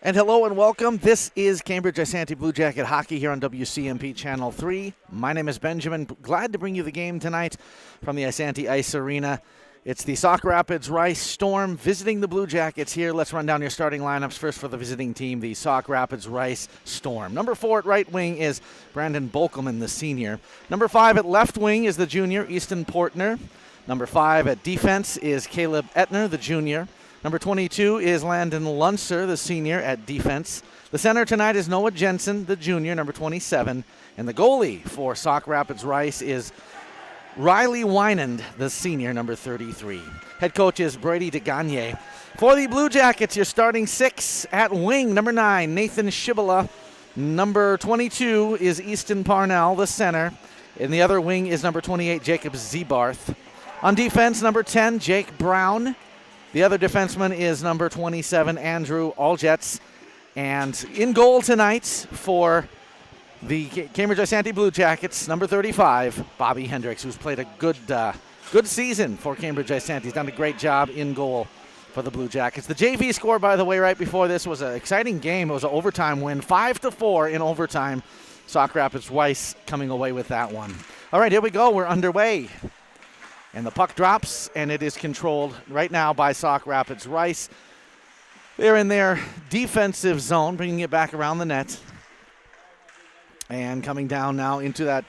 And hello and welcome. This is Cambridge-Isanti Blue Jacket Hockey here on WCMP Channel 3. My name is Benjamin. Glad to bring you the game tonight from the Isanti Ice Arena. It's the Sauk Rapids Rice Storm visiting the Blue Jackets here. Let's run down your starting lineups first for the visiting team, the Sauk Rapids Rice Storm. Number 4 at right wing is Brandon Bolkelman, the senior. Number 5 at left wing is the junior, Easton Portner. Number 5 at defense is Caleb Etner, the junior. Number 22 is Landon Lunser, the senior, at defense. The center tonight is Noah Jensen, the junior, number 27. And the goalie for Sauk Rapids Rice is Riley Wynand, the senior, number 33. Head coach is Brady DeGagne. For the Blue Jackets, your starting 6 at wing, number 9, Nathan Shibala. Number 22 is Easton Parnell, the center. In the other wing is number 28, Jacob Zebarth. On defense, number 10, Jake Brown. The other defenseman is number 27, Andrew Algetz. And in goal tonight for the Cambridge-Isanti Blue Jackets, number 35, Bobby Hendricks, who's played a good season for Cambridge-Isanti. He's done a great job in goal for the Blue Jackets. The JV score, by the way, right before this was an exciting game. It was an overtime win, 5-4 in overtime. Sauk Rapids Rice coming away with that one. All right, here we go. We're underway. And the puck drops, and it is controlled right now by Sauk Rapids Rice. They're in their defensive zone, bringing it back around the net. And coming down now into that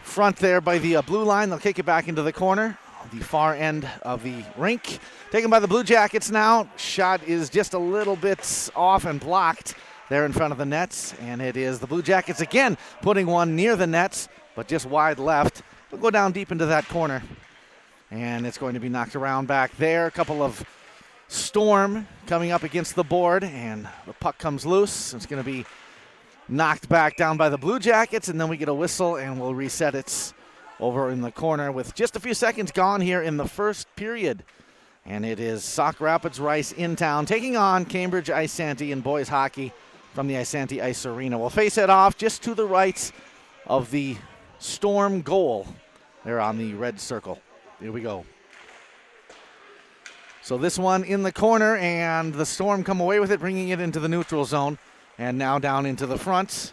front there by the blue line. They'll kick it back into the corner, the far end of the rink. Taken by the Blue Jackets now. Shot is just a little bit off and blocked there in front of the nets. And it is the Blue Jackets again putting one near the nets, but just wide left. They'll go down deep into that corner. And it's going to be knocked around back there. A couple of Storm coming up against the board, and the puck comes loose. It's going to be knocked back down by the Blue Jackets, and then we get a whistle, and we'll reset it over in the corner with just a few seconds gone here in the first period. And it is Sauk Rapids Rice in town, taking on Cambridge-Isanti in boys hockey from the Isanti Ice Arena. We'll face it off just to the right of the Storm goal there on the red circle. Here we go. So this one in the corner, and the Storm come away with it, bringing it into the neutral zone. And now down into the front,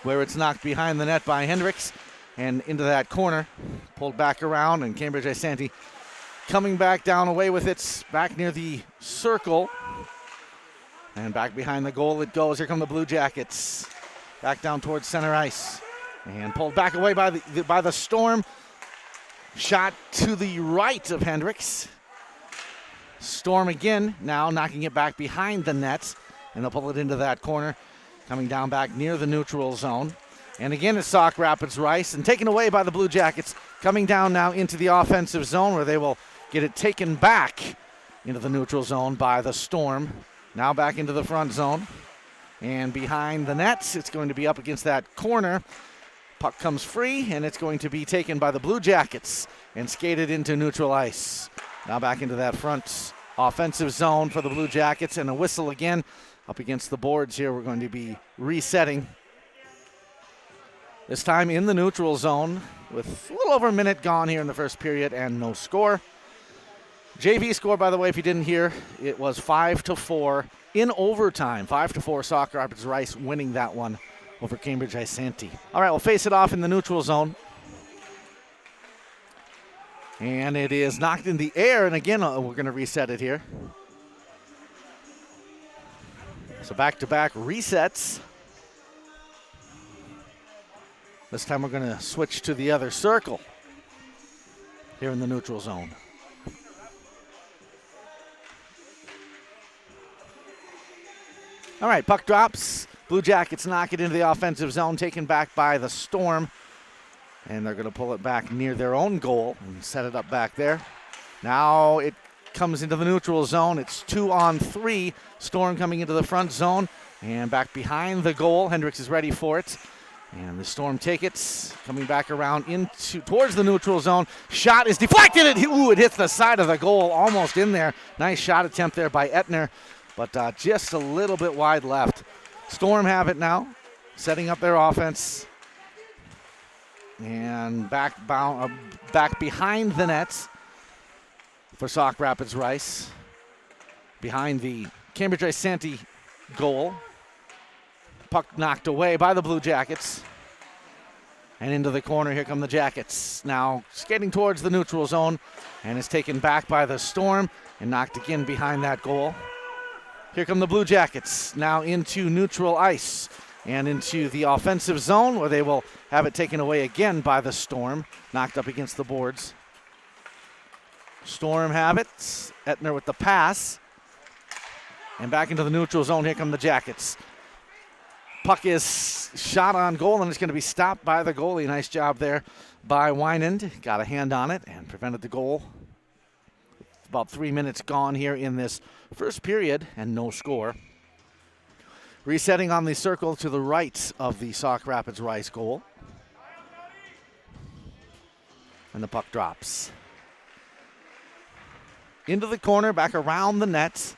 where it's knocked behind the net by Hendricks. And into that corner, pulled back around, and Cambridge-Isanti coming back down away with it, back near the circle. And back behind the goal it goes. Here come the Blue Jackets. Back down towards center ice. And pulled back away by the Storm. Shot to the right of Hendricks. Storm again, now knocking it back behind the net. And they'll pull it into that corner. Coming down back near the neutral zone. And again it's Sauk Rapids Rice. And taken away by the Blue Jackets. Coming down now into the offensive zone, where they will get it taken back into the neutral zone by the Storm. Now back into the front zone. And behind the nets, it's going to be up against that corner. Puck comes free, and it's going to be taken by the Blue Jackets and skated into neutral ice. Now back into that front offensive zone for the Blue Jackets, and a whistle again up against the boards here. We're going to be resetting. This time in the neutral zone with a little over a minute gone here in the first period and no score. JV score, by the way, if you didn't hear, it was 5-4 in overtime. 5-4, Sauk Rapids Rice winning that one over Cambridge-Isanti. All right, we'll face it off in the neutral zone. And it is knocked in the air, and again, we're going to reset it here. So back-to-back resets. This time we're going to switch to the other circle here in the neutral zone. All right, puck drops. Blue Jackets knock it into the offensive zone, taken back by the Storm. And they're going to pull it back near their own goal and set it up back there. Now it comes into the neutral zone. It's 2-on-3. Storm coming into the front zone and back behind the goal. Hendricks is ready for it. And the Storm take it, coming back around towards the neutral zone. Shot is deflected. It hits the side of the goal, almost in there. Nice shot attempt there by Etner, but just a little bit wide left. Storm have it now, setting up their offense. And back behind the nets for Sauk Rapids Rice. Behind the Cambridge-Isanti goal. Puck knocked away by the Blue Jackets. And into the corner, here come the Jackets. Now skating towards the neutral zone, and is taken back by the Storm and knocked again behind that goal. Here come the Blue Jackets, now into neutral ice and into the offensive zone, where they will have it taken away again by the Storm, knocked up against the boards. Storm have it. Etner with the pass. And back into the neutral zone, here come the Jackets. Puck is shot on goal, and it's going to be stopped by the goalie. Nice job there by Wynand. Got a hand on it and prevented the goal. About 3 minutes gone here in this first period, and no score. Resetting on the circle to the right of the Sauk Rapids Rice goal. And the puck drops. Into the corner, back around the net.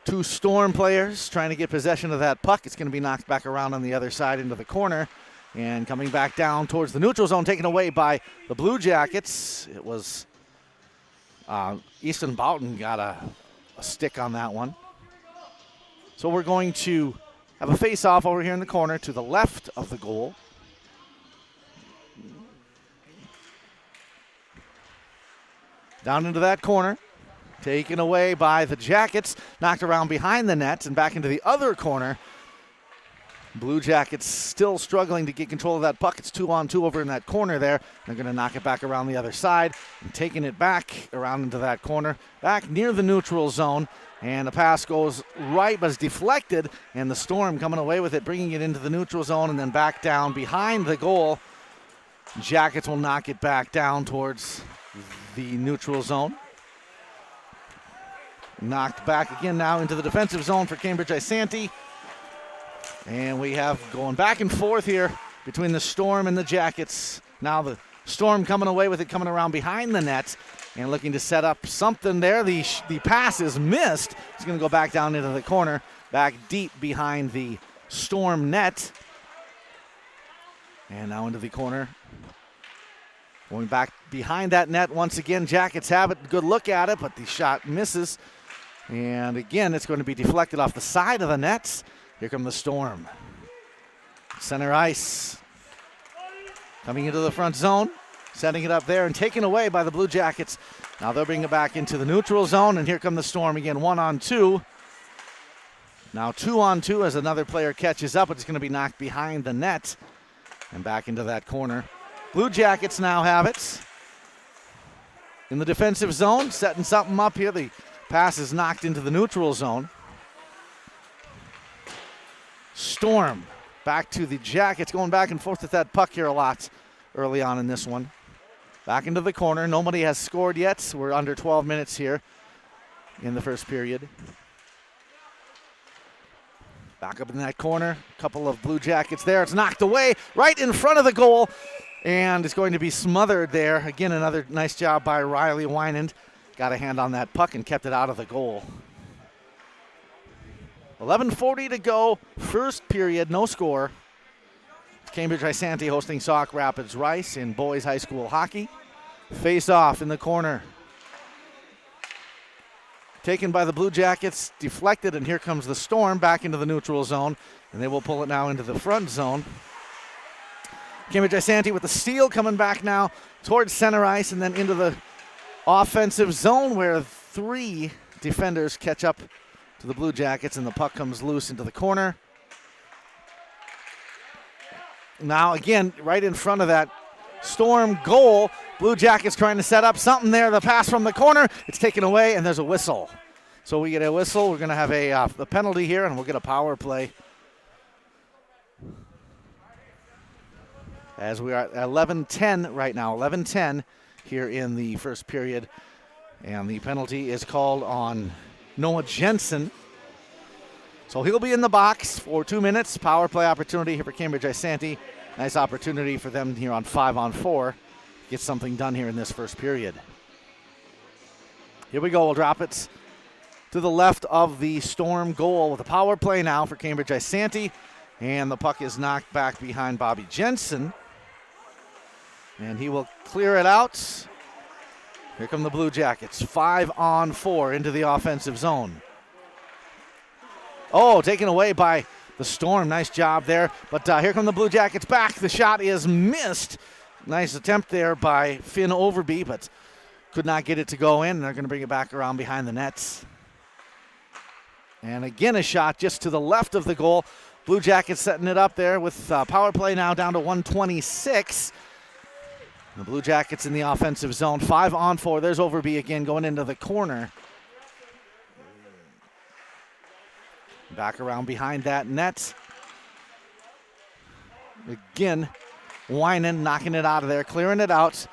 Two Storm players trying to get possession of that puck. It's going to be knocked back around on the other side into the corner. And coming back down towards the neutral zone, taken away by the Blue Jackets. It was Easton Boughton got a stick on that one. So we're going to have a face-off over here in the corner to the left of the goal. Down into that corner. Taken away by the Jackets, knocked around behind the net and back into the other corner. Blue Jackets still struggling to get control of that puck. It's 2-on-2 over in that corner there. They're going to knock it back around the other side and taking it back around into that corner, back near the neutral zone. And the pass goes right, but is deflected, and the Storm coming away with it, bringing it into the neutral zone and then back down behind the goal. Jackets will knock it back down towards the neutral zone. Knocked back again now into the defensive zone for Cambridge-Isanti. And we have going back and forth here between the Storm and the Jackets. Now the Storm coming away with it, coming around behind the net and looking to set up something there. The pass is missed. It's going to go back down into the corner, back deep behind the Storm net. And now into the corner. Going back behind that net once again. Jackets have it. Good look at it, but the shot misses. And again, it's going to be deflected off the side of the nets. Here come the Storm. Center ice. Coming into the front zone. Setting it up there and taken away by the Blue Jackets. Now they'll bring it back into the neutral zone, and here come the Storm again, 1-on-2. Now 2-on-2 as another player catches up. It's going to be knocked behind the net and back into that corner. Blue Jackets now have it. In the defensive zone, setting something up here. The pass is knocked into the neutral zone. Storm back to the Jackets, going back and forth with that puck here a lot early on in this one. Back into the corner. Nobody has scored yet. We're under 12 minutes here in the first period. Back up in that corner. A couple of Blue Jackets there. It's knocked away right in front of the goal. And it's going to be smothered there. Again, another nice job by Riley Wynand. Got a hand on that puck and kept it out of the goal. 11:40 to go. First period, no score. Cambridge-Isanti hosting Sauk Rapids Rice in boys high school hockey. Face off in the corner. Taken by the Blue Jackets, deflected, and here comes the Storm back into the neutral zone. And they will pull it now into the front zone. Cambridge-Isanti with the steal coming back now towards center ice and then into the offensive zone where three defenders catch up to the Blue Jackets and the puck comes loose into the corner. Now again, right in front of that Storm goal, Blue Jackets trying to set up something there. The pass from the corner, it's taken away and there's a whistle. So we get a whistle. We're going to have a penalty here and we'll get a power play. As we are at 11:10 right now, 11:10 here in the first period. And the penalty is called on Noah Jensen. So he'll be in the box for 2 minutes. Power play opportunity here for Cambridge-Isanti. Nice opportunity for them here on 5-on-4. Get something done here in this first period. Here we go. We'll drop it to the left of the Storm goal with a power play now for Cambridge-Isanti. And the puck is knocked back behind Bobby Jensen. And he will clear it out. Here come the Blue Jackets. 5-on-4 into the offensive zone. Oh, taken away by the Storm. Nice job there. But here come the Blue Jackets back. The shot is missed. Nice attempt there by Finn Overby, but could not get it to go in. They're going to bring it back around behind the nets. And again, a shot just to the left of the goal. Blue Jackets setting it up there with power play now down to 126. The Blue Jackets in the offensive zone. 5-on-4. There's Overby again going into the corner. Back around behind that net. Again, Winan knocking it out of there, clearing it out.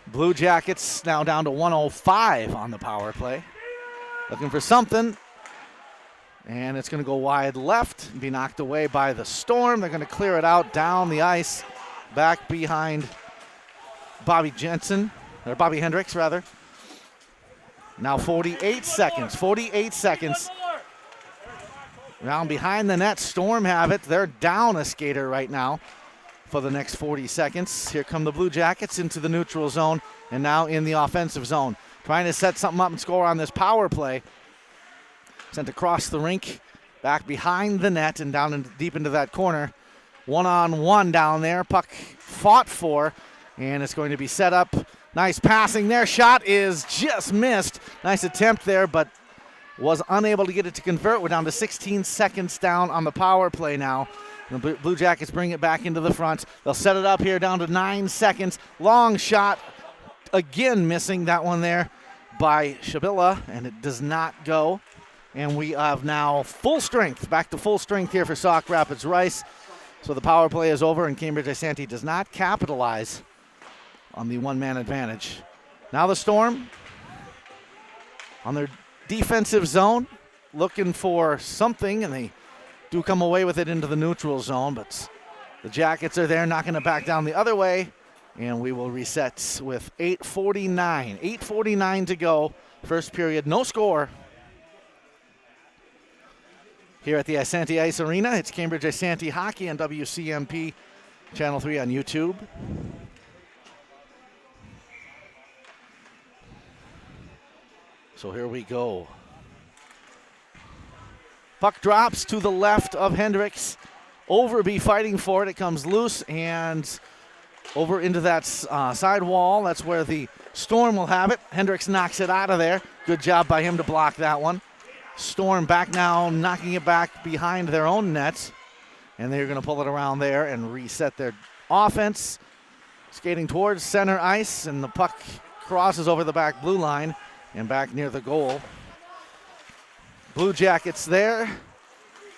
Blue Jackets now down to 105 on the power play. Looking for something. And it's going to go wide left and be knocked away by the Storm. They're going to clear it out down the ice, back behind Bobby Hendricks, rather. Now 48 seconds. 48 seconds. Down behind the net, Storm have it. They're down a skater right now for the next 40 seconds. Here come the Blue Jackets into the neutral zone and now in the offensive zone. Trying to set something up and score on this power play. Sent across the rink, back behind the net and down deep into that corner. 1-on-1 down there. Puck fought for, and it's going to be set up. Nice passing there. Shot is just missed. Nice attempt there, but was unable to get it to convert. We're down to 16 seconds down on the power play now. The Blue Jackets bring it back into the front. They'll set it up here down to 9 seconds. Long shot, again missing that one there by Shabila, and it does not go. And we have now full strength, back to full strength here for Sauk Rapids Rice. So the power play is over, and Cambridge-Isanti does not capitalize on the one-man advantage. Now the Storm on their defensive zone, looking for something, and they do come away with it into the neutral zone, but the Jackets are there, knocking it back down the other way, and we will reset with 8:49 to go. First period, no score. Here at the Isanti Ice Arena, it's Cambridge-Isanti Hockey on WCMP Channel 3 on YouTube. So here we go. Puck drops to the left of Hendricks. Overby fighting for it. It comes loose and over into that side wall. That's where the Storm will have it. Hendricks knocks it out of there. Good job by him to block that one. Storm back now, knocking it back behind their own net. And they're going to pull it around there and reset their offense. Skating towards center ice, and the puck crosses over the back blue line and back near the goal. Blue Jackets there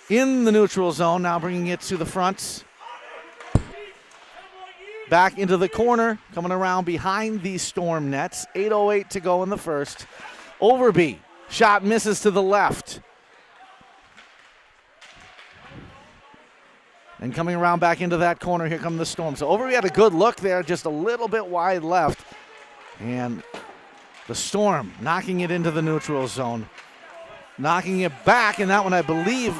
in the neutral zone, now bringing it to the front. Back into the corner, coming around behind the Storm nets. 8:08 to go in the first. Overby, shot misses to the left. And coming around back into that corner, here come the Storm. So Overby had a good look there, just a little bit wide left. And the Storm knocking it into the neutral zone. Knocking it back, and that one, I believe,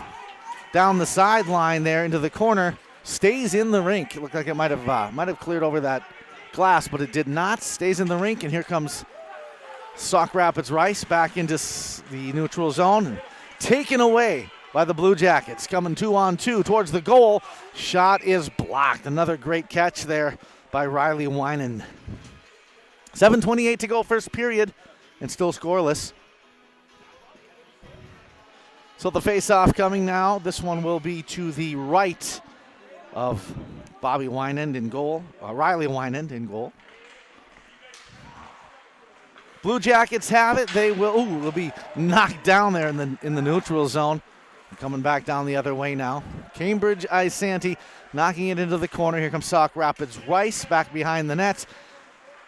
down the sideline there into the corner, stays in the rink. It looked like it might have cleared over that glass, but it did not. Stays in the rink, and here comes Sauk Rapids Rice back into the neutral zone, and taken away by the Blue Jackets. Coming 2-on-2 towards the goal. Shot is blocked. Another great catch there by Riley Winan. 7:28 to go, first period, and still scoreless. So the face-off coming now. This one will be to the right of Bobby Winan in goal. Riley Winan in goal. Blue Jackets have it. They will be knocked down there in the neutral zone. Coming back down the other way now. Cambridge-Isanti knocking it into the corner. Here comes Sauk Rapids Rice back behind the net.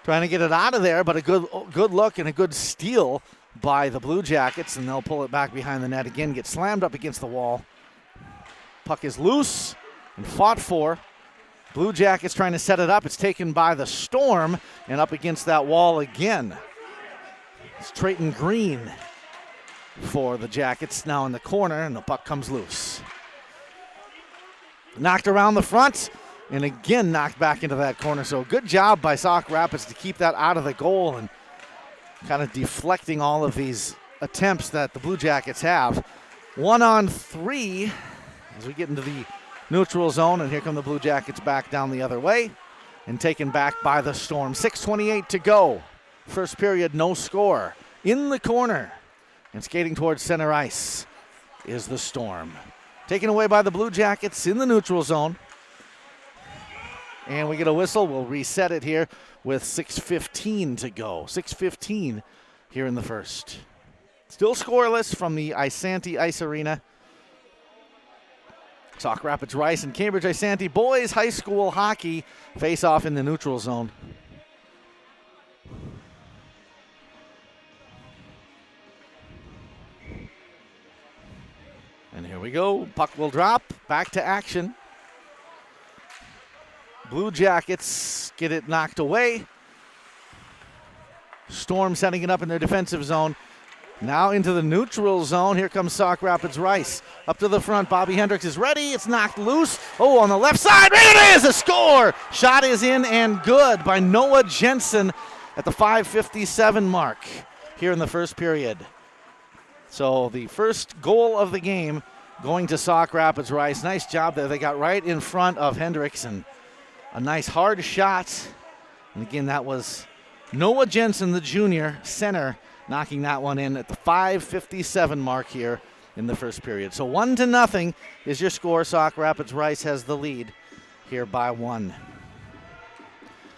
Trying to get it out of there, but a good look and a good steal by the Blue Jackets, and they'll pull it back behind the net again, get slammed up against the wall. Puck is loose and fought for. Blue Jackets trying to set it up. It's taken by the Storm and up against that wall again. It's Trayton Green for the Jackets now in the corner, and the puck comes loose. Knocked around the front. And again, knocked back into that corner. So good job by Sauk Rapids to keep that out of the goal and kind of deflecting all of these attempts that the Blue Jackets have. 1-on-3 as we get into the neutral zone, and here come the Blue Jackets back down the other way and taken back by the Storm. 6:28 to go. First period, no score. In the corner and skating towards center ice is the Storm. Taken away by the Blue Jackets in the neutral zone. And we get a whistle. We'll reset it here with 6:15 to go. 6:15 here in the first. Still scoreless from the Isanti Ice Arena. Sauk Rapids Rice and Cambridge-Isanti boys high school hockey face off in the neutral zone. And here we go. Puck will drop. Back to action. Blue Jackets get it knocked away. Storm setting it up in their defensive zone. Now into the neutral zone. Here comes Sauk Rapids Rice. Up to the front. Bobby Hendricks is ready. It's knocked loose. Oh, on the left side. It is a score. Shot is in and good by Noah Jensen at the 5:57 mark here in the first period. So the first goal of the game going to Sauk Rapids Rice. Nice job there. They got right in front of Hendricks and a nice hard shot. And again, that was Noah Jensen, the junior center, knocking that one in at the 5:57 mark here in the first period. So 1-0 is your score. Sauk Rapids Rice has the lead here by 1.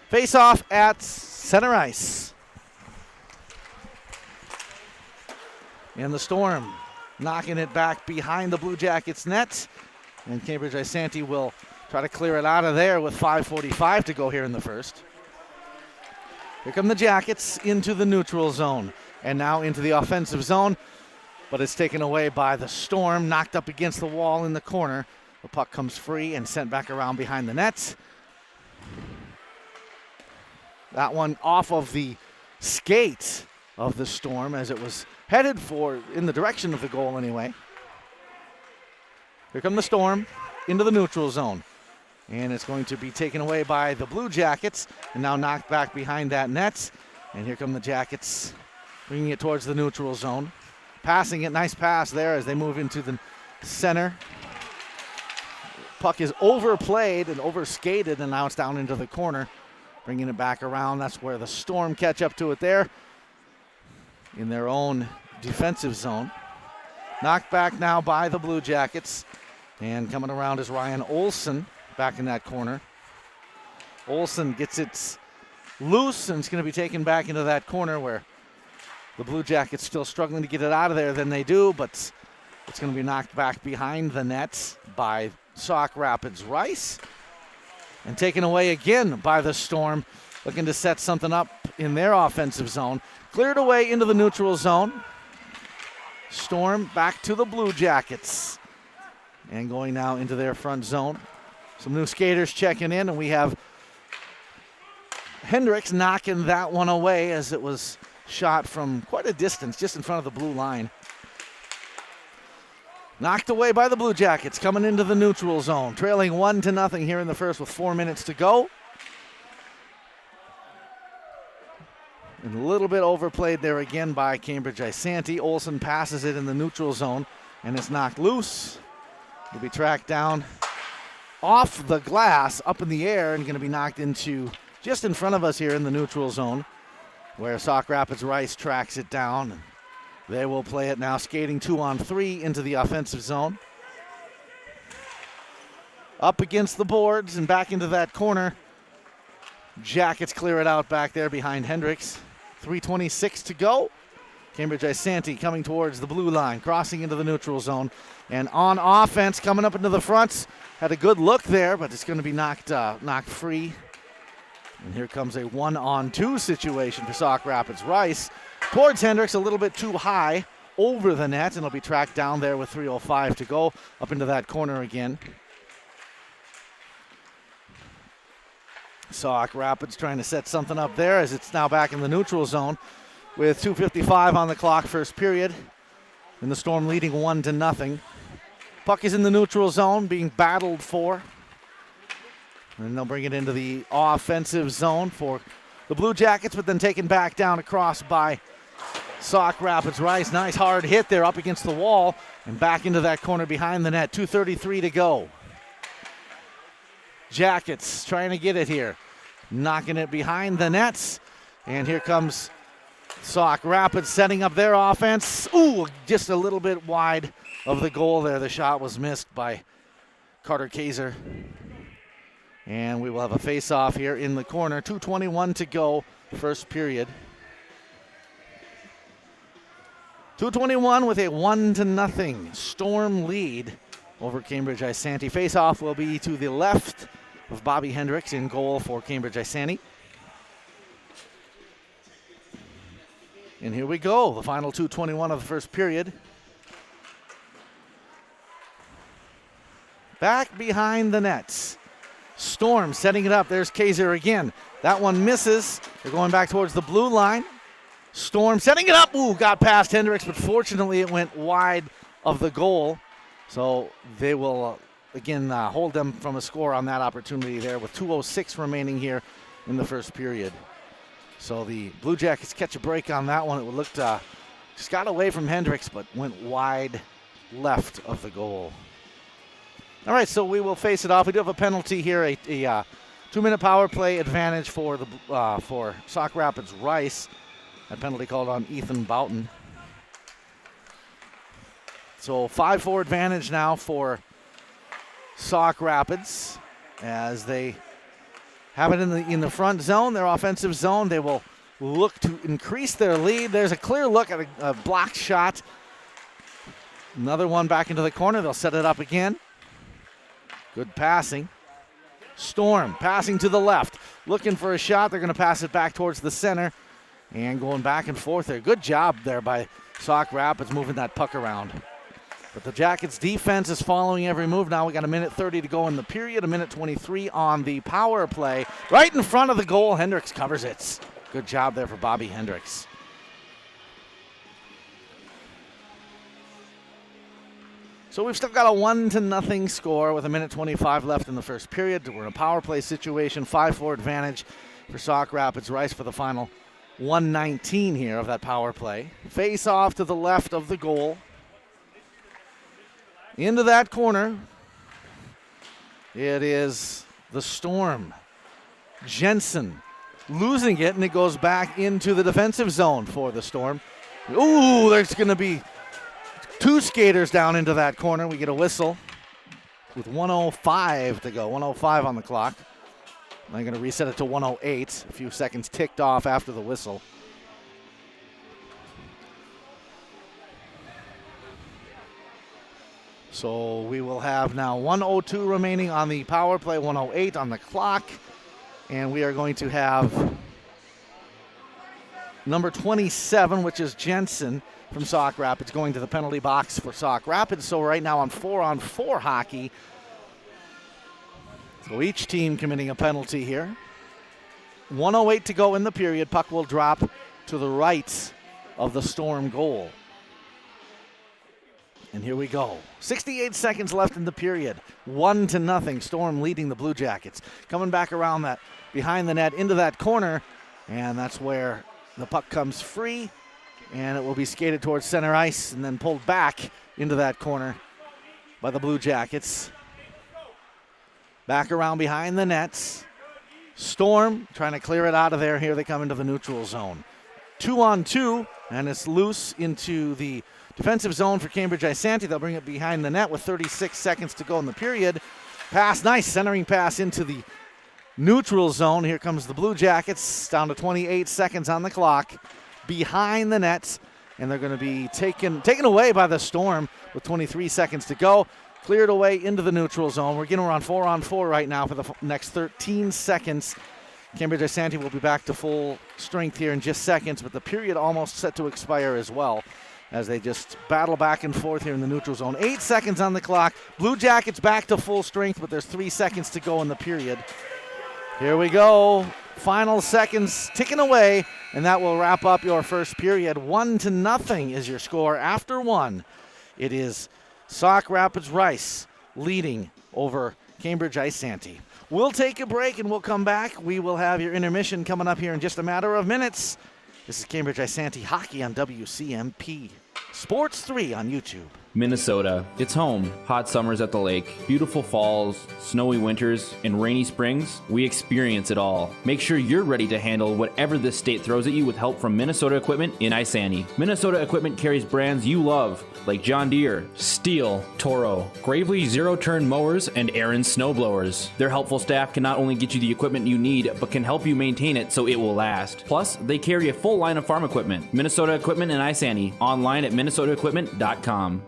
Face off at center ice. And the Storm knocking it back behind the Blue Jackets net. And Cambridge-Isanti will try to clear it out of there with 5:45 to go here in the first. Here come the Jackets into the neutral zone and now into the offensive zone, but it's taken away by the Storm, knocked up against the wall in the corner. The puck comes free and sent back around behind the net. That one off of the skate of the Storm as it was headed for in the direction of the goal anyway. Here come the Storm into the neutral zone. And it's going to be taken away by the Blue Jackets and now knocked back behind that net. And here come the Jackets bringing it towards the neutral zone. Passing it, nice pass there as they move into the center. Puck is overplayed and overskated, and now it's down into the corner. Bringing it back around, that's where the Storm catch up to it there in their own defensive zone. Knocked back now by the Blue Jackets. And coming around is Ryan Olsen. Back in that corner. Olsen gets it loose, and it's going to be taken back into that corner where the Blue Jackets still struggling to get it out of there. Then they do, but it's going to be knocked back behind the net by Sauk Rapids Rice and taken away again by the Storm, looking to set something up in their offensive zone. Cleared away into the neutral zone. Storm back to the Blue Jackets and going now into their front zone. Some new skaters checking in, and we have Hendricks knocking that one away as it was shot from quite a distance, just in front of the blue line. Knocked away by the Blue Jackets, coming into the neutral zone, trailing 1-0 here in the first with 4 minutes to go. And a little bit overplayed there again by Cambridge-Isanti. Olsen passes it in the neutral zone, and it's knocked loose. It'll be tracked down off the glass, up in the air, and going to be knocked into just in front of us here in the neutral zone, where Sauk Rapids Rice tracks it down. They will play it now, skating 2-on-3 into the offensive zone. Up against the boards and back into that corner. Jackets clear it out back there behind Hendricks. 3:26 to go. Cambridge-Isanti coming towards the blue line, crossing into the neutral zone. And on offense, coming up into the front. Had a good look there, but it's going to be knocked free. And here comes a 1-on-2 situation for Sauk Rapids Rice. Towards Hendricks, a little bit too high over the net, and it'll be tracked down there with 3:05 to go, up into that corner again. Sauk Rapids trying to set something up there as it's now back in the neutral zone with 2:55 on the clock, first period. And the Storm leading 1-0. Puck is in the neutral zone, being battled for. And they'll bring it into the offensive zone for the Blue Jackets, but then taken back down across by Sauk Rapids Rice. Nice hard hit there up against the wall and back into that corner behind the net. 2:33 to go. Jackets trying to get it here. Knocking it behind the nets. And here comes Sauk Rapids setting up their offense. Ooh, just a little bit wide of the goal there. The shot was missed by Carter Kaiser. And we will have a face-off here in the corner. 2:21 to go, first period. 2:21 with a 1-0 Storm lead over Cambridge-Isanti. Face-off will be to the left of Bobby Hendricks in goal for Cambridge-Isanti. And here we go, the final 2:21 of the first period. Back behind the nets. Storm setting it up. There's Kaiser again. That one misses. They're going back towards the blue line. Storm setting it up. Ooh, got past Hendricks, but fortunately it went wide of the goal. So they will, again, hold them from a score on that opportunity there with 2:06 remaining here in the first period. So the Blue Jackets catch a break on that one. It looked, just got away from Hendricks, but went wide left of the goal. All right, so we will face it off. We do have a penalty here, a 2-minute power play advantage for Sauk Rapids Rice. A penalty called on Ethan Boughton. So 5-4 advantage now for Sauk Rapids as they have it in the front zone, their offensive zone. They will look to increase their lead. There's a clear look at a blocked shot. Another one back into the corner. They'll set it up again. Good passing. Storm passing to the left. Looking for a shot. They're going to pass it back towards the center. And going back and forth there. Good job there by Sauk Rapids moving that puck around. But the Jackets defense is following every move. Now we got 1:30 to go in the period. 1:23 on the power play. Right in front of the goal. Hendricks covers it. Good job there for Bobby Hendricks. So we've still got a 1-0 score with 1:25 left in the first period. We're in a power play situation. 5-4 advantage for Sauk Rapids Rice for the final 1:19 here of that power play. Face off to the left of the goal. Into that corner. It is the Storm. Jensen losing it, and it goes back into the defensive zone for the Storm. Ooh, there's going to be two skaters down into that corner. We get a whistle with 1:05 to go. 1:05 on the clock. I'm going to reset it to 1:08. A few seconds ticked off after the whistle. So we will have now 1:02 remaining on the power play, 1:08 on the clock. And we are going to have number 27, which is Jensen from Sauk Rapids, going to the penalty box for Sauk Rapids. So right now on 4-on-4 hockey. So each team committing a penalty here. 1:08 to go in the period. Puck will drop to the right of the Storm goal. And here we go. 68 seconds left in the period. 1-0. Storm leading the Blue Jackets. Coming back around that, behind the net, into that corner. And that's where the puck comes free. And it will be skated towards center ice and then pulled back into that corner by the Blue Jackets. Back around behind the nets. Storm trying to clear it out of there. Here they come into the neutral zone. 2-on-2, and it's loose into the defensive zone for Cambridge-Isanti. They'll bring it behind the net with 36 seconds to go in the period. Pass, nice centering pass into the neutral zone. Here comes the Blue Jackets, down to 28 seconds on the clock. Behind the nets, and they're going to be taken away by the Storm with 23 seconds to go. Cleared away into the neutral zone. We're on 4-on-4 right now for the next 13 seconds. Cambridge-Isanti will be back to full strength here in just seconds, but the period almost set to expire as well as they just battle back and forth here in the neutral zone. 8 seconds on the clock. Blue Jackets back to full strength, but there's 3 seconds to go in the period. Here we go. Final seconds ticking away, and that will wrap up your first period. 1-0 is your score after one. It is Sauk Rapids Rice leading over Cambridge-Isanti. We'll take a break and we'll come back. We will have your intermission coming up here in just a matter of minutes This is Cambridge-Isanti Hockey on WCMP. Sports 3 on YouTube. Minnesota. It's home. Hot summers at the lake, beautiful falls, snowy winters, and rainy springs. We experience it all. Make sure you're ready to handle whatever this state throws at you with help from Minnesota Equipment in Isanti. Minnesota Equipment carries brands you love, like John Deere, Steel, Toro, Gravely zero-turn mowers, and Aaron snowblowers. Their helpful staff can not only get you the equipment you need, but can help you maintain it so it will last. Plus, they carry a full line of farm equipment. Minnesota Equipment in Isanti. Online at minnesotaequipment.com.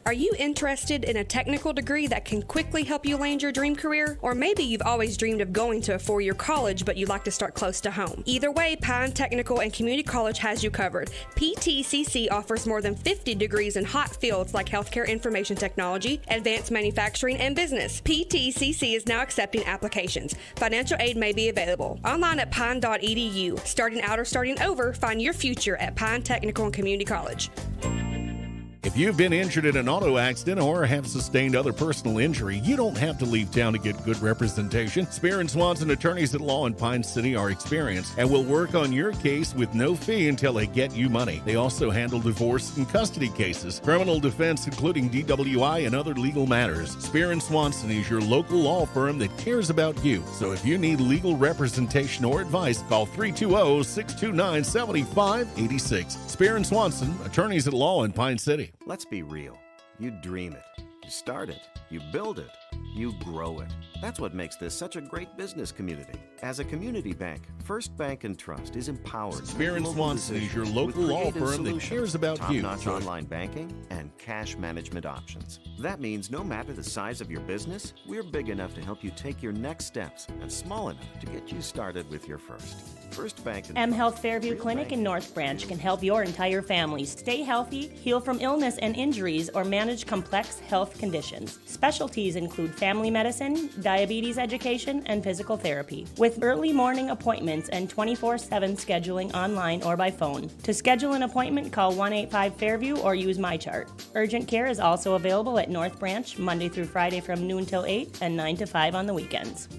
Are you interested in a technical degree that can quickly help you land your dream career? Or maybe you've always dreamed of going to a four-year college, but you'd like to start close to home. Either way, Pine Technical and Community College has you covered. PTCC offers more than 50 degrees in hot fields like healthcare information technology, advanced manufacturing, and business. PTCC is now accepting applications. Financial aid may be available. Online at pine.edu. Starting out or starting over, find your future at Pine Technical and Community College. If you've been injured in an auto accident or have sustained other personal injury, you don't have to leave town to get good representation. Spear & Swanson attorneys at law in Pine City are experienced and will work on your case with no fee until they get you money. They also handle divorce and custody cases, criminal defense, including DWI and other legal matters. Spear & Swanson is your local law firm that cares about you. So if you need legal representation or advice, call 320-629-7586. Spear & Swanson, attorneys at law in Pine City. Let's be real. You dream it. You start it. You build it. You grow it. That's what makes this such a great business community. As a community bank, First Bank & Trust is empowered. Spear & Swanson is your local law firm that cares about you. Top-notch online banking and cash management options. That means no matter the size of your business, we're big enough to help you take your next steps and small enough to get you started with your first. First Bank & M Health Fairview Clinic in North Branch can help your entire family stay healthy, heal from illness and injuries, or manage complex health conditions. Specialties include family medicine, diabetes education, and physical therapy. With early morning appointments and 24/7 scheduling online or by phone. To schedule an appointment, call 185-FAIRVIEW or use MyChart. Urgent care is also available at North Branch Monday through Friday from noon till 8 and 9 to 5 on the weekends.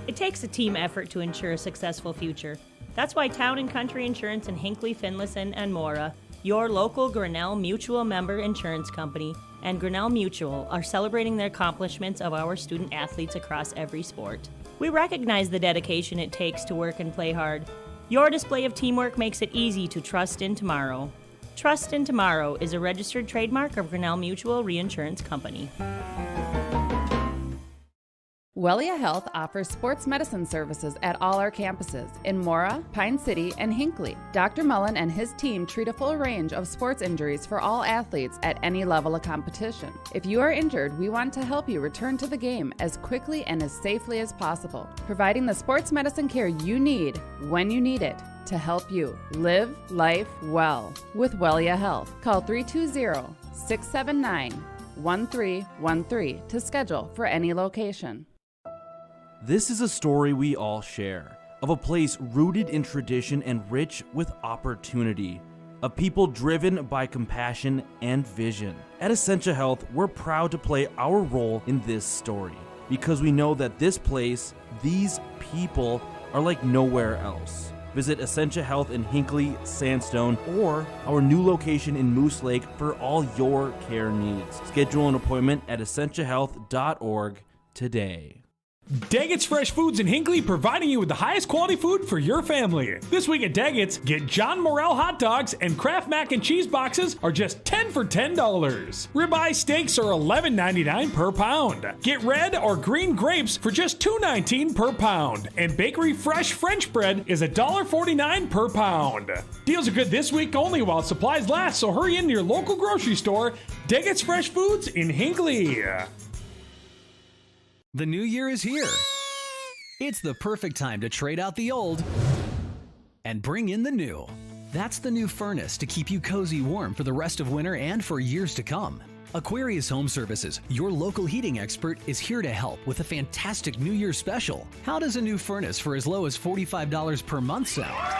It takes a team effort to ensure a successful future. That's why Town & Country Insurance in Hinckley, Finlayson, and Mora, your local Grinnell Mutual member insurance company, and Grinnell Mutual are celebrating the accomplishments of our student athletes across every sport. We recognize the dedication it takes to work and play hard. Your display of teamwork makes it easy to trust in tomorrow. Trust in Tomorrow is a registered trademark of Grinnell Mutual Reinsurance Company. Wellia Health offers sports medicine services at all our campuses in Mora, Pine City, and Hinckley. Dr. Mullen and his team treat a full range of sports injuries for all athletes at any level of competition. If you are injured, we want to help you return to the game as quickly and as safely as possible, providing the sports medicine care you need when you need it to help you live life well with Wellia Health. Call 320-679-1313 to schedule for any location. This is a story we all share, of a place rooted in tradition and rich with opportunity, of people driven by compassion and vision. At Essentia Health, we're proud to play our role in this story, because we know that this place, these people, are like nowhere else. Visit Essentia Health in Hinckley, Sandstone, or our new location in Moose Lake for all your care needs. Schedule an appointment at essentiahealth.org today. Daggett's Fresh Foods in Hinckley, providing you with the highest quality food for your family. This week at Daggett's, get John Morrell hot dogs and Kraft mac and cheese boxes are just 10 for $10. Ribeye steaks are $11.99 per pound. Get red or green grapes for just $2.19 per pound. And bakery fresh French bread is $1.49 per pound. Deals are good this week only while supplies last, so hurry into your local grocery store. Daggett's Fresh Foods in Hinckley. The new year is here. It's the perfect time to trade out the old and bring in the new. That's the new furnace to keep you cozy warm for the rest of winter and for years to come. Aquarius Home Services, your local heating expert, is here to help with a fantastic New Year special. How does a new furnace for as low as $45 per month sound?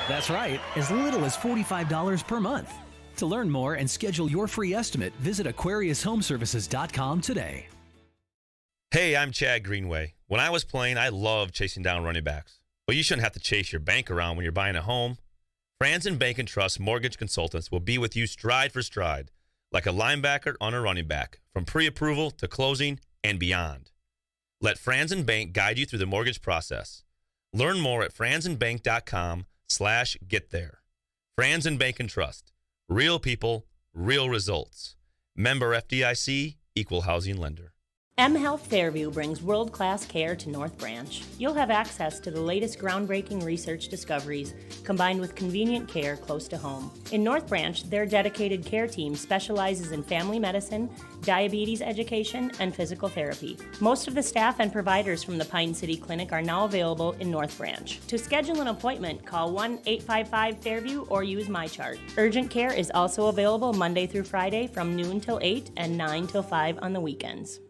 That's right, as little as $45 per month. To learn more and schedule your free estimate, visit AquariusHomeservices.com today. Hey, I'm Chad Greenway. When I was playing, I loved chasing down running backs. But you shouldn't have to chase your bank around when you're buying a home. Franzen Bank and Trust Mortgage Consultants will be with you stride for stride, like a linebacker on a running back, from pre-approval to closing and beyond. Let Franzen Bank guide you through the mortgage process. Learn more at franzenbank.com/get there. Franzen Bank and Trust. Real people, real results. Member FDIC, Equal Housing Lender. M Health Fairview brings world-class care to North Branch. You'll have access to the latest groundbreaking research discoveries combined with convenient care close to home. In North Branch, their dedicated care team specializes in family medicine, diabetes education, and physical therapy. Most of the staff and providers from the Pine City Clinic are now available in North Branch. To schedule an appointment, call 1-855-FAIRVIEW or use MyChart. Urgent care is also available Monday through Friday from noon till 8 and 9 till 5 on the weekends.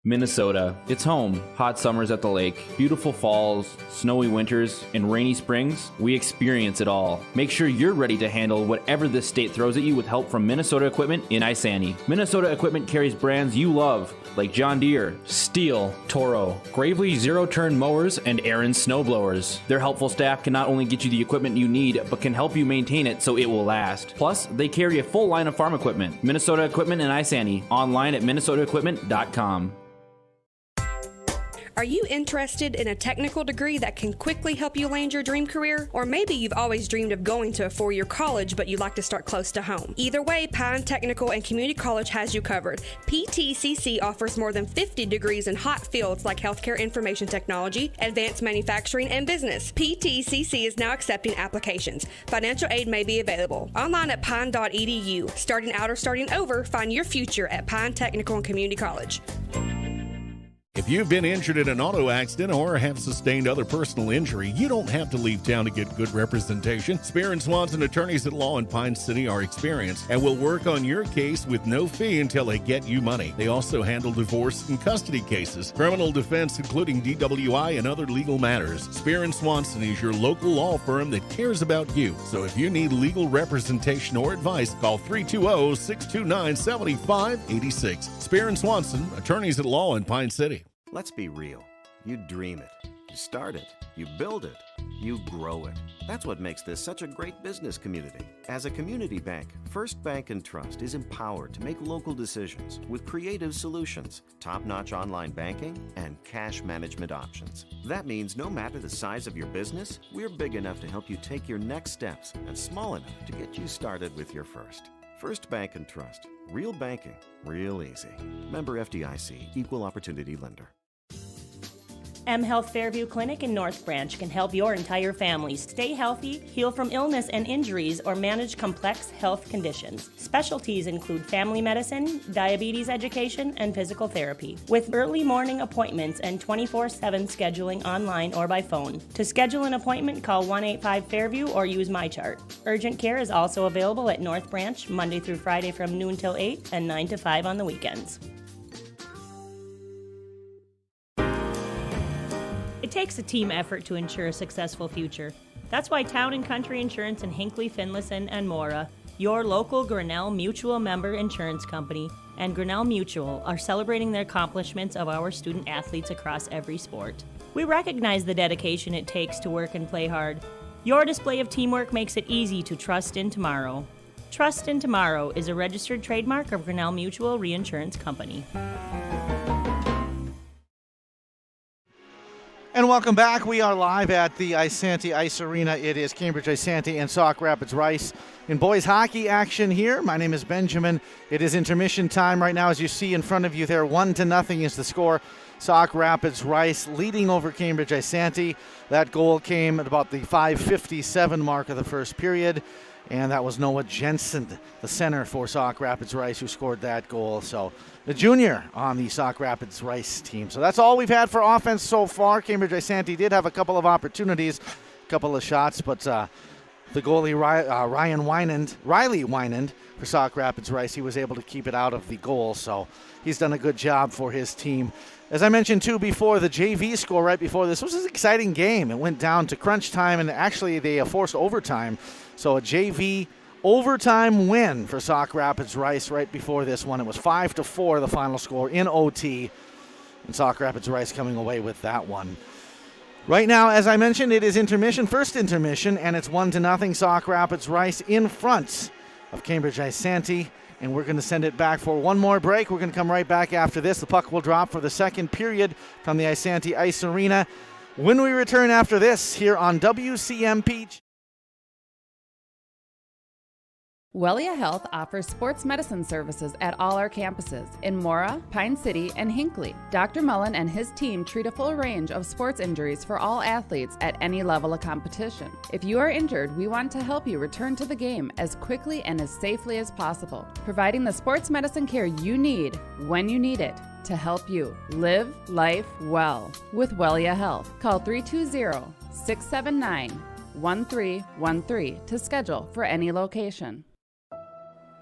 Minnesota. It's home. Hot summers at the lake, beautiful falls, snowy winters, and rainy springs. We experience it all. Make sure you're ready to handle whatever this state throws at you with help from Minnesota Equipment in Isanti. Minnesota Equipment carries brands you love, like John Deere, Steel, Toro, Gravely zero-turn mowers, and Aaron snowblowers. Their helpful staff can not only get you the equipment you need, but can help you maintain it so it will last. Plus, they carry a full line of farm equipment. Minnesota Equipment in Isanti. Online at minnesotaequipment.com. Are you interested in a technical degree that can quickly help you land your dream career? Or maybe you've always dreamed of going to a four-year college, but you'd like to start close to home. Either way, Pine Technical and Community College has you covered. PTCC offers more than 50 degrees in hot fields like healthcare information technology, advanced manufacturing, and business. PTCC is now accepting applications. Financial aid may be available. Online at pine.edu. Starting out or starting over, find your future at Pine Technical and Community College. If you've been injured in an auto accident or have sustained other personal injury, you don't have to leave town to get good representation. Spear & Swanson attorneys at law in Pine City are experienced and will work on your case with no fee until they get you money. They also handle divorce and custody cases, criminal defense, including DWI and other legal matters. Spear & Swanson is your local law firm that cares about you. So if you need legal representation or advice, call 320-629-7586. Spear & Swanson, attorneys at law in Pine City. Let's be real. You dream it. You start it. You build it. You grow it. That's what makes this such a great business community. As a community bank, First Bank and Trust is empowered to make local decisions with creative solutions, top-notch online banking, and cash management options. That means no matter the size of your business, we're big enough to help you take your next steps and small enough to get you started with your first. First Bank and Trust. Real banking. Real easy. Member FDIC. Equal Opportunity Lender. M Health Fairview Clinic in North Branch can help your entire family stay healthy, heal from illness and injuries, or manage complex health conditions. Specialties include family medicine, diabetes education, and physical therapy, with early morning appointments and 24/7 scheduling online or by phone. To schedule an appointment, call 1-855-FAIRVIEW or use MyChart. Urgent care is also available at North Branch Monday through Friday from noon till 8 and 9 to 5 on the weekends. It takes a team effort to ensure a successful future. That's why Town & Country Insurance in Hinckley, Finlayson, and Mora, your local Grinnell Mutual member insurance company, and Grinnell Mutual are celebrating the accomplishments of our student athletes across every sport. We recognize the dedication it takes to work and play hard. Your display of teamwork makes it easy to trust in tomorrow. Trust in Tomorrow is a registered trademark of Grinnell Mutual Reinsurance Company. And welcome back. We are live at the Isanti Ice Arena. It is Cambridge-Isanti and Sauk Rapids-Rice in boys hockey action here. My name is Benjamin. It is intermission time right now. As you see in front of you there, 1-0 is the score. Sauk Rapids-Rice leading over Cambridge-Isanti. That goal came at about the 5:57 mark of the first period. And that was Noah Jensen, the center for Sauk Rapids-Rice, who scored that goal. So the junior on the Sauk Rapids-Rice team. So that's all we've had for offense so far. Cambridge-Isanti did have a couple of opportunities, a couple of shots, but the goalie Riley Wynand for Sauk Rapids-Rice, he was able to keep it out of the goal. So he's done a good job for his team. As I mentioned, too, before, the JV score right before this was an exciting game. It went down to crunch time, and actually they forced overtime. So a JV overtime win for Sauk Rapids-Rice right before this one. It was 5-4, the final score in OT. And Sauk Rapids Rice coming away with that one. Right now, as I mentioned, it is intermission, first intermission, and it's 1-0 Sauk Rapids Rice in front of Cambridge-Isanti. And we're going to send it back for one more break. We're going to come right back after this. The puck will drop for the second period from the Isanti Ice Arena. When we return after this here on WCMP. Wellia Health offers sports medicine services at all our campuses in Mora, Pine City, and Hinckley. Dr. Mullen and his team treat a full range of sports injuries for all athletes at any level of competition. If you are injured, we want to help you return to the game as quickly and as safely as possible, providing the sports medicine care you need when you need it to help you live life well with Wellia Health. Call 320-679-1313 to schedule for any location.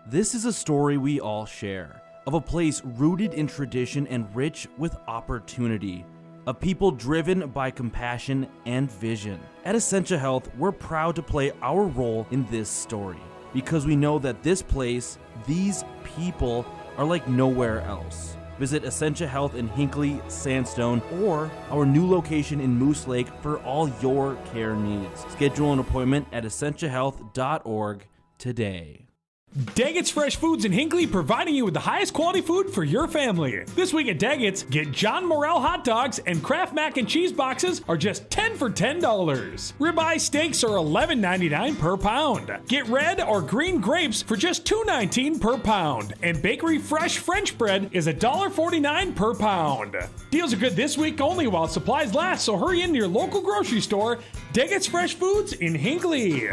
This is a story we all share, of a place rooted in tradition and rich with opportunity, of people driven by compassion and vision. At Essentia Health, we're proud to play our role in this story, because we know that this place, these people, are like nowhere else. Visit Essentia Health in Hinckley, Sandstone, or our new location in Moose Lake for all your care needs. Schedule an appointment at essentiahealth.org today. Daggett's Fresh Foods in Hinckley, providing you with the highest quality food for your family. This week at Daggett's, get John Morrell hot dogs and Kraft mac and cheese boxes are just 10 for $10. Ribeye steaks are $11.99 per pound. Get red or green grapes for just $2.19 per pound. And bakery fresh French bread is $1.49 per pound. Deals are good this week only while supplies last, so hurry into your local grocery store. Daggett's Fresh Foods in Hinckley.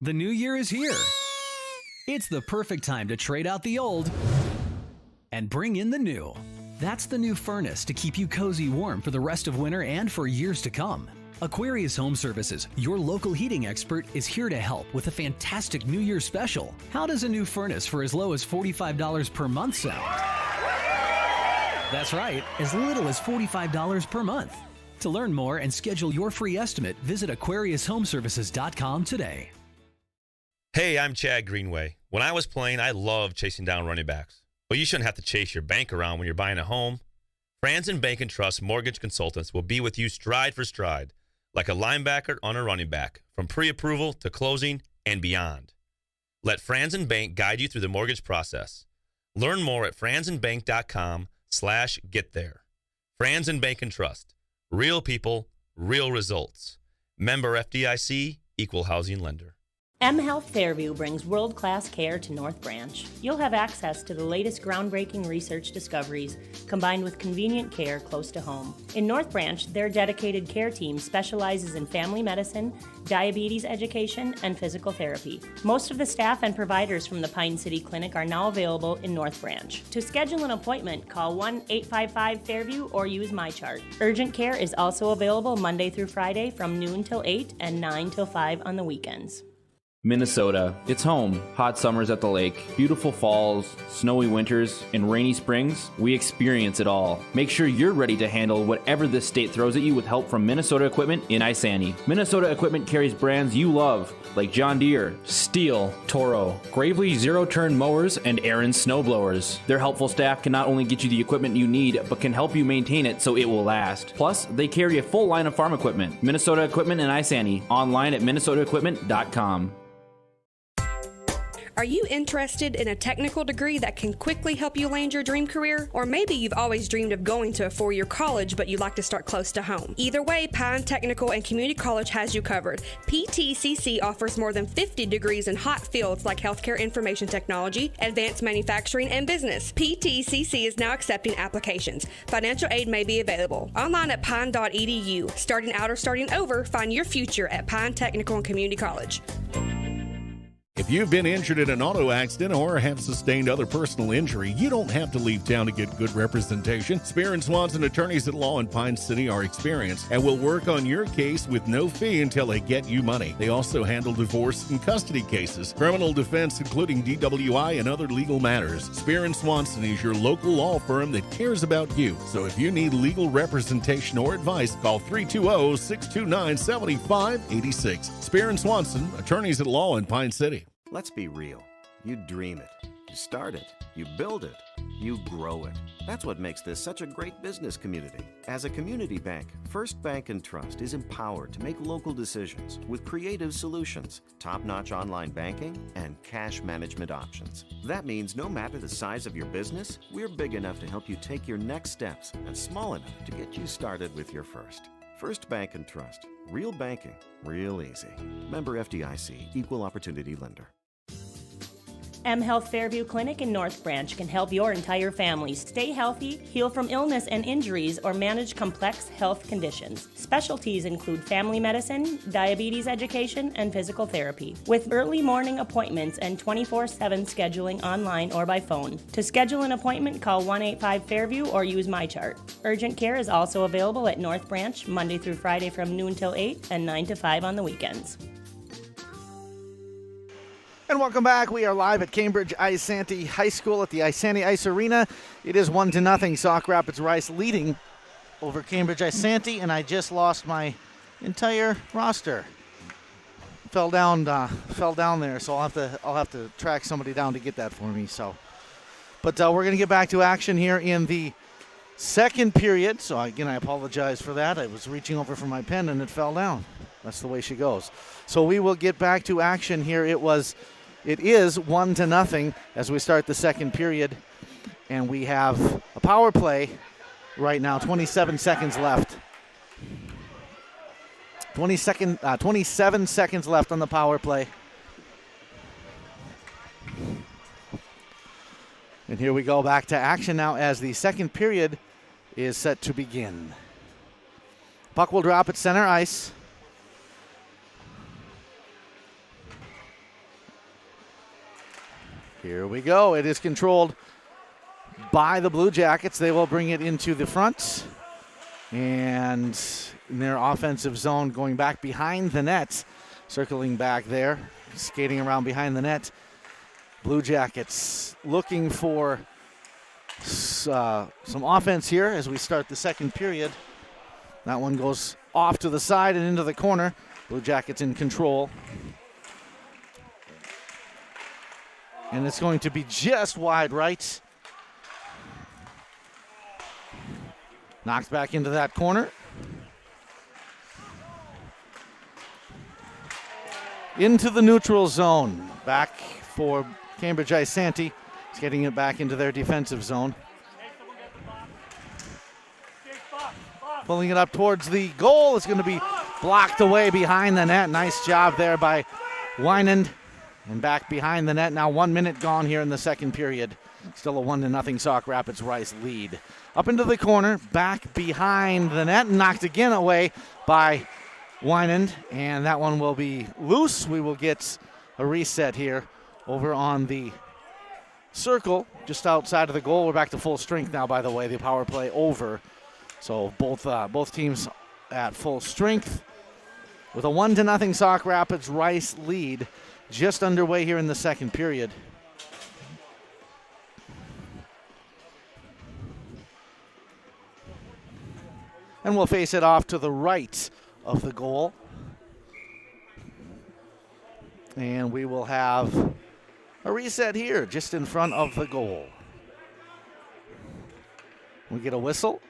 The new year is here. It's the perfect time to trade out the old and bring in the new. That's the new furnace to keep you cozy warm for the rest of winter and for years to come. Aquarius Home Services, your local heating expert, is here to help with a fantastic New Year special. How does a new furnace for as low as $45 per month sound? That's right, as little as $45 per month. To learn more and schedule your free estimate, visit AquariusHomeservices.com today. Hey, I'm Chad Greenway. When I was playing, I loved chasing down running backs. But you shouldn't have to chase your bank around when you're buying a home. Franzen Bank and Trust Mortgage Consultants will be with you stride for stride, like a linebacker on a running back, from pre-approval to closing and beyond. Let Franzen Bank guide you through the mortgage process. Learn more at franzenbank.com/get there. Franzen Bank and Trust. Real people, real results. Member FDIC, Equal Housing Lender. M Health Fairview brings world-class care to North Branch. You'll have access to the latest groundbreaking research discoveries combined with convenient care close to home. In North Branch, their dedicated care team specializes in family medicine, diabetes education, and physical therapy. Most of the staff and providers from the Pine City Clinic are now available in North Branch. To schedule an appointment, call 1-855-FAIRVIEW or use MyChart. Urgent care is also available Monday through Friday from noon till 8 and 9 till 5 on the weekends. Minnesota. It's home. Hot summers at the lake, beautiful falls, snowy winters, and rainy springs. We experience it all. Make sure you're ready to handle whatever this state throws at you with help from Minnesota Equipment in Isanti. Minnesota Equipment carries brands you love, like John Deere, Steel, Toro, Gravely zero-turn mowers, and Aaron snowblowers. Their helpful staff can not only get you the equipment you need, but can help you maintain it so it will last. Plus, they carry a full line of farm equipment. Minnesota Equipment in Isanti. Online at minnesotaequipment.com. Are you interested in a technical degree that can quickly help you land your dream career? Or maybe you've always dreamed of going to a four-year college, but you'd like to start close to home. Either way, Pine Technical and Community College has you covered. PTCC offers more than 50 degrees in hot fields like healthcare information technology, advanced manufacturing, and business. PTCC is now accepting applications. Financial aid may be available. Online at pine.edu. Starting out or starting over, find your future at Pine Technical and Community College. If you've been injured in an auto accident or have sustained other personal injury, you don't have to leave town to get good representation. Spear & Swanson attorneys at law in Pine City are experienced and will work on your case with no fee until they get you money. They also handle divorce and custody cases, criminal defense, including DWI and other legal matters. Spear & Swanson is your local law firm that cares about you. So if you need legal representation or advice, call 320-629-7586. Spear & Swanson, attorneys at law in Pine City. Let's be real. You dream it. You start it. You build it. You grow it. That's what makes this such a great business community. As a community bank, First Bank & Trust is empowered to make local decisions with creative solutions, top-notch online banking, and cash management options. That means no matter the size of your business, we're big enough to help you take your next steps and small enough to get you started with your first. First Bank & Trust. Real banking, real easy. Member FDIC, Equal Opportunity Lender. M Health Fairview Clinic in North Branch can help your entire family stay healthy, heal from illness and injuries, or manage complex health conditions. Specialties include family medicine, diabetes education, and physical therapy, with early morning appointments and 24/7 scheduling online or by phone. To schedule an appointment, call 185-FAIRVIEW or use MyChart. Urgent care is also available at North Branch Monday through Friday from noon till 8 and 9 to 5 on the weekends. And welcome back. We are live at Cambridge-Isanti High School at the Isanti Ice Arena. It is 1-0. Sauk Rapids Rice leading over Cambridge-Isanti, and I just lost my entire roster. Fell down there, so I'll have to track somebody down to get that for me. So, but we're going to get back to action here in the second period. So again, I apologize for that. I was reaching over for my pen and it fell down. That's the way she goes. So we will get back to action here. It is 1-0 as we start the second period, and we have a power play right now. 27 seconds left. 27 seconds left on the power play. And here we go back to action now as the second period is set to begin. Puck will drop at center ice. Here we go. It is controlled by the Blue Jackets. They will bring it into the front. And in their offensive zone, going back behind the net, circling back there, skating around behind the net. Blue Jackets looking for some offense here as we start the second period. That one goes off to the side and into the corner. Blue Jackets in control. And it's going to be just wide right. Knocked back into that corner. Into the neutral zone. Back for Cambridge-Isanti. It's getting it back into their defensive zone. Pulling it up towards the goal. It's going to be blocked away behind the net. Nice job there by Wynand. And back behind the net now. 1 minute gone here in the second period. Still a 1-0 Sauk Rapids Rice lead. Up into the corner, back behind the net, knocked again away by Wynand. And that one will be loose. We will get a reset here over on the circle just outside of the goal. We're back to full strength now, by the way. The power play over. So both teams at full strength with a 1-0 Sauk Rapids Rice lead. Just underway here in the second period. And we'll face it off to the right of the goal. And we will have a reset here just in front of the goal. We get a whistle.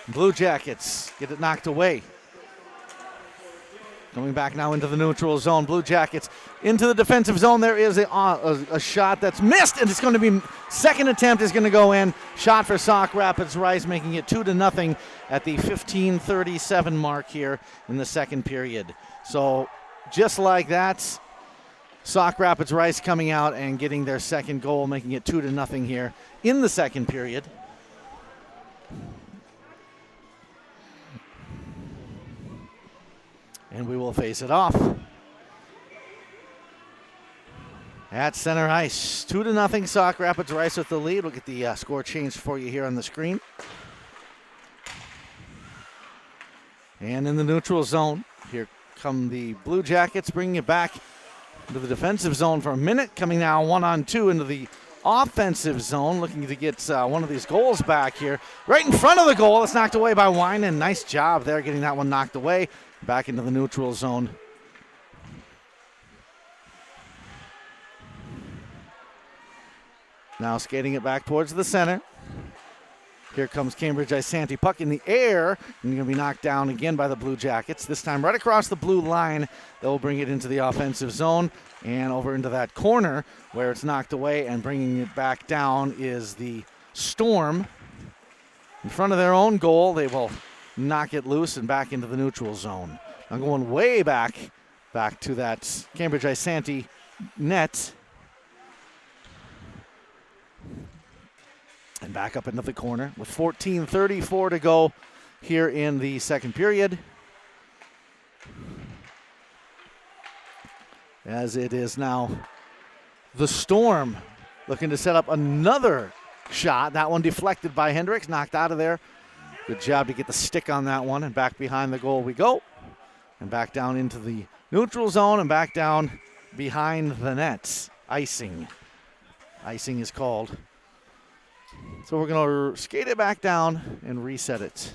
Blue Jackets get it knocked away. Coming back now into the neutral zone. Blue Jackets into the defensive zone. There is a shot that's missed, and it's going to be second attempt is going to go in. Shot for Sauk Rapids Rice, making it 2-0 at the 15:37 mark here in the second period. So just like that, Sauk Rapids Rice coming out and getting their second goal, making it 2-0 here in the second period. And we will face it off. At center ice, 2-0 Sauk Rapids Rice with the lead. We'll get the score changed for you here on the screen. And in the neutral zone, here come the Blue Jackets, bringing it back into the defensive zone for a minute. Coming now 1-on-2 into the offensive zone, looking to get one of these goals back here. Right in front of the goal, it's knocked away by Winan. Nice job there getting that one knocked away. Back into the neutral zone. Now skating it back towards the center. Here comes Cambridge-Isanti. Puck in the air, and going to be knocked down again by the Blue Jackets. This time right across the blue line. They'll bring it into the offensive zone and over into that corner where it's knocked away, and bringing it back down is the Storm. In front of their own goal, they will knock it loose and back into the neutral zone. I'm going way back to that Cambridge-Isanti net. And back up into the corner with 14:34 to go here in the second period. As it is now the Storm looking to set up another shot. That one deflected by Hendricks, knocked out of there. Good job to get the stick on that one, and back behind the goal we go. And back down into the neutral zone and back down behind the nets. Icing. Icing is called. So we're going to skate it back down and reset it.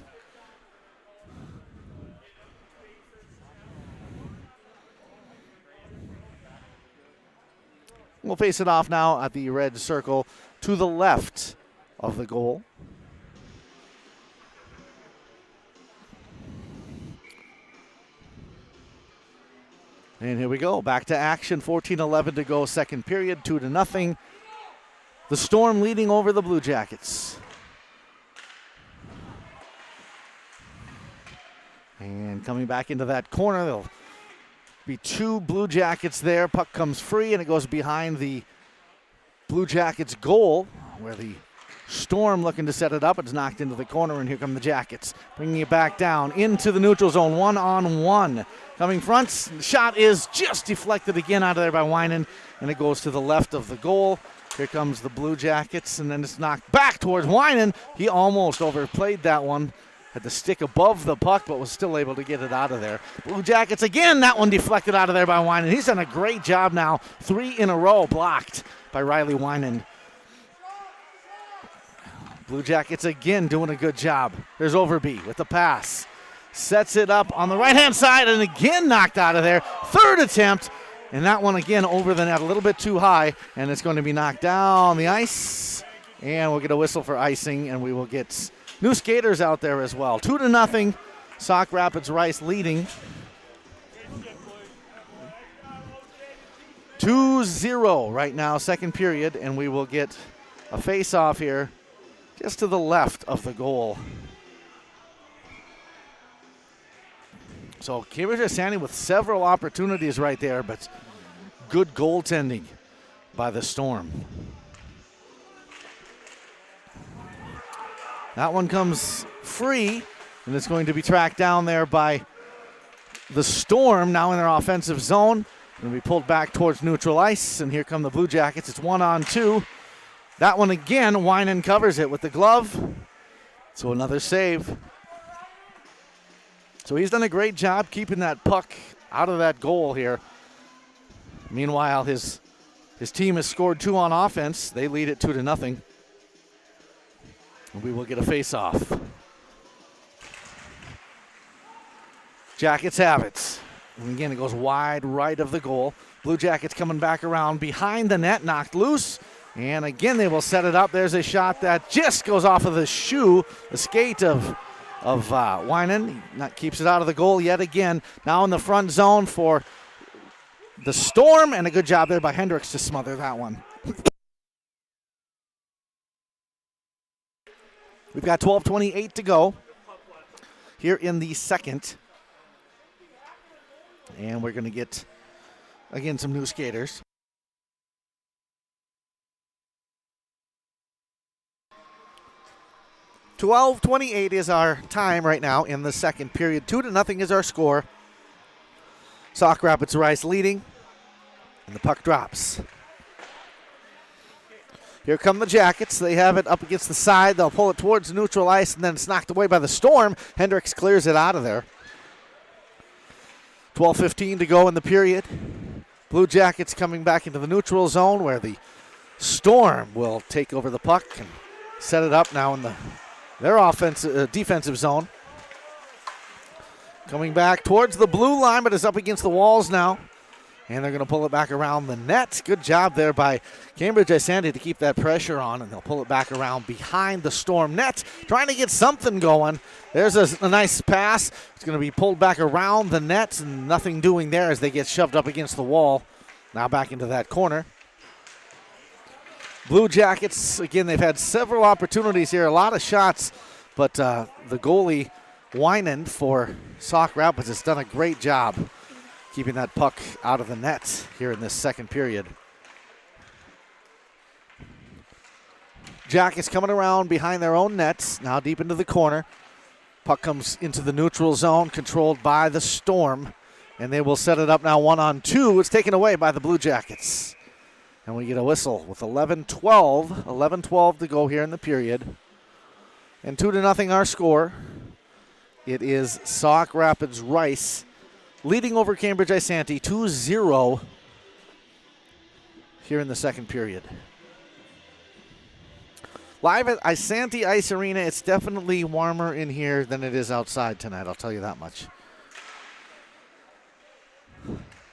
We'll face it off now at the red circle to the left of the goal. And here we go, back to action, 14:11 to go, second period, 2-0. The Storm leading over the Blue Jackets. And coming back into that corner, there'll be two Blue Jackets there. Puck comes free, and it goes behind the Blue Jackets goal, where the Storm looking to set it up. It's knocked into the corner, and here come the Jackets. Bringing it back down into the neutral zone, 1-on-1. Coming front, shot is just deflected again out of there by Winan, and it goes to the left of the goal. Here comes the Blue Jackets, and then it's knocked back towards Winan. He almost overplayed that one. Had the stick above the puck, but was still able to get it out of there. Blue Jackets again, that one deflected out of there by Winan. He's done a great job now. 3 in a row blocked by Riley Winan. Blue Jackets again doing a good job. There's Overby with the pass. Sets it up on the right-hand side, and again knocked out of there. Third attempt. And that one again over the net, a little bit too high, and it's going to be knocked down the ice. And we'll get a whistle for icing, and we will get new skaters out there as well. 2-0, Sauk Rapids Rice leading. 2-0 right now, second period, and we will get a face-off here just to the left of the goal. So Cambridge-Isanti with several opportunities right there, but good goaltending by the Storm. That one comes free, and it's going to be tracked down there by the Storm, now in their offensive zone. Going to be pulled back towards neutral ice, and here come the Blue Jackets. It's 1-on-2. That one again, Winan covers it with the glove. So another save. So he's done a great job keeping that puck out of that goal here. Meanwhile, his team has scored 2 on offense. They lead it 2-0. And we will get a face-off. Jackets have it. And again, it goes wide right of the goal. Blue Jackets coming back around behind the net, knocked loose. And again, they will set it up. There's a shot that just goes off of the shoe, the skate of Winan. That keeps it out of the goal yet again. Now in the front zone for the Storm, and a good job there by Hendricks to smother that one. We've got 12:28 to go here in the second. And we're going to get, again, some new skaters. .28 is our time right now in the second period. 2-0 is our score. Sauk Rapids Rice leading, and the puck drops. Here come the Jackets. They have it up against the side. They'll pull it towards neutral ice, and then it's knocked away by the Storm. Hendricks clears it out of there. 12:15 to go in the period. Blue Jackets coming back into the neutral zone where the Storm will take over the puck and set it up now in their defensive zone. Coming back towards the blue line, but is up against the walls now. And they're going to pull it back around the net. Good job there by Cambridge-Isanti to keep that pressure on, and they'll pull it back around behind the Storm net, trying to get something going. There's a nice pass. It's going to be pulled back around the net, and nothing doing there as they get shoved up against the wall. Now back into that corner. Blue Jackets, again, they've had several opportunities here, a lot of shots, but the goalie, Winan, for Sauk Rapids has done a great job keeping that puck out of the net here in this second period. Jackets coming around behind their own nets, now deep into the corner. Puck comes into the neutral zone, controlled by the Storm, and they will set it up now 1-on-2. It's taken away by the Blue Jackets. And we get a whistle with 11-12 to go here in the period. And 2-0 our score. It is Sauk Rapids Rice leading over Cambridge-Isanti 2-0 here in the second period. Live at Isanti Ice Arena, it's definitely warmer in here than it is outside tonight, I'll tell you that much.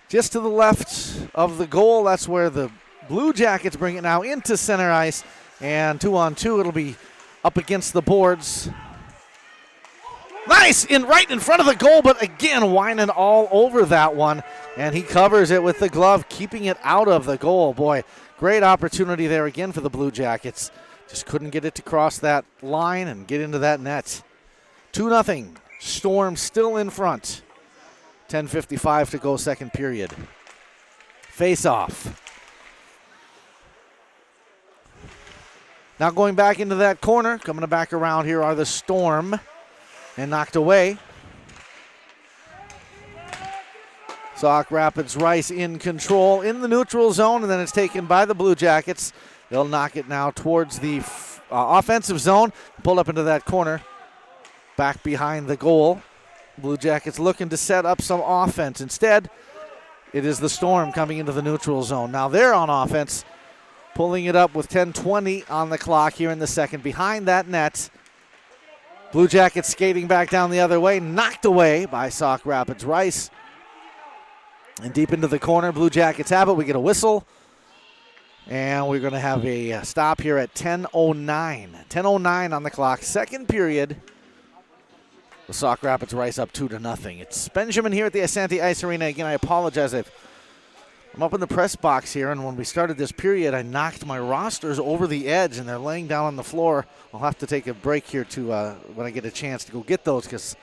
Just to the left of the goal, that's where the Blue Jackets bring it now into center ice, and 2-on-2, it'll be up against the boards. Nice, right in front of the goal, but again, Winan all over that one, and he covers it with the glove, keeping it out of the goal. Boy, great opportunity there again for the Blue Jackets. Just couldn't get it to cross that line and get into that net. 2-0, Storm still in front. 10:55 to go, second period. Face off. Now going back into that corner, coming back around here are the Storm. And knocked away. Sauk Rapids Rice in control in the neutral zone, and then it's taken by the Blue Jackets. They'll knock it now towards the offensive zone, pulled up into that corner, back behind the goal. Blue Jackets looking to set up some offense. Instead, it is the Storm coming into the neutral zone. Now they're on offense, pulling it up with 10:20 on the clock here in the second. Behind that net, Blue Jackets skating back down the other way, knocked away by Sauk Rapids Rice. And deep into the corner, Blue Jackets have it. We get a whistle. And we're going to have a stop here at 10:09. 10:09 on the clock. Second period. The Sauk Rapids Rice up 2-0. It's Benjamin here at the Isanti Ice Arena. Again, I apologize. I'm up in the press box here, and when we started this period, I knocked my rosters over the edge, and they're laying down on the floor. I'll have to take a break here to when I get a chance to go get those, because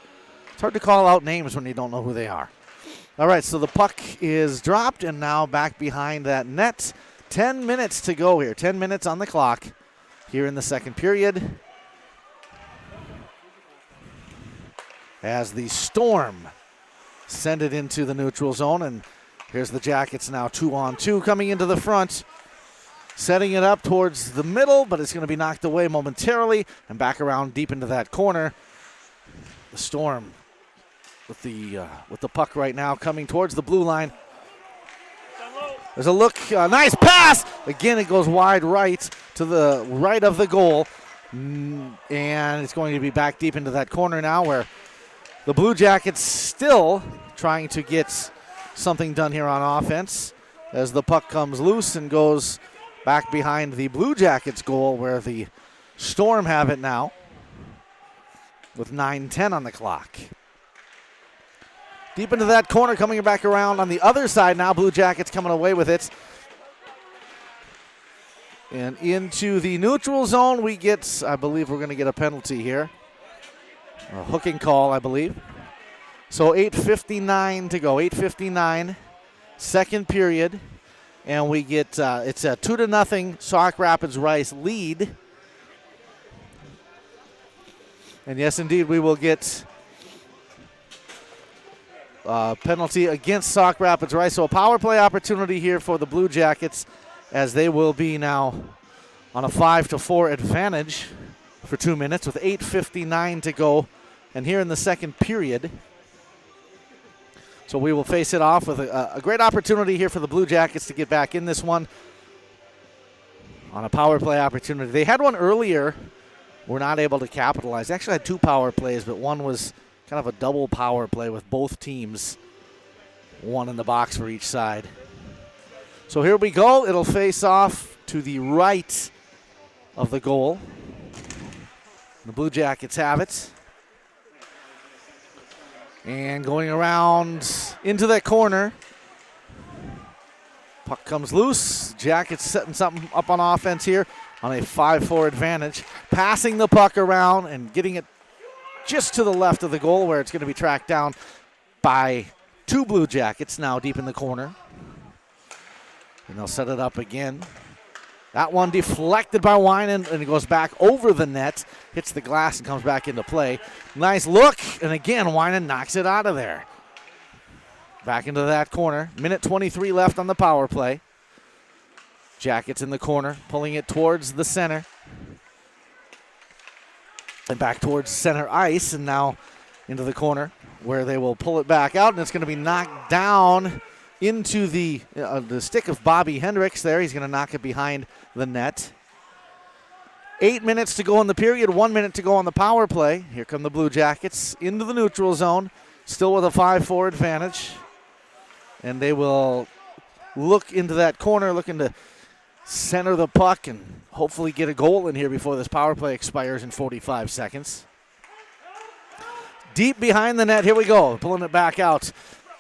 it's hard to call out names when you don't know who they are. All right, so the puck is dropped, and now back behind that net. 10 minutes to go here. 10 minutes on the clock here in the second period. As the Storm send it into the neutral zone, and here's the Jackets now 2-on-2 coming into the front. Setting it up towards the middle, but it's going to be knocked away momentarily, and back around deep into that corner. The Storm with the puck right now coming towards the blue line. There's a look, nice pass. Again, it goes wide right to the right of the goal, and it's going to be back deep into that corner now, where the Blue Jackets still trying to get something done here on offense as the puck comes loose and goes back behind the Blue Jackets goal, where the Storm have it now with 9:10 on the clock. Deep into that corner, coming back around on the other side now. Blue Jackets coming away with it. And into the neutral zone we get, I believe we're going to get a penalty here. A hooking call, I believe. So 8:59 to go. 8:59, second period. And we get, it's a 2-0 Sauk Rapids Rice lead. And yes, indeed, we will get penalty against Sauk Rapids Rice. So a power play opportunity here for the Blue Jackets, as they will be now on a 5-4 advantage for 2 minutes with 8:59 to go. And here in the second period. So we will face it off with a great opportunity here for the Blue Jackets to get back in this one. on a power play opportunity. They had one earlier, were not able to capitalize. They actually had 2 power plays, but one was kind of a double power play with both teams, one in the box for each side. So here we go. It'll face off to the right of the goal. The Blue Jackets have it. And going around into that corner. Puck comes loose. Jackets setting something up on offense here on a 5-4 advantage. Passing the puck around and getting it just to the left of the goal where it's going to be tracked down by 2 Blue Jackets now deep in the corner. And they'll set it up again. That one deflected by Winan, and it goes back over the net, hits the glass and comes back into play. Nice look, and again, Winan knocks it out of there. Back into that corner. Minute 23 left on the power play. Jackets in the corner, pulling it towards the center. And back towards center ice, and now into the corner where they will pull it back out, and it's going to be knocked down into the stick of Bobby Hendricks there. He's going to knock it behind the net. 8 minutes to go in the period, 1 minute to go on the power play. Here come the Blue Jackets into the neutral zone, still with a 5-4 advantage. And they will look into that corner, looking to center the puck and hopefully get a goal in here before this power play expires in 45 seconds. Deep behind the net, here we go, pulling it back out.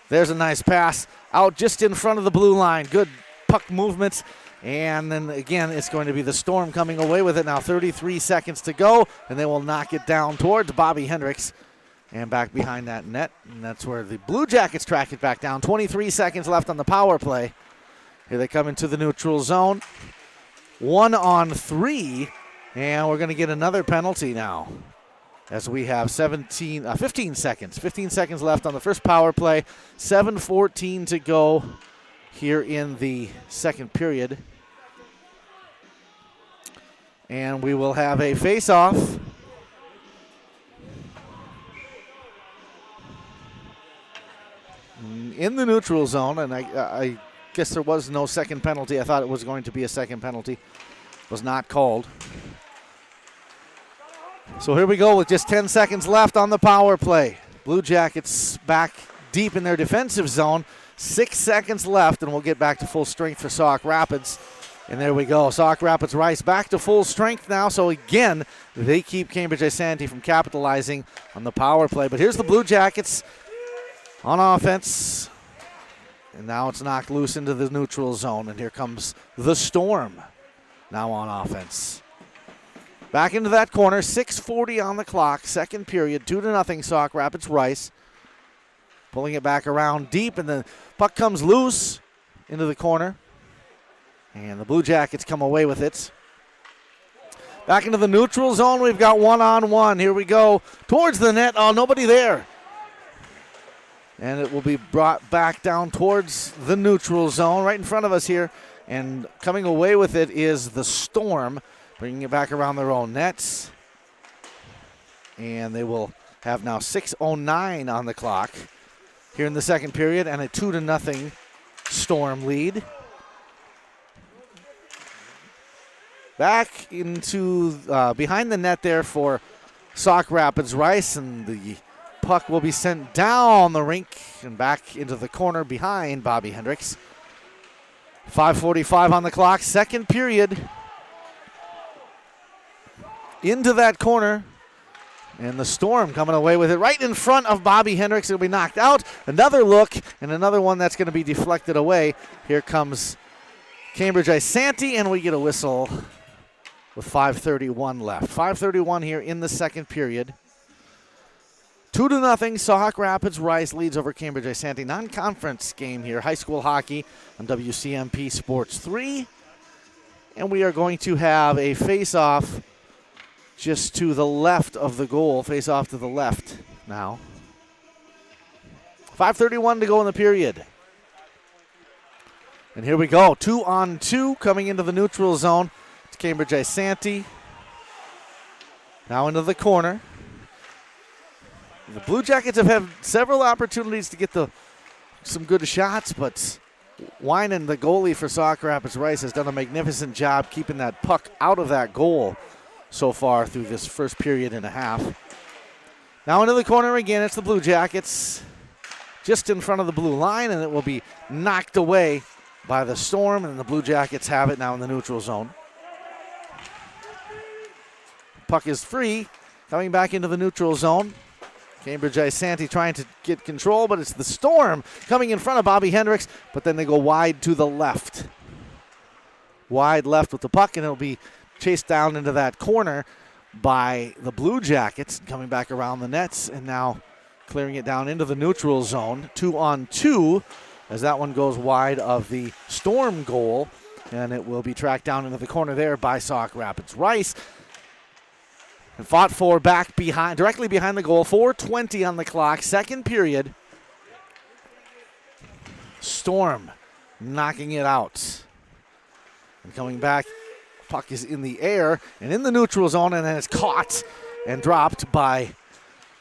There's a nice pass out just in front of the blue line. Good puck movement. And then again, it's going to be the Storm coming away with it now. 33 seconds to go, and they will knock it down towards Bobby Hendricks and back behind that net. And that's where the Blue Jackets track it back down. 23 seconds left on the power play. Here they come into the neutral zone. 1-on-3, and we're going to get another penalty now, as we have 15 seconds. 15 seconds left on the first power play. 7:14 to go here in the second period. And we will have a face-off. In the neutral zone, and I guess there was no second penalty. I thought it was going to be a second penalty. Was not called. So here we go with just 10 seconds left on the power play. Blue Jackets back deep in their defensive zone. 6 seconds left, and we'll get back to full strength for Sauk Rapids. And there we go. Sauk Rapids Rice back to full strength now. So again, they keep Cambridge-Isanti from capitalizing on the power play. But here's the Blue Jackets on offense. And now it's knocked loose into the neutral zone. And here comes the Storm now on offense. Back into that corner, 6:40 on the clock, second period, 2-0 Sauk Rapids Rice. Pulling it back around deep, and the puck comes loose into the corner. And the Blue Jackets come away with it. Back into the neutral zone, we've got 1-on-1. Here we go, towards the net. Oh, nobody there. And it will be brought back down towards the neutral zone, right in front of us here. And coming away with it is the Storm, bringing it back around their own nets. And they will have now 6:09 on the clock here in the second period, and a 2-0 Storm lead. Back into behind the net there for Sauk Rapids Rice, and the puck will be sent down the rink and back into the corner behind Bobby Hendricks. 5:45 on the clock, second period. Into that corner, and the Storm coming away with it right in front of Bobby Hendricks. It'll be knocked out. Another look, and another one that's going to be deflected away. Here comes Cambridge-Isanti, and we get a whistle with 5:31 left. 5:31 here in the second period. 2-0, Sauk Rapids Rice leads over Cambridge-Isanti. Non-conference game here, high school hockey on WCMP Sports 3. And we are going to have a face-off just to the left of the goal. Face off to the left now. 5:31 to go in the period. And here we go. 2-on-2 coming into the neutral zone. It's Cambridge-Isanti. Now into the corner. The Blue Jackets have had several opportunities to get some good shots, but Winan, the goalie for Sauk Rapids Rice, has done a magnificent job keeping that puck out of that goal so far through this first period and a half. Now into the corner again, it's the Blue Jackets just in front of the blue line, and it will be knocked away by the Storm, and the Blue Jackets have it now in the neutral zone. Puck is free, coming back into the neutral zone. Cambridge-Isanti trying to get control, but it's the Storm coming in front of Bobby Hendricks, but then they go wide to the left. Wide left with the puck, and it'll be chased down into that corner by the Blue Jackets, coming back around the nets, and now clearing it down into the neutral zone. 2-on-2 as that one goes wide of the Storm goal, and it will be tracked down into the corner there by Sauk Rapids Rice. And fought for back behind, directly behind the goal. 4:20 on the clock, second period. Storm knocking it out. And coming back, puck is in the air and in the neutral zone, and then it's caught and dropped by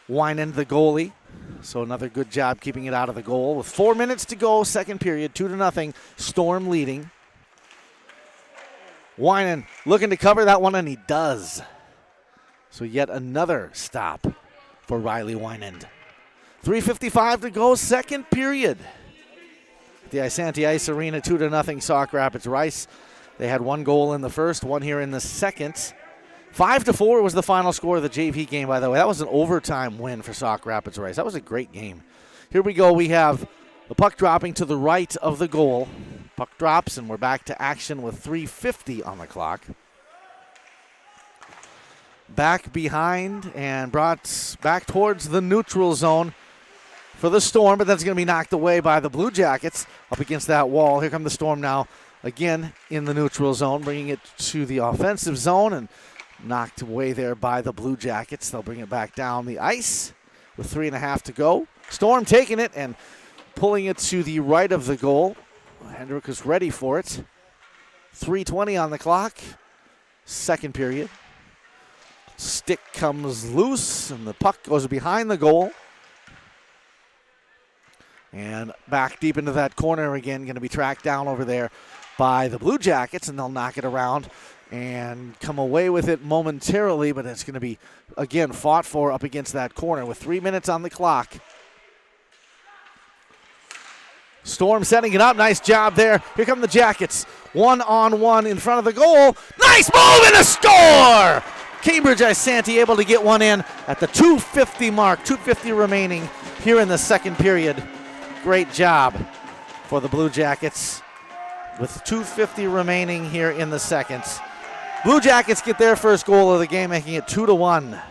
Winan, the goalie. So another good job keeping it out of the goal. With 4 minutes to go, second period, 2-0, Storm leading. Winan looking to cover that one, and he does. So yet another stop for Riley Winan. 3:55 to go, second period. The Isanti Ice Arena, 2-0, Sauk Rapids Rice. They had one goal in the first, one here in the second. 5-4 was the final score of the JV game, by the way. That was an overtime win for Sauk Rapids Rice. That was a great game. Here we go. We have the puck dropping to the right of the goal. Puck drops, and we're back to action with 3:50 on the clock. Back behind and brought back towards the neutral zone for the Storm, but that's going to be knocked away by the Blue Jackets up against that wall. Here come the Storm now, again in the neutral zone, bringing it to the offensive zone and knocked away there by the Blue Jackets. They'll bring it back down the ice with 3.5 to go. Storm taking it and pulling it to the right of the goal. Hendrick is ready for it. 3:20 on the clock, second period. Stick comes loose, and the puck goes behind the goal. And back deep into that corner again, going to be tracked down over there by the Blue Jackets, and they'll knock it around and come away with it momentarily, but it's going to be, again, fought for up against that corner with 3 minutes on the clock. Storm setting it up. Nice job there. Here come the Jackets. 1-on-1 in front of the goal. Nice move and a score! Cambridge-Isanti able to get one in at the 2:50 mark. 2:50 remaining here in the second period. Great job for the Blue Jackets with 2:50 remaining here in the second. Blue Jackets get their first goal of the game, making it 2-1.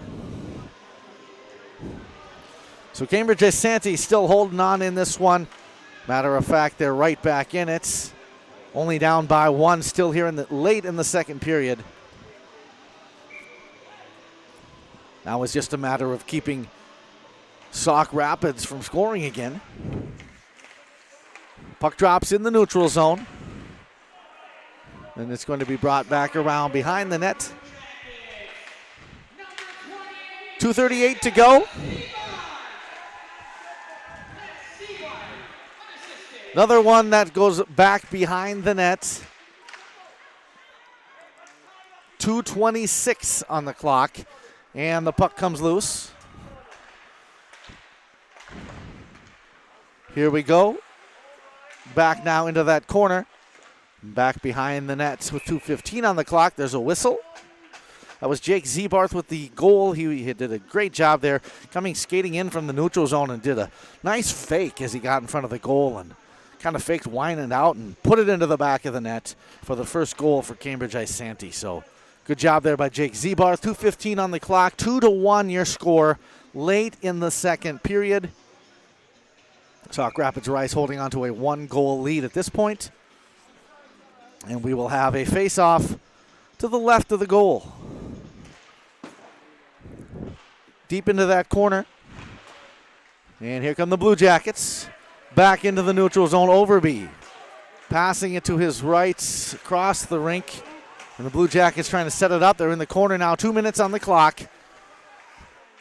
So Cambridge-Isanti still holding on in this one. Matter of fact, they're right back in it. Only down by one still here in the late in the second period. Now it's just a matter of keeping Sauk Rapids from scoring again. Puck drops in the neutral zone. And it's going to be brought back around behind the net. 2:38 to go. Another one that goes back behind the net. 2:26 on the clock. And the puck comes loose. Here we go. Back now into that corner. Back behind the nets with 2:15 on the clock. There's a whistle. That was Jake Zebarth with the goal. He did a great job there, coming skating in from the neutral zone and did a nice fake as he got in front of the goal and kind of faked Winan out and put it into the back of the net for the first goal for Cambridge-Isanti. So good job there by Jake Zebarth. 2:15 on the clock. 2-1 your score late in the second period. Sauk Rapids Rice holding on to a 1-goal lead at this point. And we will have a face-off to the left of the goal. Deep into that corner. And here come the Blue Jackets. Back into the neutral zone. Overby passing it to his right across the rink. And the Blue Jackets trying to set it up. They're in the corner now. 2 minutes on the clock.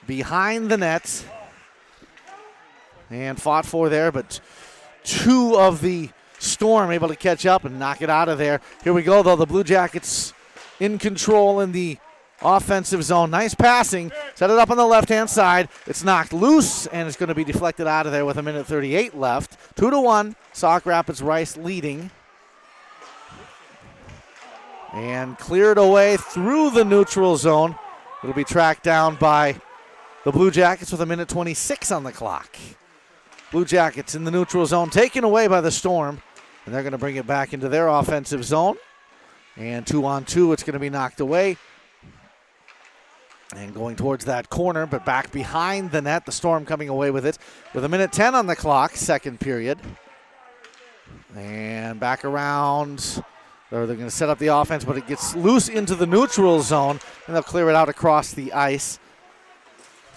Behind the net. And fought for there, but two of the Storm able to catch up and knock it out of there. Here we go, though. The Blue Jackets in control in the offensive zone. Nice passing. Set it up on the left-hand side. It's knocked loose, and it's going to be deflected out of there with 1:38 left. 2-1. Sauk Rapids Rice leading. And cleared away through the neutral zone. It'll be tracked down by the Blue Jackets with 1:26 on the clock. Blue Jackets in the neutral zone, taken away by the Storm. And they're going to bring it back into their offensive zone. And 2-on-2, it's going to be knocked away. And going towards that corner, but back behind the net. The Storm coming away with it with 1:10 on the clock, second period. And back around. They're going to set up the offense, but it gets loose into the neutral zone, and they'll clear it out across the ice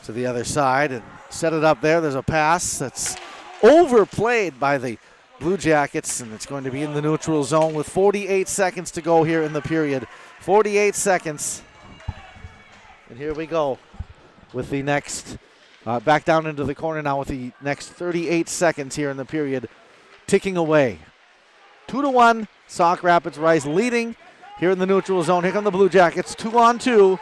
to the other side and set it up there. There's a pass that's overplayed by the Blue Jackets, and it's going to be in the neutral zone with 48 seconds to go here in the period. 48 seconds. And here we go with the next, back down into the corner now with the next 38 seconds here in the period ticking away. 2-1, Sauk Rapids Rice leading here in the neutral zone. Here come the Blue Jackets, 2-on-2.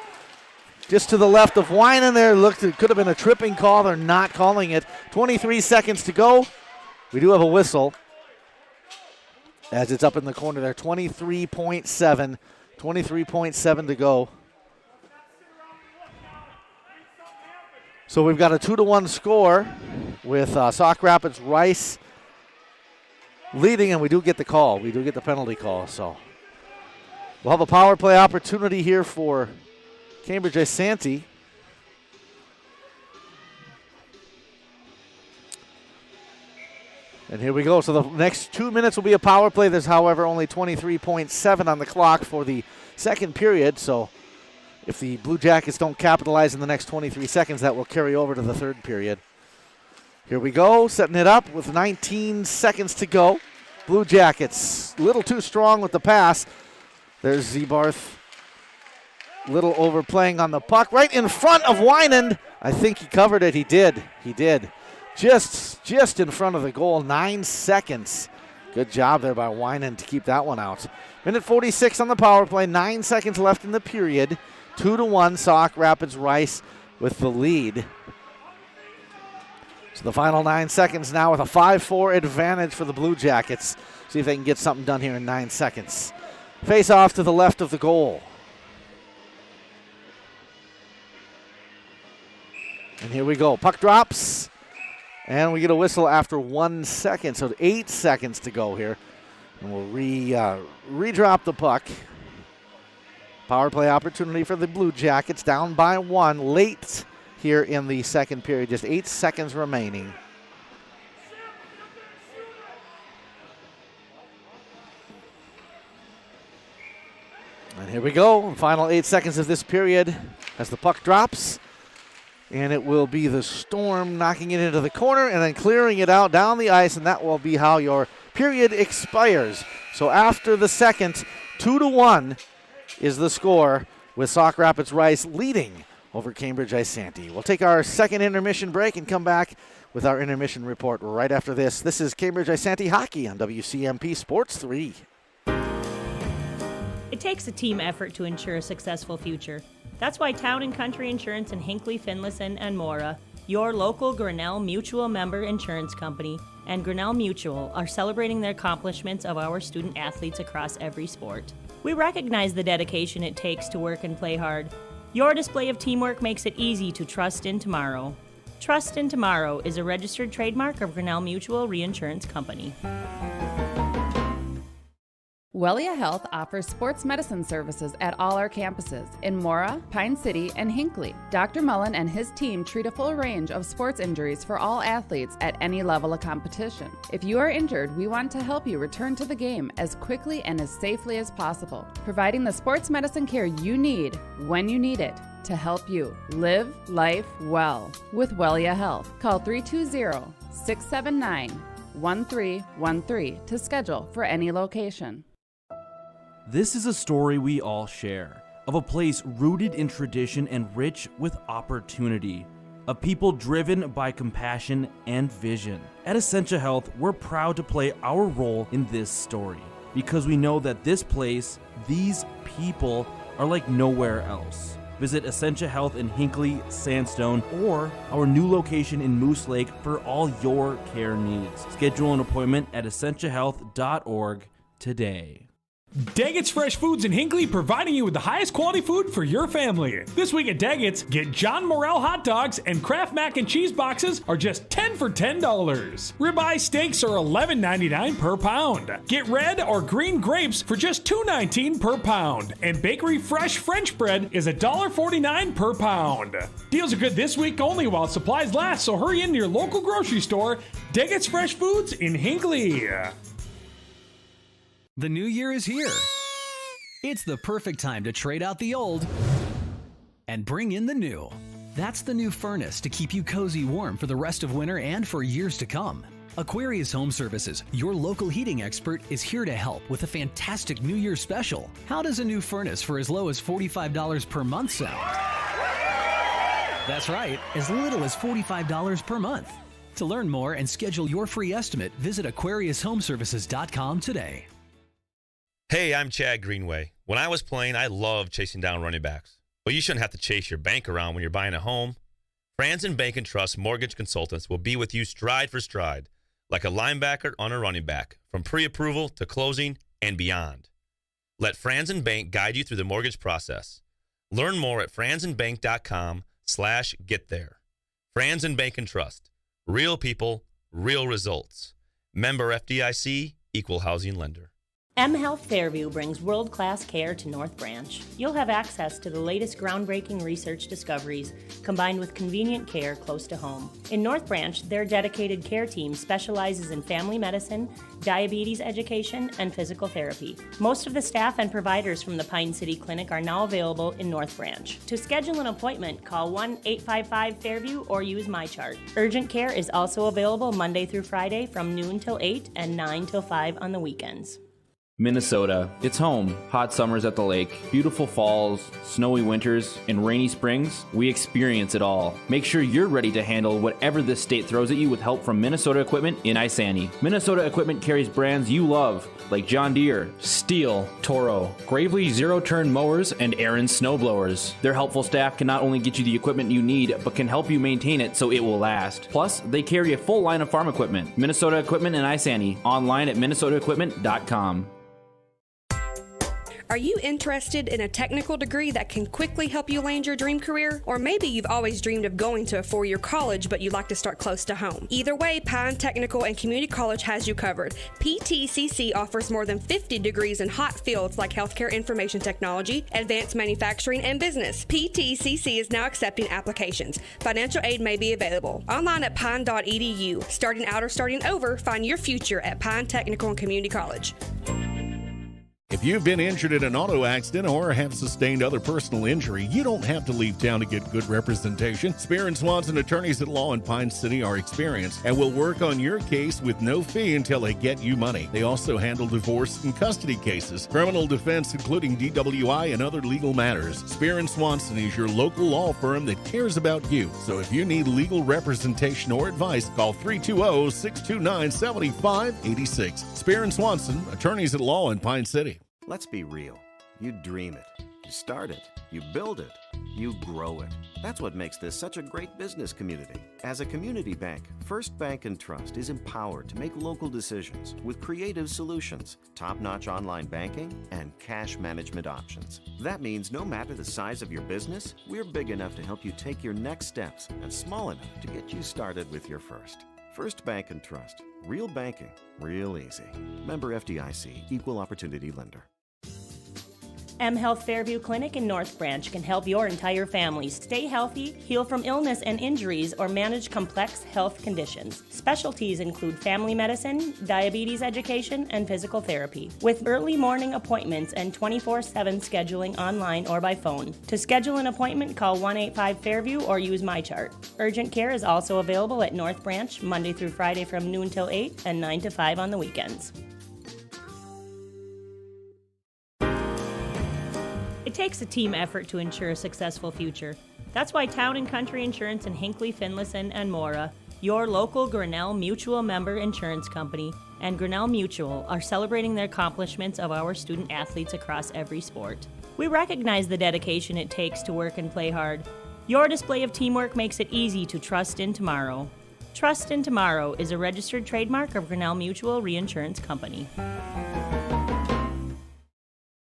Just to the left of Winan there. Looked, it could have been a tripping call. They're not calling it. 23 seconds to go. We do have a whistle as it's up in the corner there. 23.7 to go. So we've got a 2-1 score with Sauk Rapids Rice leading, and we do get the call. We do get the penalty call. So we'll have a power play opportunity here for Cambridge-Isanti. And here we go. So the next 2 minutes will be a power play. There's, however, only 23.7 on the clock for the second period. So if the Blue Jackets don't capitalize in the next 23 seconds, that will carry over to the third period. Here we go, setting it up with 19 seconds to go. Blue Jackets, a little too strong with the pass. There's Zebarth, little overplaying on the puck. Right in front of Winan. I think he covered it. He did. Just in front of the goal, 9 seconds. Good job there by Winan to keep that one out. 1:46 on the power play, 9 seconds left in the period. 2-1, Sauk Rapids Rice with the lead. So the final 9 seconds now with a 5-4 advantage for the Blue Jackets. See if they can get something done here in 9 seconds. Face off to the left of the goal. And here we go. Puck drops. And we get a whistle after 1 second. So 8 seconds to go here. And we'll redrop the puck. Power play opportunity for the Blue Jackets. Down by 1 late here in the second period. Just 8 seconds remaining. And here we go. Final 8 seconds of this period as the puck drops. And it will be the Storm knocking it into the corner and then clearing it out down the ice. And that will be how your period expires. So after the second, 2-1 is the score with Sauk Rapids Rice leading over Cambridge-Isanti. We'll take our second intermission break and come back with our intermission report right after this. This is Cambridge-Isanti Hockey on WCMP Sports 3. It takes a team effort to ensure a successful future. That's why Town & Country Insurance in Hinckley, Finlayson, and Mora, your local Grinnell Mutual member insurance company, and Grinnell Mutual are celebrating the accomplishments of our student athletes across every sport. We recognize the dedication it takes to work and play hard. Your display of teamwork makes it easy to trust in tomorrow. Trust in Tomorrow is a registered trademark of Grinnell Mutual Reinsurance Company. Wellia Health offers sports medicine services at all our campuses in Mora, Pine City, and Hinckley. Dr. Mullen and his team treat a full range of sports injuries for all athletes at any level of competition. If you are injured, we want to help you return to the game as quickly and as safely as possible, providing the sports medicine care you need when you need it to help you live life well with Wellia Health. Call 320-679-1313 to schedule for any location. This is a story we all share, of a place rooted in tradition and rich with opportunity, of people driven by compassion and vision. At Essentia Health, we're proud to play our role in this story because we know that this place, these people, are like nowhere else. Visit Essentia Health in Hinckley, Sandstone, or our new location in Moose Lake for all your care needs. Schedule an appointment at essentiahealth.org today. Daggett's Fresh Foods in Hinckley, providing you with the highest quality food for your family. This week at Daggett's, get John Morrell hot dogs and Kraft mac and cheese boxes are just 10 for $10. Ribeye steaks are $11.99 per pound. Get red or green grapes for just $2.19 per pound. And bakery fresh French bread is $1.49 per pound. Deals are good this week only while supplies last, so hurry into your local grocery store. Daggett's Fresh Foods in Hinckley. The new year is here. It's the perfect time to trade out the old and bring in the new. That's the new furnace to keep you cozy warm for the rest of winter and for years to come. Aquarius Home Services, your local heating expert, is here to help with a fantastic New Year's special. How does a new furnace for as low as $45 per month sound? That's right, as little as $45 per month. To learn more and schedule your free estimate, visit AquariusHomeservices.com today. Hey, I'm Chad Greenway. When I was playing, I loved chasing down running backs. But you shouldn't have to chase your bank around when you're buying a home. Franzen Bank and Trust Mortgage Consultants will be with you stride for stride, like a linebacker on a running back, from pre-approval to closing and beyond. Let Franzen Bank guide you through the mortgage process. Learn more at franzenbank.com/get-there. Franzen Bank and Trust. Real people, real results. Member FDIC, Equal Housing Lender. M Health Fairview brings world-class care to North Branch. You'll have access to the latest groundbreaking research discoveries combined with convenient care close to home. In North Branch, their dedicated care team specializes in family medicine, diabetes education, and physical therapy. Most of the staff and providers from the Pine City Clinic are now available in North Branch. To schedule an appointment, call 1-855-FAIRVIEW or use MyChart. Urgent care is also available Monday through Friday from noon till 8 and 9 till 5 on the weekends. Minnesota. It's home. Hot summers at the lake, beautiful falls, snowy winters, and rainy springs. We experience it all. Make sure you're ready to handle whatever this state throws at you with help from Minnesota Equipment in Isanti. Minnesota Equipment carries brands you love, like John Deere, Steel, Toro, Gravely zero-turn mowers, and Aaron snowblowers. Their helpful staff can not only get you the equipment you need, but can help you maintain it so it will last. Plus, they carry a full line of farm equipment. Minnesota Equipment in Isanti. Online at minnesotaequipment.com. Are you interested in a technical degree that can quickly help you land your dream career? Or maybe you've always dreamed of going to a four-year college, but you'd like to start close to home. Either way, Pine Technical and Community College has you covered. PTCC offers more than 50 degrees in hot fields like healthcare information technology, advanced manufacturing, and business. PTCC is now accepting applications. Financial aid may be available. Online at pine.edu. Starting out or starting over, find your future at Pine Technical and Community College. If you've been injured in an auto accident or have sustained other personal injury, you don't have to leave town to get good representation. Spear & Swanson attorneys at law in Pine City are experienced and will work on your case with no fee until they get you money. They also handle divorce and custody cases, criminal defense, including DWI and other legal matters. Spear & Swanson is your local law firm that cares about you. So if you need legal representation or advice, call 320-629-7586. Spear & Swanson, attorneys at law in Pine City. Let's be real. You dream it. You start it. You build it. You grow it. That's what makes this such a great business community. As a community bank, First Bank & Trust is empowered to make local decisions with creative solutions, top-notch online banking, and cash management options. That means no matter the size of your business, we're big enough to help you take your next steps and small enough to get you started with your first. First Bank & Trust. Real banking. Real easy. Member FDIC. Equal Opportunity Lender. M Health Fairview Clinic in North Branch can help your entire family stay healthy, heal from illness and injuries, or manage complex health conditions. Specialties include family medicine, diabetes education, and physical therapy, with early morning appointments and 24/7 scheduling online or by phone. To schedule an appointment, call 1-855-FAIRVIEW or use MyChart. Urgent care is also available at North Branch Monday through Friday from noon till 8 and 9 to 5 on the weekends. It takes a team effort to ensure a successful future. That's why Town & Country Insurance in Hinckley, Finlayson, and Mora, your local Grinnell Mutual member insurance company, and Grinnell Mutual are celebrating the accomplishments of our student athletes across every sport. We recognize the dedication it takes to work and play hard. Your display of teamwork makes it easy to trust in tomorrow. Trust in Tomorrow is a registered trademark of Grinnell Mutual Reinsurance Company.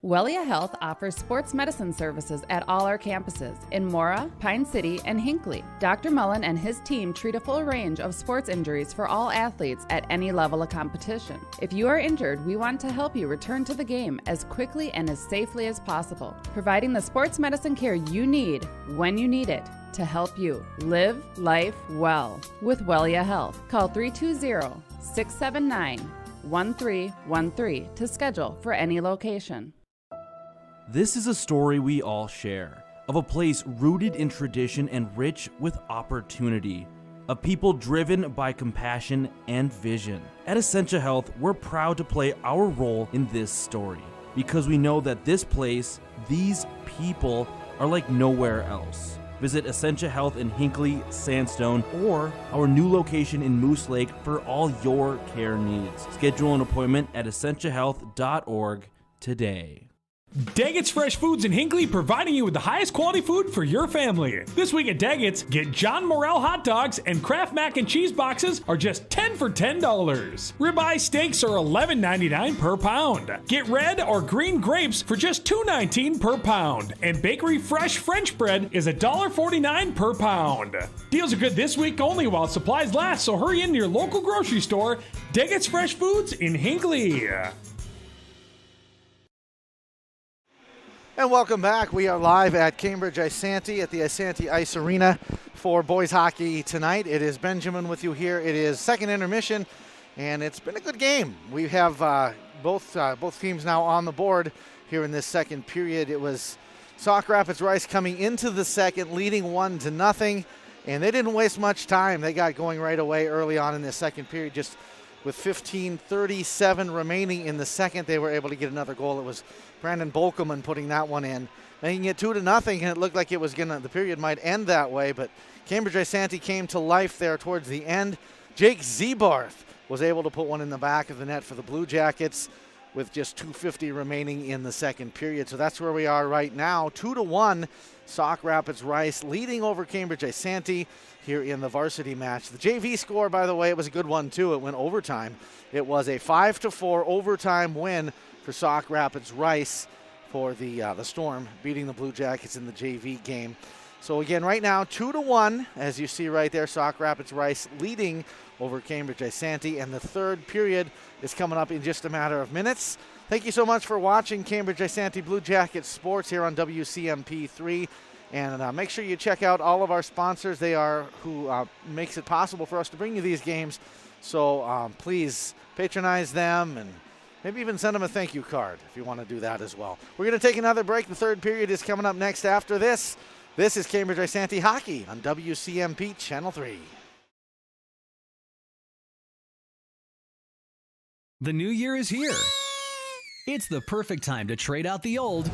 Wellia Health offers sports medicine services at all our campuses in Mora, Pine City, and Hinckley. Dr. Mullen and his team treat a full range of sports injuries for all athletes at any level of competition. If you are injured, we want to help you return to the game as quickly and as safely as possible, providing the sports medicine care you need when you need it to help you live life well with Wellia Health. Call 320-679-1313 to schedule for any location. This is a story we all share, of a place rooted in tradition and rich with opportunity, of people driven by compassion and vision. At Essentia Health, we're proud to play our role in this story because we know that this place, these people, are like nowhere else. Visit Essentia Health in Hinckley, Sandstone, or our new location in Moose Lake for all your care needs. Schedule an appointment at essentiahealth.org today. Daggett's Fresh Foods in Hinckley, providing you with the highest quality food for your family. This week at Daggett's, get John Morrell hot dogs and Kraft mac and cheese boxes are just 10 for $10. Ribeye steaks are $11.99 per pound. Get red or green grapes for just $2.19 per pound. And bakery fresh French bread is $1.49 per pound. Deals are good this week only while supplies last, so hurry into your local grocery store. Daggett's Fresh Foods in Hinckley. And welcome back. We are live at Cambridge-Isanti at the Isanti Ice Arena for boys hockey tonight. It is Benjamin with you here. It is second intermission, and it's been a good game. We have both teams now on the board here in this second period. It was Sauk Rapids Rice coming into the second, leading 1-0, and they didn't waste much time. They got going right away early on in the second period. Just with 15:37 remaining in the second, they were able to get another goal. It was Brandon Bolkelman putting that one in, making it 2-0, and it looked like it was the period might end that way, but Cambridge-Isanti came to life there towards the end. Jake Zebarth was able to put one in the back of the net for the Blue Jackets with just 2:50 remaining in the second period. So that's where we are right now, 2-1, Sauk Rapids Rice leading over Cambridge-Isanti here in the varsity match. The JV score, by the way, it was a good one too. It went overtime. It was a 5-4 overtime win for Sauk Rapids Rice for the Storm, beating the Blue Jackets in the JV game. So again, right now, 2-1, as you see right there, Sauk Rapids Rice leading over Cambridge-Isanti, and the third period is coming up in just a matter of minutes. Thank you so much for watching Cambridge-Isanti Blue Jackets Sports here on WCMP3. And make sure you check out all of our sponsors. They are who makes it possible for us to bring you these games. So please patronize them and maybe even send them a thank you card if you want to do that as well. We're going to take another break. The third period is coming up next after this. This is Cambridge-Isanti Hockey on WCMP Channel 3. The new year is here. It's the perfect time to trade out the old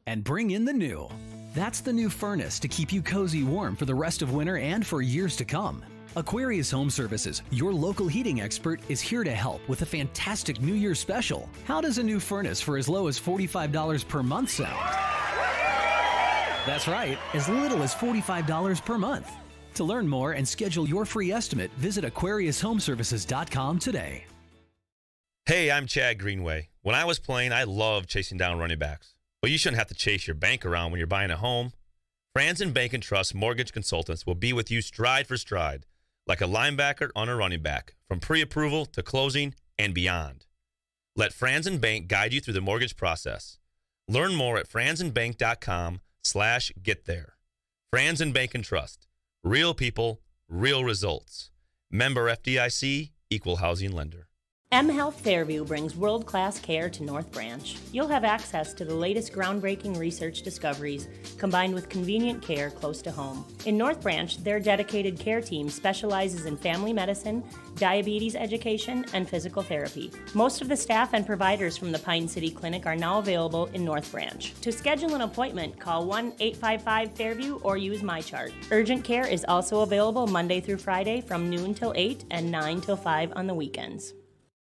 and bring in the new. That's the new furnace to keep you cozy warm for the rest of winter and for years to come. Aquarius Home Services, your local heating expert, is here to help with a fantastic New Year's special. How does a new furnace for as low as $45 per month sound? That's right, as little as $45 per month. To learn more and schedule your free estimate, visit AquariusHomeservices.com today. Hey, I'm Chad Greenway. When I was playing, I loved chasing down running backs. But you shouldn't have to chase your bank around when you're buying a home. Franzen Bank and Trust Mortgage Consultants will be with you stride for stride, like a linebacker on a running back, from pre-approval to closing and beyond. Let Franzen Bank guide you through the mortgage process. Learn more at franzenbank.com/get there. Franzen Bank and Trust. Real people, real results. Member FDIC, Equal Housing Lender. Health Fairview brings world-class care to North Branch. You'll have access to the latest groundbreaking research discoveries combined with convenient care close to home. In North Branch, their dedicated care team specializes in family medicine, diabetes education, and physical therapy. Most of the staff and providers from the Pine City Clinic are now available in North Branch. To schedule an appointment, call 1-855-FAIRVIEW or use MyChart. Urgent care is also available Monday through Friday from noon till 8 and 9 till 5 on the weekends.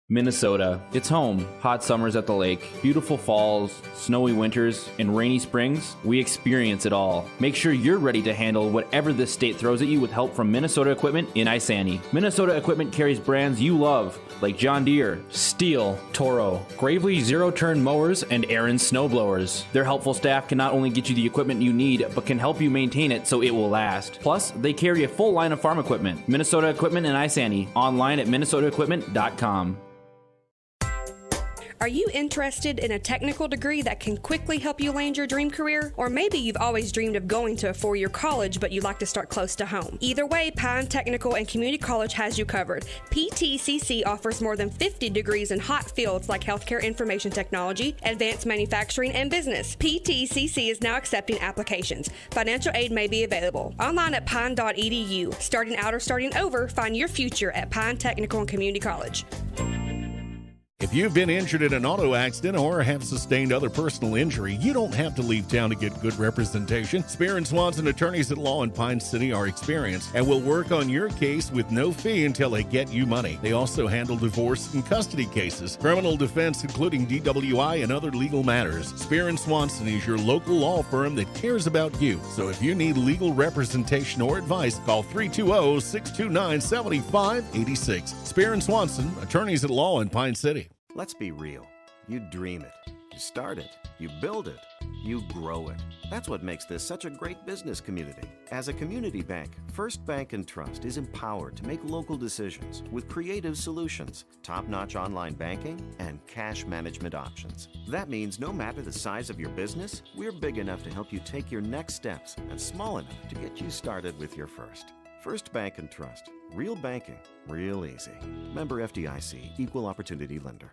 Minnesota. It's home. Hot summers at the lake, beautiful falls, snowy winters, and rainy springs. We experience it all. Make sure you're ready to handle whatever this state throws at you with help from Minnesota Equipment in Isanti. Minnesota Equipment carries brands you love, like John Deere, Steel, Toro, Gravely zero-turn mowers, and Aaron snowblowers. Their helpful staff can not only get you the equipment you need, but can help you maintain it so it will last. Plus, they carry a full line of farm equipment. Minnesota Equipment in Isanti. Online at minnesotaequipment.com. Are you interested in a technical degree that can quickly help you land your dream career? Or maybe you've always dreamed of going to a four-year college, but you'd like to start close to home. Either way, Pine Technical and Community College has you covered. PTCC offers more than 50 degrees in hot fields like healthcare information technology, advanced manufacturing, and business. PTCC is now accepting applications. Financial aid may be available. Online at pine.edu. Starting out or starting over, find your future at Pine Technical and Community College. If you've been injured in an auto accident or have sustained other personal injury, you don't have to leave town to get good representation. Spear & Swanson attorneys at law in Pine City are experienced and will work on your case with no fee until they get you money. They also handle divorce and custody cases, criminal defense, including DWI and other legal matters. Spear & Swanson is your local law firm that cares about you. So if you need legal representation or advice, call 320-629-7586. Spear & Swanson, attorneys at law in Pine City. Let's be real. You dream it. You start it. You build it. You grow it. That's what makes this such a great business community. As a community bank, First Bank & Trust is empowered to make local decisions with creative solutions, top-notch online banking, and cash management options. That means no matter the size of your business, we're big enough to help you take your next steps and small enough to get you started with your first. First Bank & Trust. Real banking. Real easy. Member FDIC. Equal Opportunity Lender.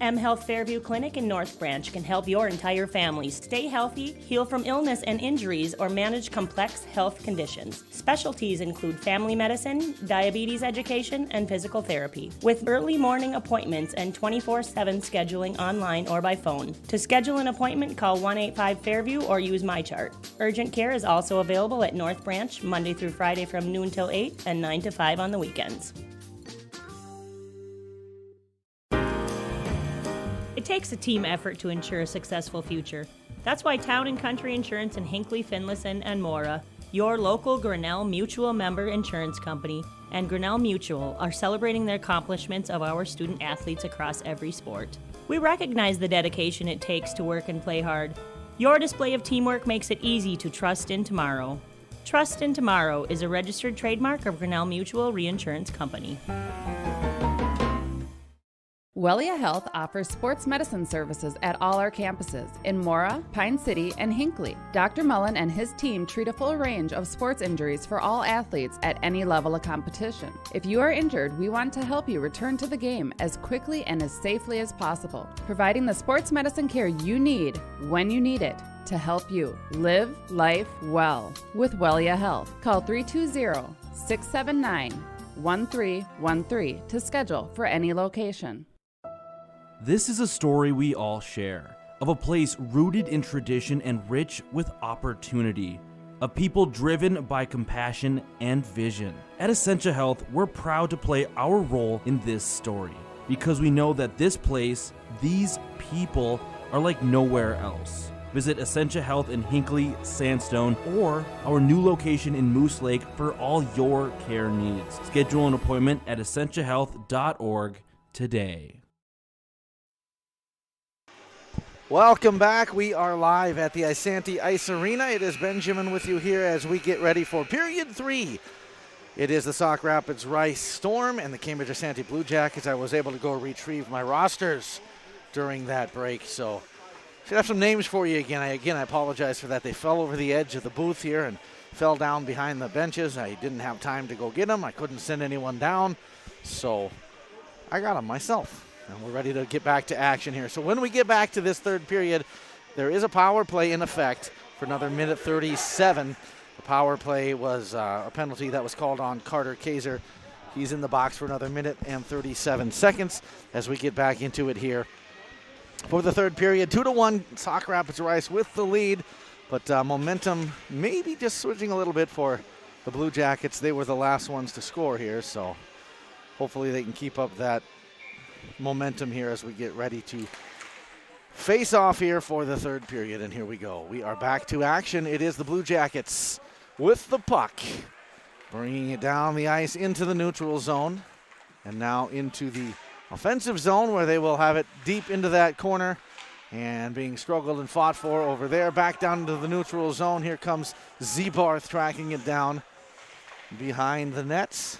Health Fairview Clinic in North Branch can help your entire family stay healthy, heal from illness and injuries, or manage complex health conditions. Specialties include family medicine, diabetes education, and physical therapy, with early morning appointments and 24/7 scheduling online or by phone. To schedule an appointment, call 1-855-FAIRVIEW or use MyChart. Urgent care is also available at North Branch Monday through Friday from noon till 8 and 9 to 5 on the weekends. It takes a team effort to ensure a successful future. That's why Town & Country Insurance in Hinckley, Finlayson, and Mora, your local Grinnell Mutual member insurance company, and Grinnell Mutual are celebrating the accomplishments of our student athletes across every sport. We recognize the dedication it takes to work and play hard. Your display of teamwork makes it easy to trust in tomorrow. Trust in Tomorrow is a registered trademark of Grinnell Mutual Reinsurance Company. Wellia Health offers sports medicine services at all our campuses in Mora, Pine City, and Hinckley. Dr. Mullen and his team treat a full range of sports injuries for all athletes at any level of competition. If you are injured, we want to help you return to the game as quickly and as safely as possible, providing the sports medicine care you need when you need it to help you live life well with Wellia Health. Call 320-679-1313 to schedule for any location. This is a story we all share, of a place rooted in tradition and rich with opportunity, of people driven by compassion and vision. At Essentia Health, we're proud to play our role in this story, because we know that this place, these people, are like nowhere else. Visit Essentia Health in Hinckley, Sandstone, or our new location in Moose Lake for all your care needs. Schedule an appointment at essentiahealth.org today. Welcome back. We are live at the Isanti Ice Arena. It is Benjamin with you here as we get ready for Period 3. It is the Sauk Rapids Rice Storm and the Cambridge-Isanti Blue Jackets. I was able to go retrieve my rosters during that break, so should have some names for you again. I apologize for that. They fell over the edge of the booth here and fell down behind the benches. I didn't have time to go get them. I couldn't send anyone down, so I got them myself. And we're ready to get back to action here. So when we get back to this third period, there is a power play in effect for another minute 37. The power play was a penalty that was called on Carter Kaiser. He's in the box for another minute and 37 seconds as we get back into it here. For the third period, 2-1, Sauk Rapids Rice with the lead, but momentum maybe just switching a little bit for the Blue Jackets. They were the last ones to score here, so hopefully they can keep up that momentum here as we get ready to face off here for the third period. And here we go. We are back to action. It is the Blue Jackets with the puck, bringing it down the ice into the neutral zone and now into the offensive zone where they will have it deep into that corner and being struggled and fought for over there. Back down into the neutral zone. Here comes Zebarth tracking it down behind the nets.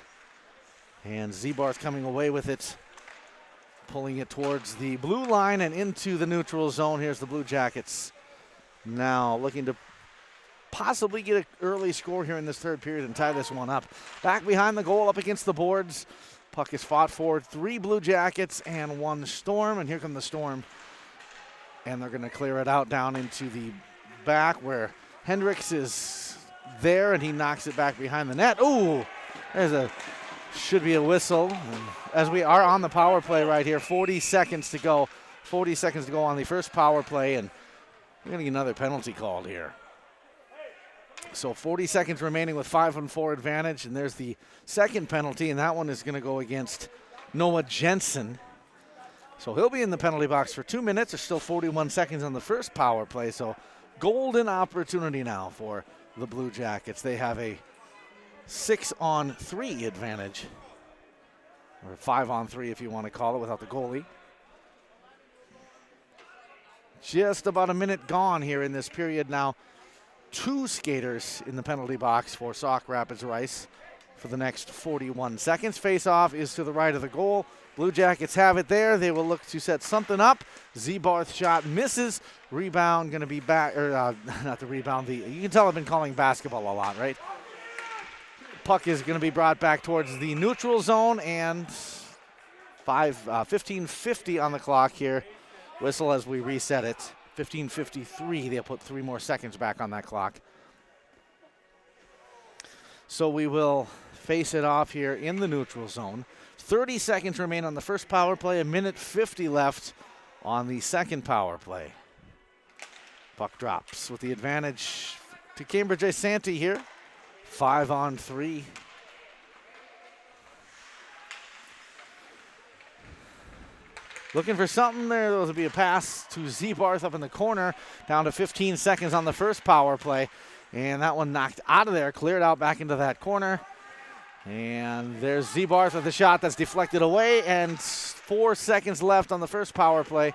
And Zebarth coming away with it, pulling it towards the blue line and into the neutral zone. Here's the Blue Jackets now looking to possibly get an early score here in this third period and tie this one up. Back behind the goal, up against the boards. Puck is fought for. 3 Blue Jackets and 1 Storm. And here come the Storm. And they're going to clear it out down into the back where Hendricks is there, and he knocks it back behind the net. Ooh, should be a whistle. And as we are on the power play right here, 40 seconds to go. 40 seconds to go on the first power play, and we're going to get another penalty called here. So 40 seconds remaining with 5-on-4 advantage, and there's the second penalty, and that one is going to go against Noah Jensen. So he'll be in the penalty box for 2 minutes. There's still 41 seconds on the first power play, so golden opportunity now for the Blue Jackets. They have a 6-on-3 advantage, or 5-on-3 if you want to call it, without the goalie. Just about a minute gone here in this period now. 2 skaters in the penalty box for Sauk Rapids Rice for the next 41 seconds. Face-off is to the right of the goal. Blue Jackets have it there. They will look to set something up. Zebarth shot misses. Rebound going to be back, or not the rebound. You can tell I've been calling basketball a lot, right? Puck is going to be brought back towards the neutral zone, and 15:50 on the clock here. Whistle as we reset it. 15:53. They'll put 3 more seconds back on that clock. So we will face it off here in the neutral zone. 30 seconds remain on the first power play. 1:50 left on the second power play. Puck drops with the advantage to Cambridge-Isanti here. 5-on-3. Looking for something there. There will be a pass to Zebarth up in the corner. Down to 15 seconds on the first power play. And that one knocked out of there. Cleared out back into that corner. And there's Zebarth with a shot that's deflected away. And 4 seconds left on the first power play.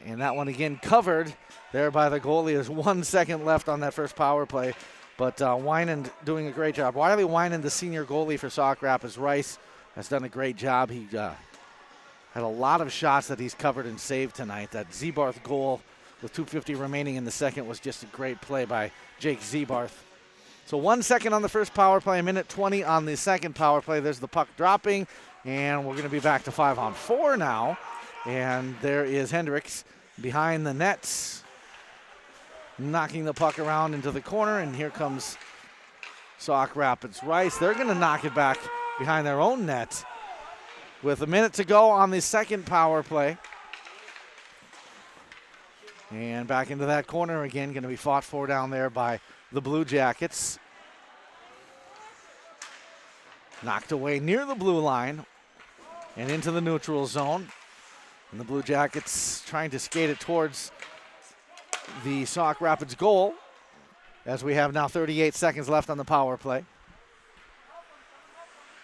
And that one again covered there by the goalie. There's 1 second left on that first power play. But Winand doing a great job. Wiley Winand, the senior goalie for Sauk Rapids Rice, has done a great job. He had a lot of shots that he's covered and saved tonight. That Zebarth goal with 2:50 remaining in the second was just a great play by Jake Zebarth. So 1 second on the first power play, 1:20 on the second power play. There's the puck dropping, and we're going to be back to 5-on-4 now. And there is Hendricks behind the nets, knocking the puck around into the corner, and here comes Sauk Rapids Rice. They're going to knock it back behind their own net with a minute to go on the second power play. And back into that corner again, going to be fought for down there by the Blue Jackets. Knocked away near the blue line and into the neutral zone. And the Blue Jackets trying to skate it towards the Sauk Rapids goal, as we have now 38 seconds left on the power play.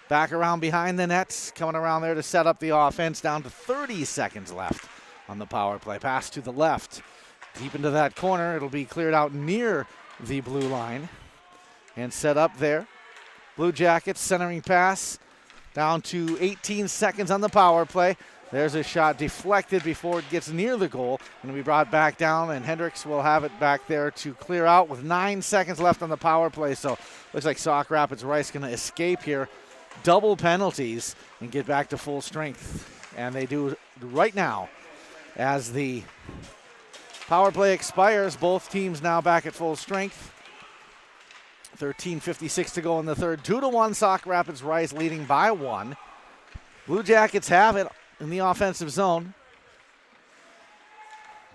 Back around behind the nets, coming around there to set up the offense. Down to 30 seconds left on the power play. Pass to the left, deep into that corner. It'll be cleared out near the blue line and set up there. Blue Jackets centering pass down to 18 seconds on the power play. There's a shot deflected before it gets near the goal. Going to be brought back down, and Hendricks will have it back there to clear out with 9 seconds left on the power play. So looks like Sauk Rapids Rice going to escape here double penalties and get back to full strength. And they do right now as the power play expires. Both teams now back at full strength. 13:56 to go in the third. 2-1 Sauk Rapids Rice leading by 1. Blue Jackets have it in the offensive zone.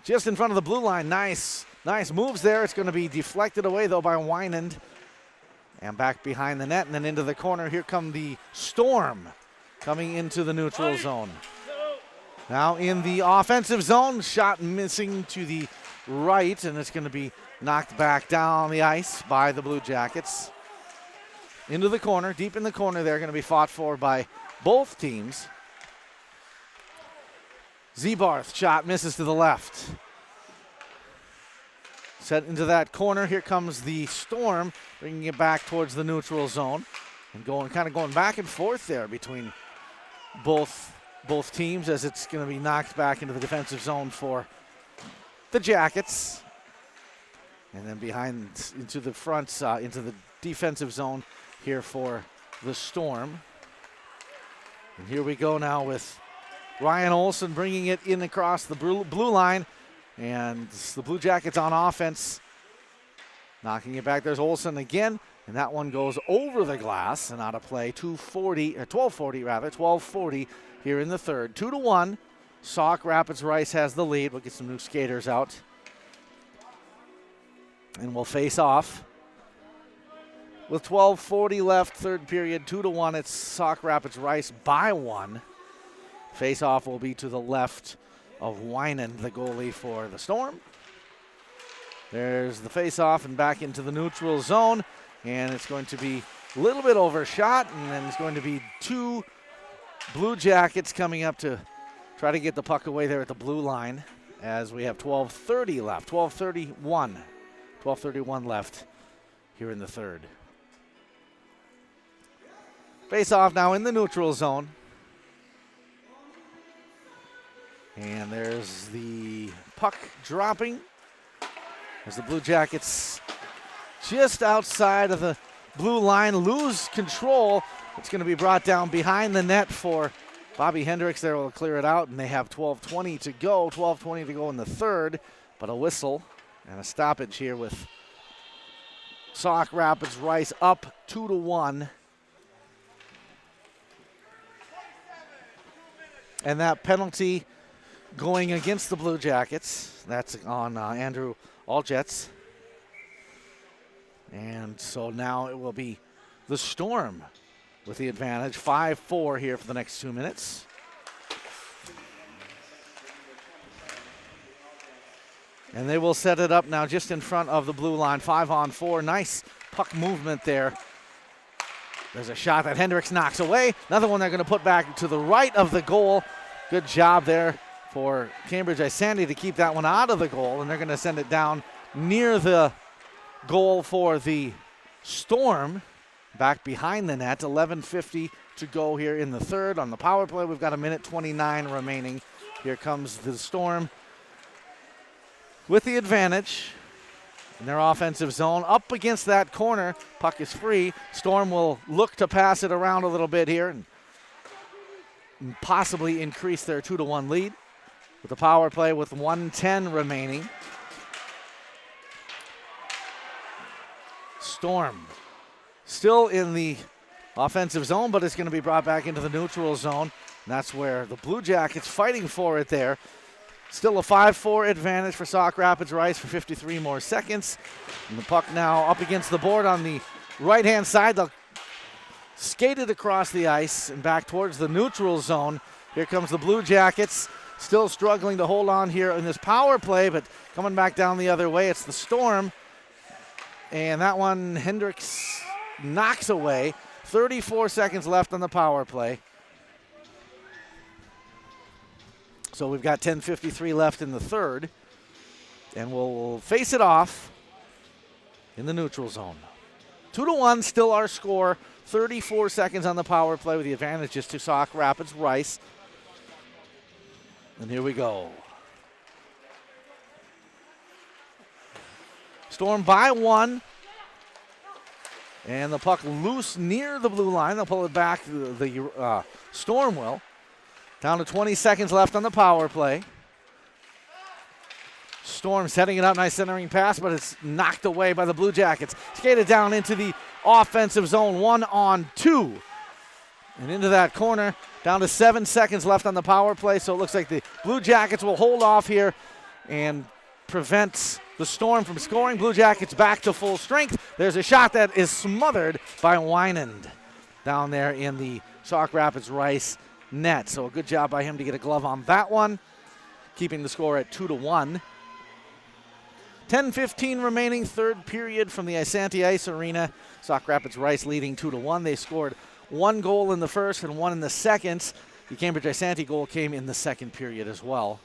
Just in front of the blue line. Nice moves there. It's going to be deflected away, though, by Wynand. And back behind the net and then into the corner. Here come the Storm coming into the neutral zone. Now in the offensive zone. Shot missing to the right, and it's going to be knocked back down the ice by the Blue Jackets. Into the corner, deep in the corner there, going to be fought for by both teams. Zebarth shot misses to the left. Set into that corner. Here comes the Storm, bringing it back towards the neutral zone. And going back and forth there between both teams as it's going to be knocked back into the defensive zone for the Jackets. And then behind into the front, into the defensive zone here for the Storm. And here we go now with Ryan Olson bringing it in across the blue line. And the Blue Jackets on offense, knocking it back. There's Olson again, and that one goes over the glass and out of play. 12:40 here in the third. 2-1. Sauk Rapids Rice has the lead. We'll get some new skaters out. And we'll face off. With 12:40 left, third period, 2-1. It's Sauk Rapids Rice by 1. Face off will be to the left of Wynand, the goalie for the Storm. There's the face off and back into the neutral zone. And it's going to be a little bit overshot. And then it's going to be 2 Blue Jackets coming up to try to get the puck away there at the blue line as we have 12:30 left. 12:31 left here in the third. Face off now in the neutral zone. And there's the puck dropping as the Blue Jackets just outside of the blue line lose control. It's going to be brought down behind the net for Bobby Hendricks. There will clear it out, and they have 12:20 to go. 12:20 to go in the third, but a whistle and a stoppage here with Sauk Rapids Rice up 2-1. And that penalty going against the Blue Jackets. That's on Andrew Aljets. And so now it will be the Storm with the advantage. 5-4 here for the next 2 minutes. And they will set it up now just in front of the blue line. 5-on-4. Nice puck movement there. There's a shot that Hendricks knocks away. Another one they're going to put back to the right of the goal. Good job there for Cambridge-Isanti to keep that one out of the goal. And they're going to send it down near the goal for the Storm. Back behind the net. 11:50 to go here in the third. On the power play, we've got 1:29 remaining. Here comes the Storm with the advantage in their offensive zone. Up against that corner. Puck is free. Storm will look to pass it around a little bit here and possibly increase their 2-1 lead with the power play with 1:10 remaining. Storm still in the offensive zone, but it's going to be brought back into the neutral zone. And that's where the Blue Jackets fighting for it there. Still a 5-4 advantage for Sauk Rapids Rice for 53 more seconds. And the puck now up against the board on the right-hand side. They'll skate it across the ice and back towards the neutral zone. Here comes the Blue Jackets, still struggling to hold on here in this power play, but coming back down the other way, it's the Storm. And that one, Hendricks knocks away. 34 seconds left on the power play. So we've got 10:53 left in the third. And we'll face it off in the neutral zone. 2-1, still our score. 34 seconds on the power play with the advantages to Sauk Rapids Rice. And here we go. Storm by 1. And the puck loose near the blue line. They'll pull it back. The Storm will. Down to 20 seconds left on the power play. Storm setting it up. Nice centering pass, but it's knocked away by the Blue Jackets. Skated down into the offensive zone. 1-on-2. And into that corner. Down to 7 seconds left on the power play. So it looks like the Blue Jackets will hold off here and prevent the Storm from scoring. Blue Jackets back to full strength. There's a shot that is smothered by Wynand down there in the Sauk Rapids Rice net. So a good job by him to get a glove on that one, keeping the score at 2-1. 10:15 remaining, third period from the Isanti Ice Arena. Sauk Rapids Rice leading 2-1. They scored 1 goal in the first and 1 in the second. The Cambridge-Isanti goal came in the second period as well.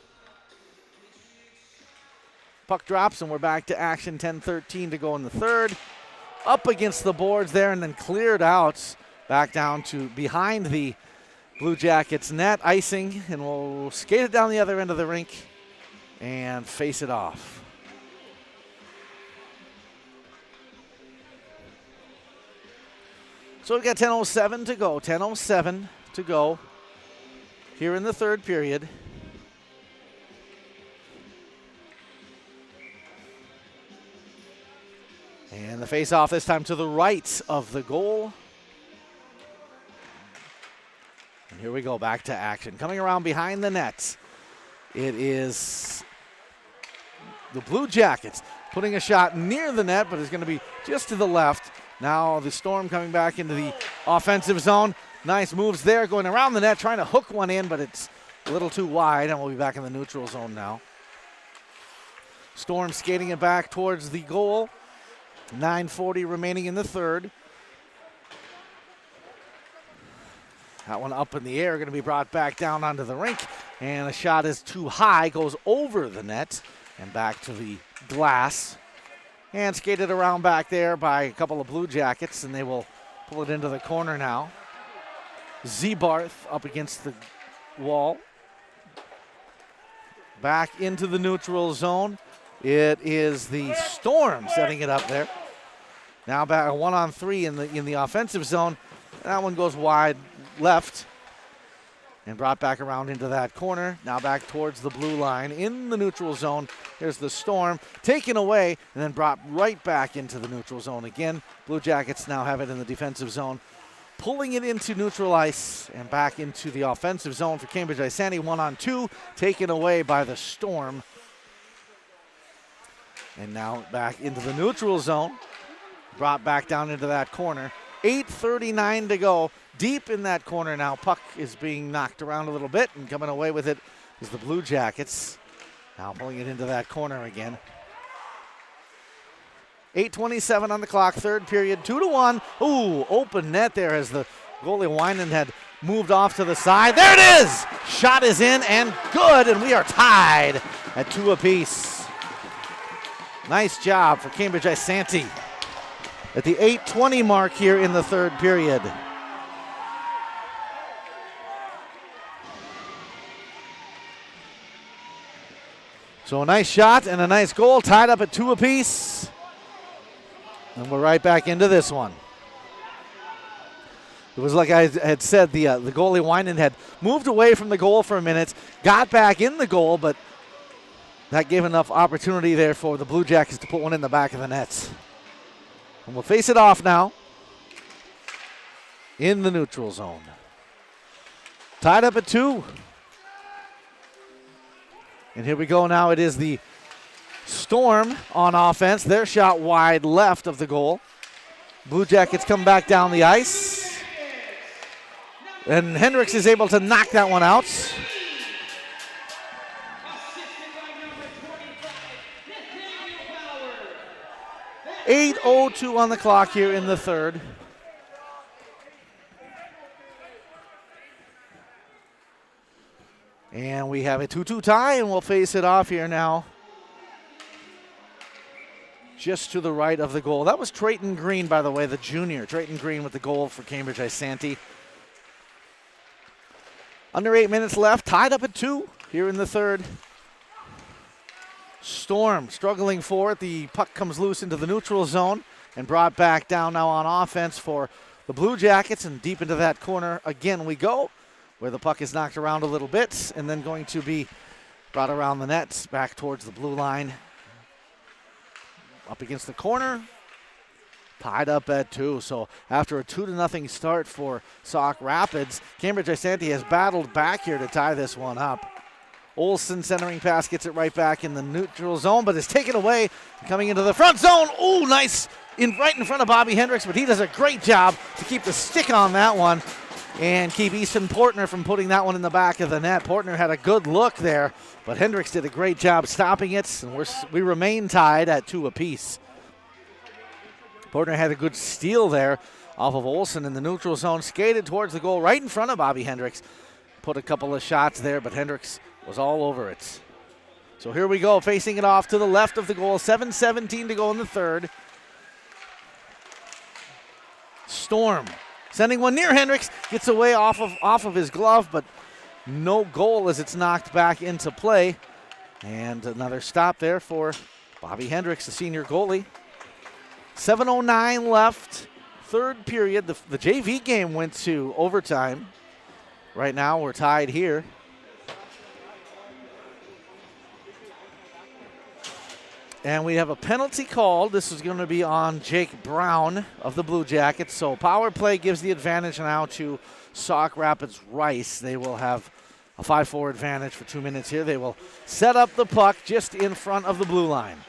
Puck drops and we're back to action. 10:13 to go in the third. Up against the boards there and then cleared out back down to behind the Blue Jackets net. Icing, and we'll skate it down the other end of the rink and face it off. So we've got 10:07 to go. 10:07 to go here in the third period. And the face-off this time to the right of the goal. And here we go, back to action. Coming around behind the nets, it is the Blue Jackets putting a shot near the net, but it's going to be just to the left. Now the Storm coming back into the offensive zone. Nice moves there, going around the net, trying to hook one in, but it's a little too wide, and we'll be back in the neutral zone now. Storm skating it back towards the goal. 9:40 remaining in the third. That one up in the air, going to be brought back down onto the rink, and a shot is too high, goes over the net and back to the glass. And skated around back there by a couple of Blue Jackets, and they will pull it into the corner now. Zebarth up against the wall. Back into the neutral zone. It is the Storm setting it up there. Now back 1-on-3 in the offensive zone. That one goes wide left and brought back around into that corner. Now back towards the blue line in the neutral zone. Here's the Storm taken away and then brought right back into the neutral zone again. Blue Jackets now have it in the defensive zone, pulling it into neutral ice and back into the offensive zone for Cambridge-Isanti. 1-on-2 taken away by the Storm. And now back into the neutral zone, brought back down into that corner. 8:39 to go. Deep in that corner now. Puck is being knocked around a little bit, and coming away with it is the Blue Jackets. Now pulling it into that corner again. 8:27 on the clock, third period, 2-1. Ooh, open net there as the goalie Wynand had moved off to the side. There it is! Shot is in and good, and we are tied at 2 apiece. Nice job for Cambridge-Isanti at the 8:20 mark here in the third period. So a nice shot and a nice goal, tied up at 2 apiece. And we're right back into this one. It was like I had said, the goalie Wynand had moved away from the goal for a minute, got back in the goal, but that gave enough opportunity there for the Blue Jackets to put one in the back of the nets. And we'll face it off now in the neutral zone. Tied up at 2. And here we go now. It is the Storm on offense. Their shot wide left of the goal. Blue Jackets come back down the ice. And Hendricks is able to knock that one out. 8:02 on the clock here in the third. And we have a 2-2 tie, and we'll face it off here now. Just to the right of the goal. That was Trayton Green, by the way, the junior. Trayton Green with the goal for Cambridge-Isanti. Under 8 minutes left, tied up at 2 here in the third. Storm struggling for it. The puck comes loose into the neutral zone. and brought back down now on offense for the Blue Jackets, and deep into that corner again we go, where the puck is knocked around a little bit and then going to be brought around the nets back towards the blue line. Up against the corner, tied up at 2. So after a 2-0 start for Sauk Rapids, Cambridge-Isanti has battled back here to tie this one up. Olsen centering pass gets it right back in the neutral zone, but is taken away coming into the front zone. Oh, nice right in front of Bobby Hendricks, but he does a great job to keep the stick on that one and keep Easton Portner from putting that one in the back of the net. Portner had a good look there, but Hendricks did a great job stopping it, and we remain tied at 2 apiece. Portner had a good steal there off of Olsen in the neutral zone, skated towards the goal right in front of Bobby Hendricks. Put a couple of shots there, but Hendricks was all over it. So here we go, facing it off to the left of the goal. 7:17 to go in the third. Storm sending one near Hendricks, gets away off of his glove, but no goal as it's knocked back into play. And another stop there for Bobby Hendricks, the senior goalie. 7:09 left, third period. The JV game went to overtime. Right now we're tied here. And we have a penalty called. This is going to be on Jake Brown of the Blue Jackets. So power play gives the advantage now to Sauk Rapids Rice. They will have a 5-4 advantage for 2 minutes here. They will set up the puck just in front of the blue line.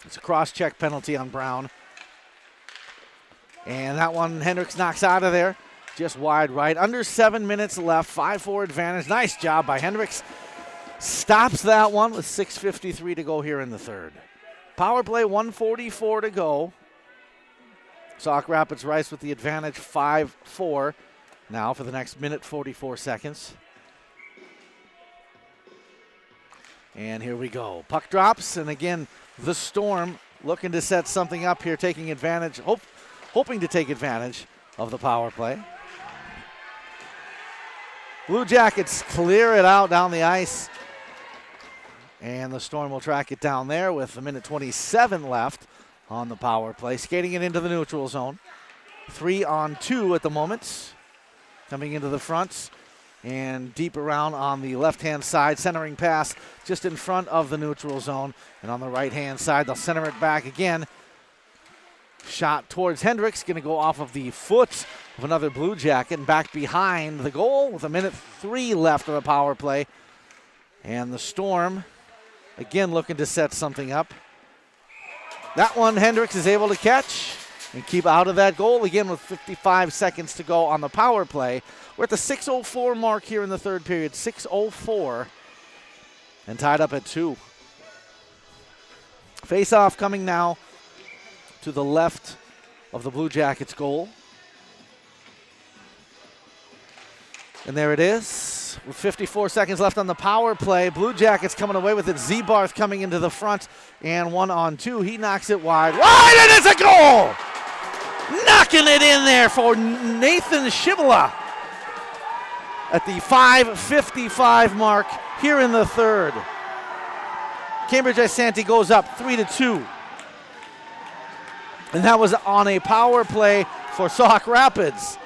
It's a cross-check penalty on Brown. And that one Hendricks knocks out of there. Just wide right. Under 7 minutes left. 5-4 advantage. Nice job by Hendricks. Stops that one with 6:53 to go here in the third. Power play, 1:44 to go. Sauk Rapids Rice with the advantage, 5-4 now for the next minute, 44 seconds. And here we go. Puck drops, and again, the Storm looking to set something up here, taking advantage, hoping to take advantage of the power play. Blue Jackets clear it out down the ice. And the Storm will track it down there with 1:27 left on the power play. Skating it into the neutral zone. 3-on-2 at the moment. Coming into the front and deep around on the left-hand side. Centering pass just in front of the neutral zone. And on the right-hand side, they'll center it back again. Shot towards Hendricks. Going to go off of the foot of another Blue Jacket and back behind the goal with 1:03 left of the power play. And the Storm again looking to set something up. That one Hendricks is able to catch and keep out of that goal again with 55 seconds to go on the power play. We're at the 6:04 mark here in the third period. 6:04 and tied up at 2. Face-off coming now to the left of the Blue Jackets goal. And there it is. With 54 seconds left on the power play, Blue Jackets coming away with it. Zebarth coming into the front and 1-on-2. He knocks it wide, and it's a goal! Knocking it in there for Nathan Shibala at the 5:55 mark here in the third. Cambridge-Isanti goes up 3-2. And that was on a power play for Sauk Rapids.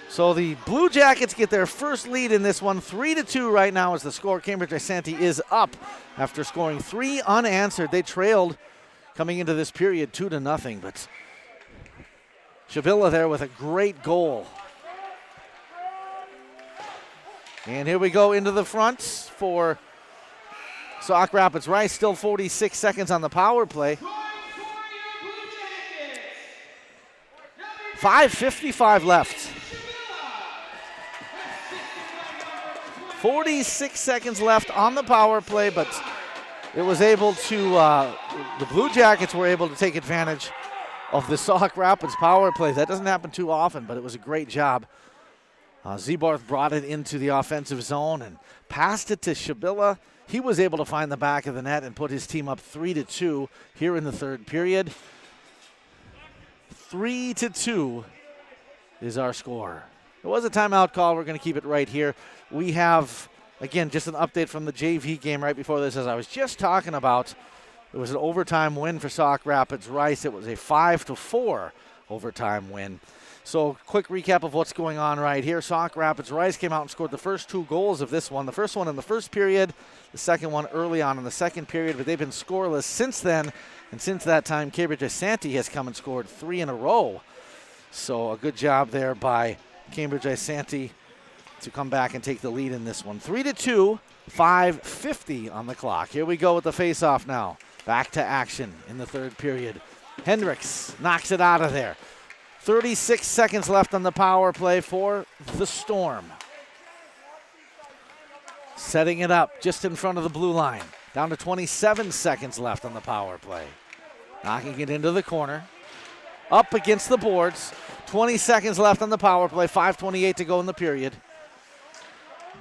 So the Blue Jackets get their first lead in this one. 3-2 right now is the score. Cambridge-Isanti is up after scoring 3 unanswered. They trailed coming into this period 2-0, but Shabilla there with a great goal. And here we go into the front for Sauk Rapids Rice. Still 46 seconds on the power play. 5:55 left. 46 seconds left on the power play, but it was able to, the Blue Jackets were able to take advantage of the Sauk Rapids power play. That doesn't happen too often, but it was a great job. Zebarth brought it into the offensive zone and passed it to Shabilla. He was able to find the back of the net and put his team up 3-2 here in the third period. 3-2 is our score. There was a timeout call. We're going to keep it right here. We have again, just an update from the JV game right before this, as I was just talking about. It was an overtime win for Sauk Rapids Rice. It was a 5-4 overtime win. So quick recap of what's going on right here. Sauk Rapids Rice came out and scored the first 2 goals of this one. The first one in the first period, the second one early on in the second period, but they've been scoreless since then. And since that time, Cambridge-Isanti has come and scored 3 in a row. So a good job there by Cambridge-Isanti to come back and take the lead in this one. 3-2, 5:50 on the clock. Here we go with the face-off now. Back to action in the third period. Hendricks knocks it out of there. 36 seconds left on the power play for the Storm. Setting it up just in front of the blue line. Down to 27 seconds left on the power play. Knocking it into the corner. Up against the boards. 20 seconds left on the power play. 5:28 to go in the period.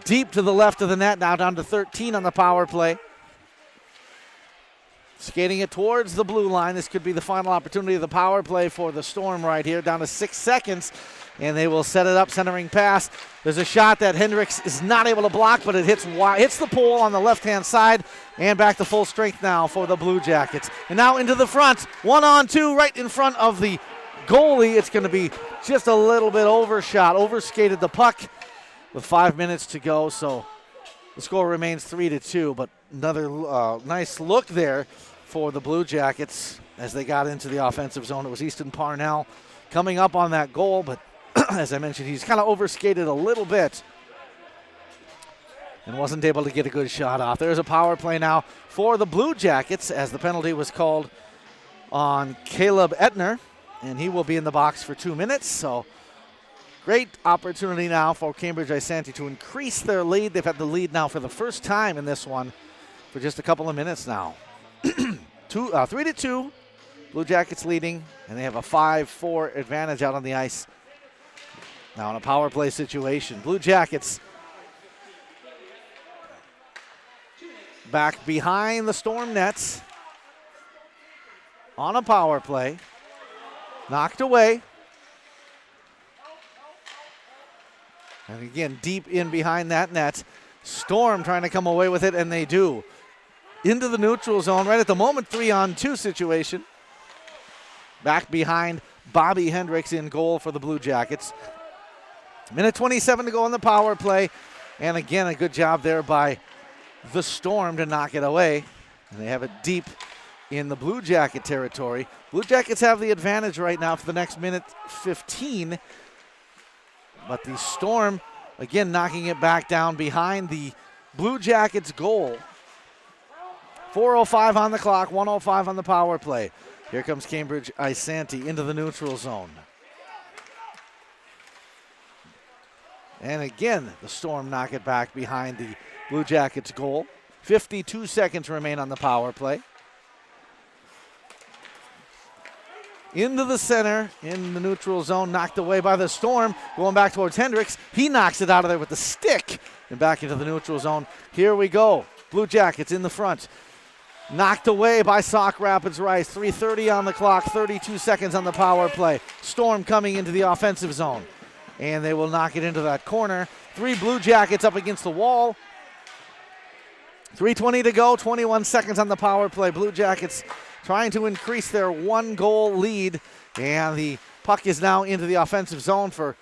Deep to the left of the net. Now down to 13 on the power play. Skating it towards the blue line. This could be the final opportunity of the power play for the Storm right here. Down to 6 seconds. And they will set it up, centering pass. There's a shot that Hendricks is not able to block, but it hits the pole on the left-hand side. And back to full strength now for the Blue Jackets. And now into the front. 1-on-2 right in front of the goalie. It's going to be just a little bit overshot. Overskated the puck with 5 minutes to go. So the score remains 3-2. But another nice look there for the Blue Jackets as they got into the offensive zone. It was Easton Parnell coming up on that goal, but as I mentioned, he's kind of overskated a little bit and wasn't able to get a good shot off. There's a power play now for the Blue Jackets as the penalty was called on Caleb Etner, and he will be in the box for 2 minutes. So great opportunity now for Cambridge-Isanti to increase their lead. They've had the lead now for the first time in this one for just a couple of minutes now. 3-2, Blue Jackets leading, and they have a 5-4 advantage out on the ice. Now in a power play situation, Blue Jackets back behind the Storm nets on a power play. Knocked away. And again, deep in behind that net. Storm trying to come away with it, and they do. Into the neutral zone right at the moment, 3-on-2 situation. Back behind Bobby Hendricks in goal for the Blue Jackets. Minute 27 to go on the power play. And again, a good job there by the Storm to knock it away. And they have it deep in the Blue Jacket territory. Blue Jackets have the advantage right now for the next minute 15. But the Storm, again, knocking it back down behind the Blue Jackets goal. 4:05 on the clock, 1:05 on the power play. Here comes Cambridge-Isanti into the neutral zone. And again, the Storm knock it back behind the Blue Jackets goal. 52 seconds remain on the power play. Into the center, in the neutral zone, knocked away by the Storm. Going back towards Hendricks. He knocks it out of there with the stick and back into the neutral zone. Here we go. Blue Jackets in the front. Knocked away by Sauk Rapids Rice. 3:30 on the clock, 32 seconds on the power play. Storm coming into the offensive zone. And they will knock it into that corner. 3 Blue Jackets up against the wall. 3:20 to go, 21 seconds on the power play. Blue Jackets trying to increase their 1-goal lead. And the puck is now into the offensive zone for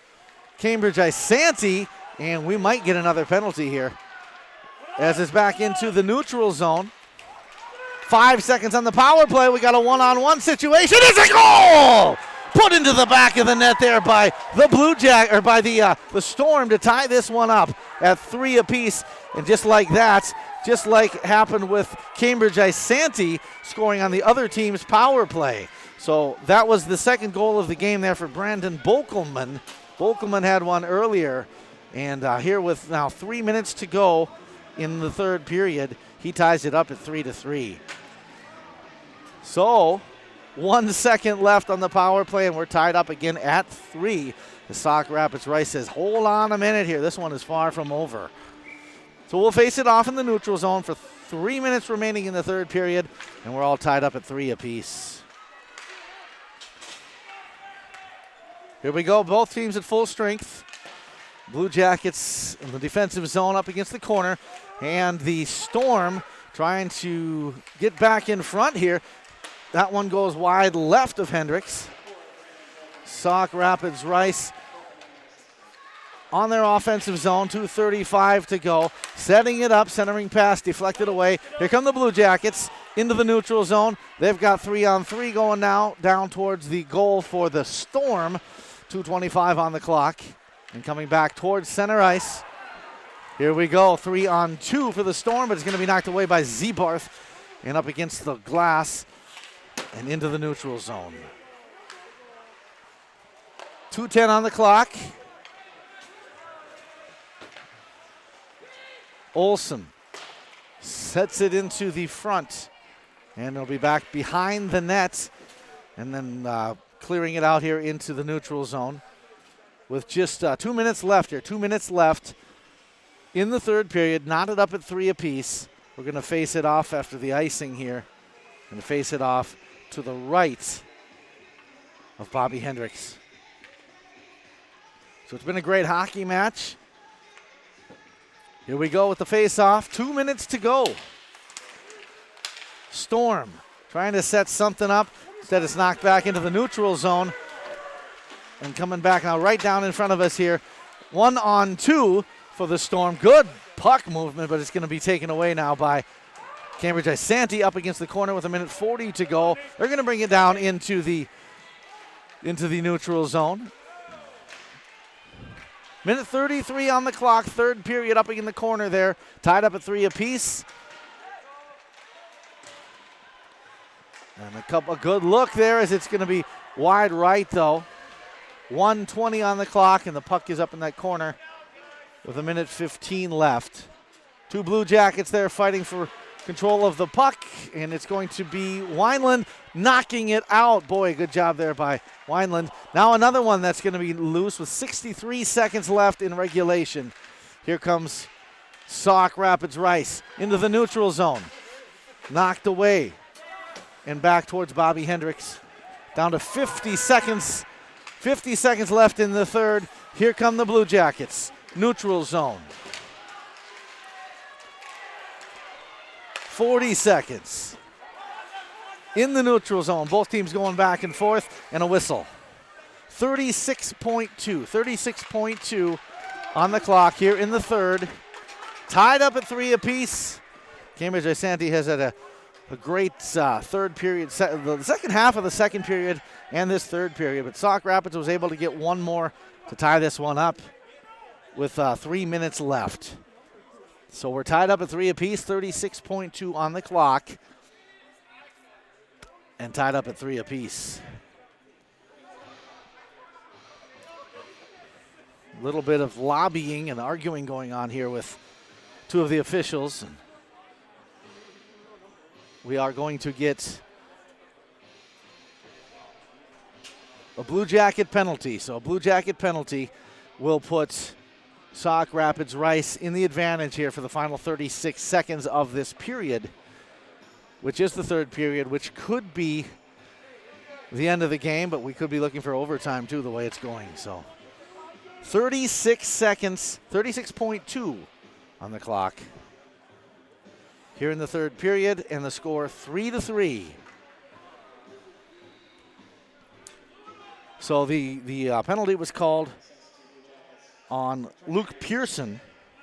Cambridge-Isanti. And we might get another penalty here as it's back into the neutral zone. 5 seconds on the power play. We got a 1-on-1 situation. It's a goal! Put into the back of the net there by the the Storm to tie this one up at 3 apiece. And just like that, just like happened with Cambridge-Isanti scoring on the other team's power play. So that was the second goal of the game there for Brandon Bokelman. Bokelman had one earlier. And here with now 3 minutes to go in the third period, he ties it up at 3-3. So 1 second left on the power play, and we're tied up again at 3. The Sauk Rapids Rice says, hold on a minute here. This one is far from over. So we'll face it off in the neutral zone for 3 minutes remaining in the third period, and we're all tied up at 3 apiece. Here we go, both teams at full strength. Blue Jackets in the defensive zone up against the corner, and the Storm trying to get back in front here. That one goes wide left of Hendricks. Sauk Rapids Rice on their offensive zone, 2:35 to go. Setting it up, centering pass, deflected away. Here come the Blue Jackets into the neutral zone. They've got 3-on-3 going now, down towards the goal for the Storm. 2:25 on the clock. And coming back towards center ice. Here we go, 3-on-2 for the Storm, but it's going to be knocked away by Zebarth and up against the glass and into the neutral zone. 2:10 on the clock. Olsen sets it into the front, and it'll be back behind the net, and then clearing it out here into the neutral zone with just 2 minutes left here. 2 minutes left in the third period, knotted up at 3 apiece. We're going to face it off after the icing here. Going to face it off to the right of Bobby Hendricks. So it's been a great hockey match. Here we go with the face-off. 2 minutes to go. Storm trying to set something up. Instead, it's knocked back into the neutral zone. And coming back now right down in front of us here. 1-on-2 for the Storm. Good puck movement, but it's going to be taken away now by Cambridge-Isanti up against the corner with 1:40 to go. They're going to bring it down into the neutral zone. 1:33 on the clock, third period up in the corner there, tied up at 3 apiece. And a good look there as it's going to be wide right though. 1:20 on the clock, and the puck is up in that corner with 1:15 left. 2 Blue Jackets there fighting for control of the puck, and it's going to be Wineland knocking it out. Boy, good job there by Wineland. Now another one that's going to be loose with 63 seconds left in regulation. Here comes Sauk Rapids Rice into the neutral zone. Knocked away and back towards Bobby Hendricks. Down to 50 seconds. 50 seconds left in the third. Here come the Blue Jackets. Neutral zone. 40 seconds in the neutral zone. Both teams going back and forth, and a whistle. 36.2 on the clock here in the third. Tied up at 3 apiece. Cambridge-Isanti has had a great third period, the second half of the second period and this third period, but Sauk Rapids was able to get one more to tie this one up with 3 minutes left. So we're tied up at 3 apiece, 36.2 on the clock, and tied up at 3 apiece. A little bit of lobbying and arguing going on here with 2 of the officials. And we are going to get a Blue Jacket penalty. So a Blue Jacket penalty will put Sauk Rapids Rice in the advantage here for the final 36 seconds of this period, which is the third period, which could be the end of the game, but we could be looking for overtime too, the way it's going. So 36 seconds, 36.2 on the clock here in the third period, and the score 3-3. So the penalty was called on Luke Pearson,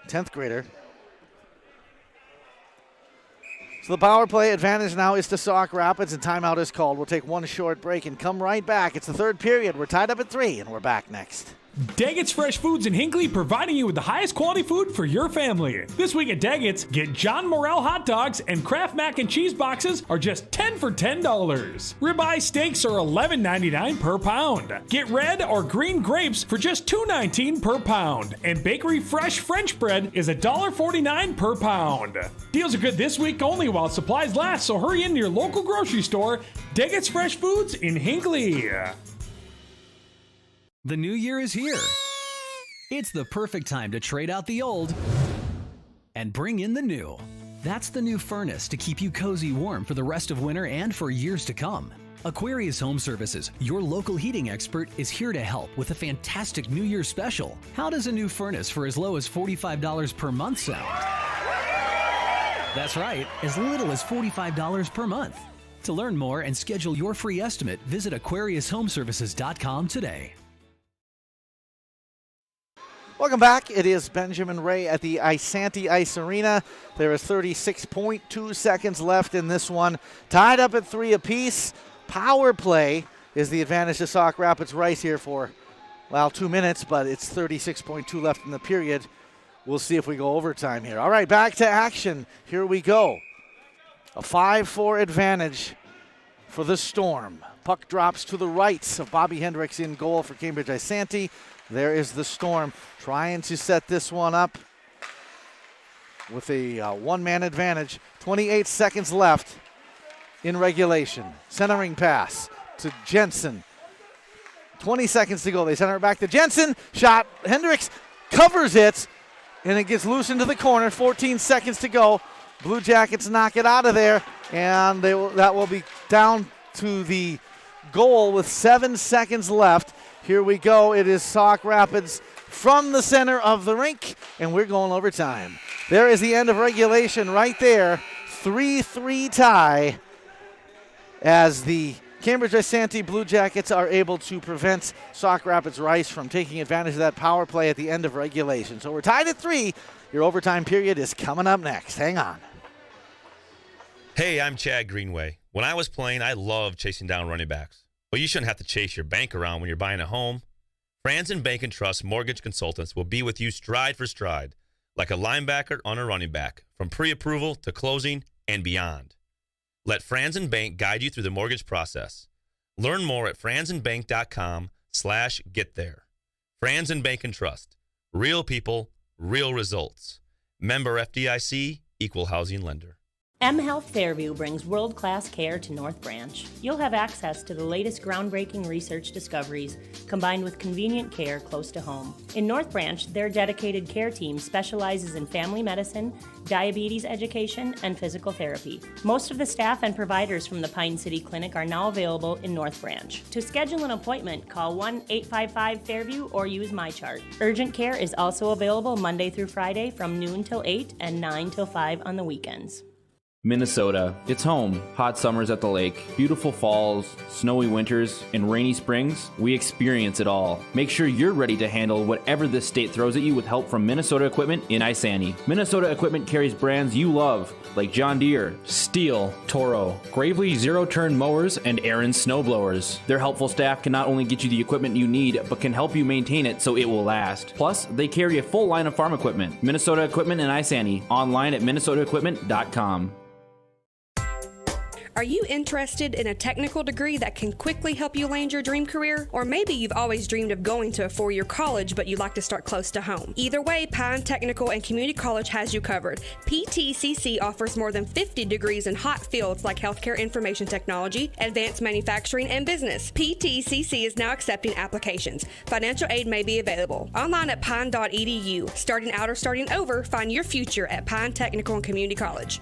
10th grader. So the power play advantage now is to Sauk Rapids, and timeout is called. We'll take one short break and come right back. It's the third period. We're tied up at 3, and we're back next. Daggett's Fresh Foods in Hinckley, providing you with the highest quality food for your family. This week at Daggett's, get John Morrell hot dogs and Kraft mac and cheese boxes are just 10 for $10. Ribeye steaks are $11.99 per pound. Get red or green grapes for just $2.19 per pound. And bakery fresh French bread is $1.49 per pound. Deals are good this week only while supplies last, so hurry into your local grocery store. Daggett's Fresh Foods in Hinckley. The new year is here. It's the perfect time to trade out the old and bring in the new. That's the new furnace to keep you cozy warm for the rest of winter and for years to come. Aquarius Home Services, your local heating expert, is here to help with a fantastic New Year's special. How does a new furnace for as low as $45 per month sound? That's right, as little as $45 per month. To learn more and schedule your free estimate, visit AquariusHomeservices.com today. Welcome back. It is Benjamin Ray at the Isanti Ice Arena. There is 36.2 seconds left in this one. Tied up at 3 apiece. Power play is the advantage to Sauk Rapids Rice here for, well, 2 minutes, but it's 36.2 left in the period. We'll see if we go overtime here. All right, back to action. Here we go. A 5-4 advantage for the Storm. Puck drops to the right of Bobby Hendricks in goal for Cambridge-Isanti. There is the Storm trying to set this one up with a one-man advantage. 28 seconds left in regulation. Centering pass to Jensen. 20 seconds to go. They center it back to Jensen. Shot. Hendricks covers it, and it gets loose into the corner. 14 seconds to go. Blue Jackets knock it out of there, and that will be down to the goal with 7 seconds left. Here we go. It is Sauk Rapids from the center of the rink, and we're going overtime. There is the end of regulation right there. 3-3 tie as the Cambridge-Isanti Blue Jackets are able to prevent Sauk Rapids Rice from taking advantage of that power play at the end of regulation. So we're tied at 3. Your overtime period is coming up next. Hang on. Hey, I'm Chad Greenway. When I was playing, I loved chasing down running backs. But you shouldn't have to chase your bank around when you're buying a home. Franzen Bank and Trust Mortgage Consultants will be with you stride for stride, like a linebacker on a running back, from pre-approval to closing and beyond. Let Franzen Bank guide you through the mortgage process. Learn more at franzenbank.com/getThere. Franzen Bank and Trust. Real people, real results. Member FDIC, Equal Housing Lender. M Health Fairview brings world-class care to North Branch. You'll have access to the latest groundbreaking research discoveries combined with convenient care close to home. In North Branch, their dedicated care team specializes in family medicine, diabetes education, and physical therapy. Most of the staff and providers from the Pine City Clinic are now available in North Branch. To schedule an appointment, call 1-855-FAIRVIEW or use MyChart. Urgent care is also available Monday through Friday from noon till 8 and 9 till 5 on the weekends. Minnesota. It's home. Hot summers at the lake, beautiful falls, snowy winters, and rainy springs. We experience it all. Make sure you're ready to handle whatever this state throws at you with help from Minnesota Equipment in Isanti. Minnesota Equipment carries brands you love, like John Deere, Steel, Toro, Gravely zero-turn mowers, and Aaron snowblowers. Their helpful staff can not only get you the equipment you need, but can help you maintain it so it will last. Plus, they carry a full line of farm equipment. Minnesota Equipment in Isanti. Online at minnesotaequipment.com. Are you interested in a technical degree that can quickly help you land your dream career? Or maybe you've always dreamed of going to a four-year college, but you'd like to start close to home. Either way, Pine Technical and Community College has you covered. PTCC offers more than 50 degrees in hot fields like healthcare information technology, advanced manufacturing, and business. PTCC is now accepting applications. Financial aid may be available. Online at pine.edu. Starting out or starting over, find your future at Pine Technical and Community College.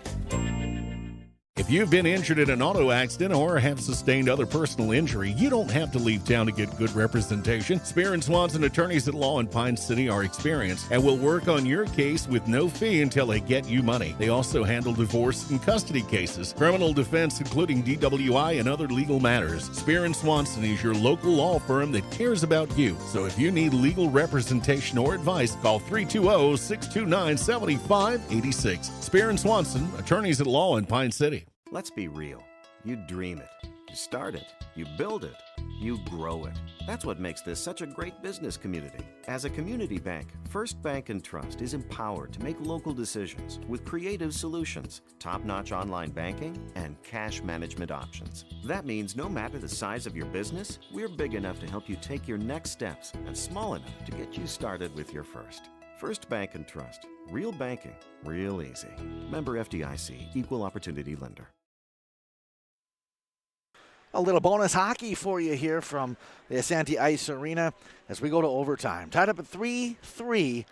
If you've been injured in an auto accident or have sustained other personal injury, you don't have to leave town to get good representation. Spear & Swanson attorneys at law in Pine City are experienced and will work on your case with no fee until they get you money. They also handle divorce and custody cases, criminal defense, including DWI and other legal matters. Spear & Swanson is your local law firm that cares about you. So if you need legal representation or advice, call 320-629-7586. Spear & Swanson, attorneys at law in Pine City. Let's be real. You dream it. You start it. You build it. You grow it. That's what makes this such a great business community. As a community bank, First Bank & Trust is empowered to make local decisions with creative solutions, top-notch online banking, and cash management options. That means no matter the size of your business, we're big enough to help you take your next steps and small enough to get you started with your first. First Bank & Trust. Real banking. Real easy. Member FDIC. Equal Opportunity Lender. A little bonus hockey for you here from the Isanti Ice Arena as we go to overtime. Tied up at 3-3,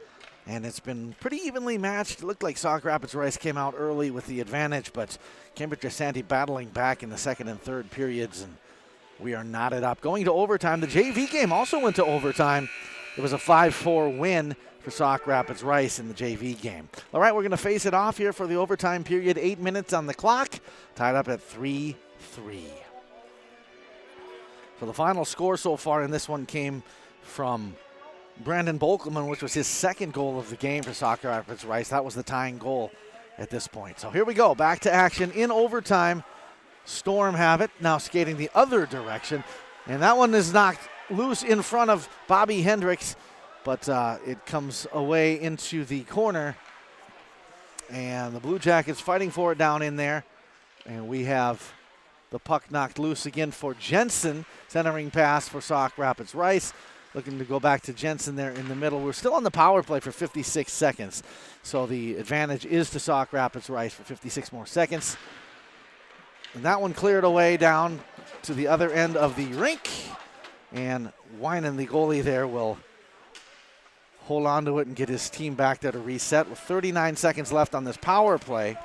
and it's been pretty evenly matched. It looked like Sauk Rapids Rice came out early with the advantage, but Cambridge-Isanti battling back in the second and third periods, and We are knotted up. Going to overtime. The JV game also went to overtime. It was a 5-4 win for Sauk Rapids Rice in the JV game. All right, we're going to face it off here for the overtime period. 8 minutes on the clock, tied up at 3-3. So the final score so far in this one came from Brandon Bolkelman, which was his second goal of the game for Sauk Rapids Rice. That was the tying goal at this point. So here we go, back to action in overtime. Storm have it, now skating the other direction. And that one is knocked loose in front of Bobby Hendricks, but it comes away into the corner. And the Blue Jackets fighting for it down in there. And we have the puck knocked loose again for Jensen. Centering pass for Sauk Rapids Rice. Looking to go back to Jensen there in the middle. We're still on the power play for 56 seconds. So the advantage is to Sauk Rapids Rice for 56 more seconds. And that one cleared away down to the other end of the rink. And Winan, the goalie there, will hold on to it and get his team back there to reset with 39 seconds left on this power play.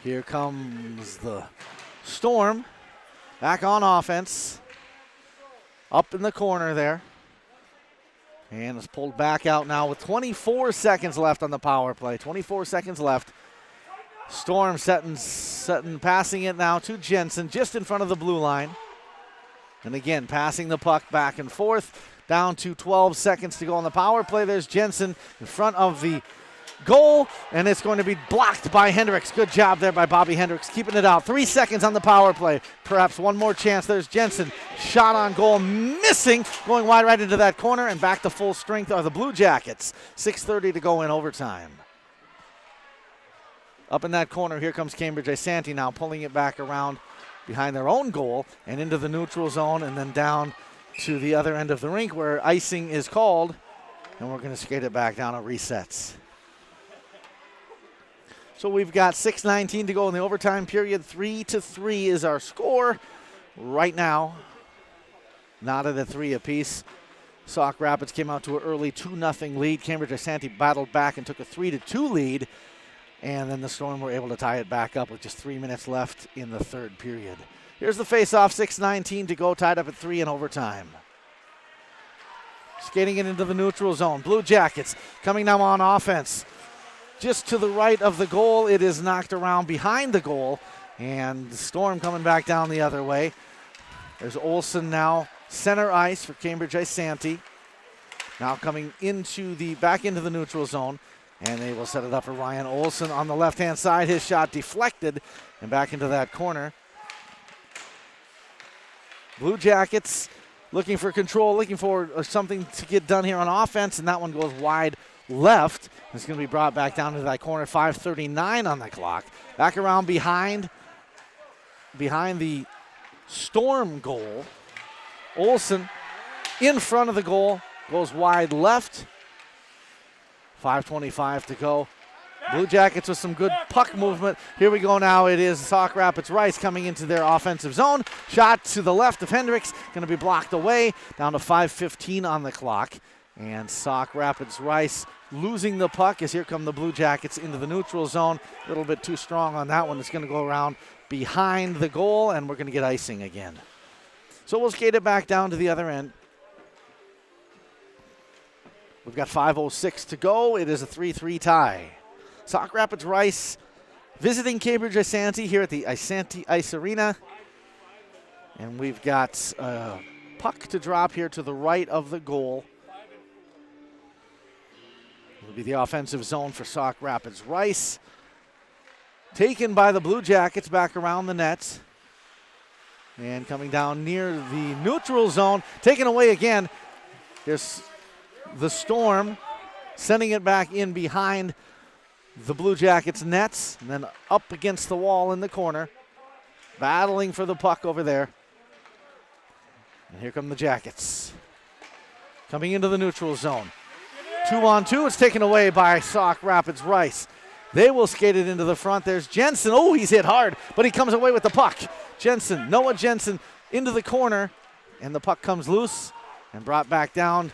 Here comes the Storm back on offense. Up in the corner there. And it's pulled back out now with 24 seconds left on the power play. 24 seconds left. Storm setting, passing it now to Jensen just in front of the blue line. And again, passing the puck back and forth. Down to 12 seconds to go on the power play. There's Jensen in front of the goal, and it's going to be blocked by Hendricks. Good job there by Bobby Hendricks, keeping it out. 3 seconds on the power play. Perhaps one more chance. There's Jensen. Shot on goal, missing. Going wide right into that corner, and back to full strength are the Blue Jackets. 6:30 to go in overtime. Up in that corner, here comes Cambridge-Isanti now, pulling it back around behind their own goal and into the neutral zone, and then down to the other end of the rink where icing is called, and we're going to skate it back down to resets. So we've got 6:19 to go in the overtime period. 3-3 is our score right now. Knotted at 3 apiece. Sauk Rapids came out to an early 2-0 lead. Cambridge-Isanti battled back and took a 3-2 lead. And then the Storm were able to tie it back up with just 3 minutes left in the third period. Here's the face-off, 6:19 to go, tied up at 3 in overtime. Skating it into the neutral zone. Blue Jackets coming now on offense. Just to the right of the goal, it is knocked around behind the goal, and the Storm coming back down the other way. There's Olsen now, center ice for Cambridge-Isanti. Now coming back into the neutral zone. And they will set it up for Ryan Olsen on the left-hand side. His shot deflected and back into that corner. Blue Jackets looking for control, looking for something to get done here on offense, and that one goes wide left. It's going to be brought back down to that corner. 5:39 on the clock. Back around behind the Storm goal. Olsen in front of the goal, goes wide left. 5:25 to go. Blue Jackets with some good puck movement. Here we go now. It is Sauk Rapids Rice coming into their offensive zone. Shot to the left of Hendricks. Going to be blocked away. Down to 5:15 on the clock. And Sauk Rapids Rice losing the puck as here come the Blue Jackets into the neutral zone. A little bit too strong on that one. It's going to go around behind the goal, and we're going to get icing again. So we'll skate it back down to the other end. We've got 5:06 to go. It is a 3-3 tie. Sauk Rapids Rice visiting Cambridge-Isanti here at the Isanti Ice Arena. And we've got a puck to drop here to the right of the goal. It'll be the offensive zone for Sauk Rapids Rice. Taken by the Blue Jackets back around the net. And coming down near the neutral zone. Taken away again. There's the Storm sending it back in behind the Blue Jackets' nets, and then up against the wall in the corner, battling for the puck over there. And here come the Jackets coming into the neutral zone. 2-on-2, it's taken away by Sauk Rapids Rice. They will skate it into the front. There's Jensen. Oh, he's hit hard, but he comes away with the puck. Noah Jensen into the corner, and the puck comes loose and brought back down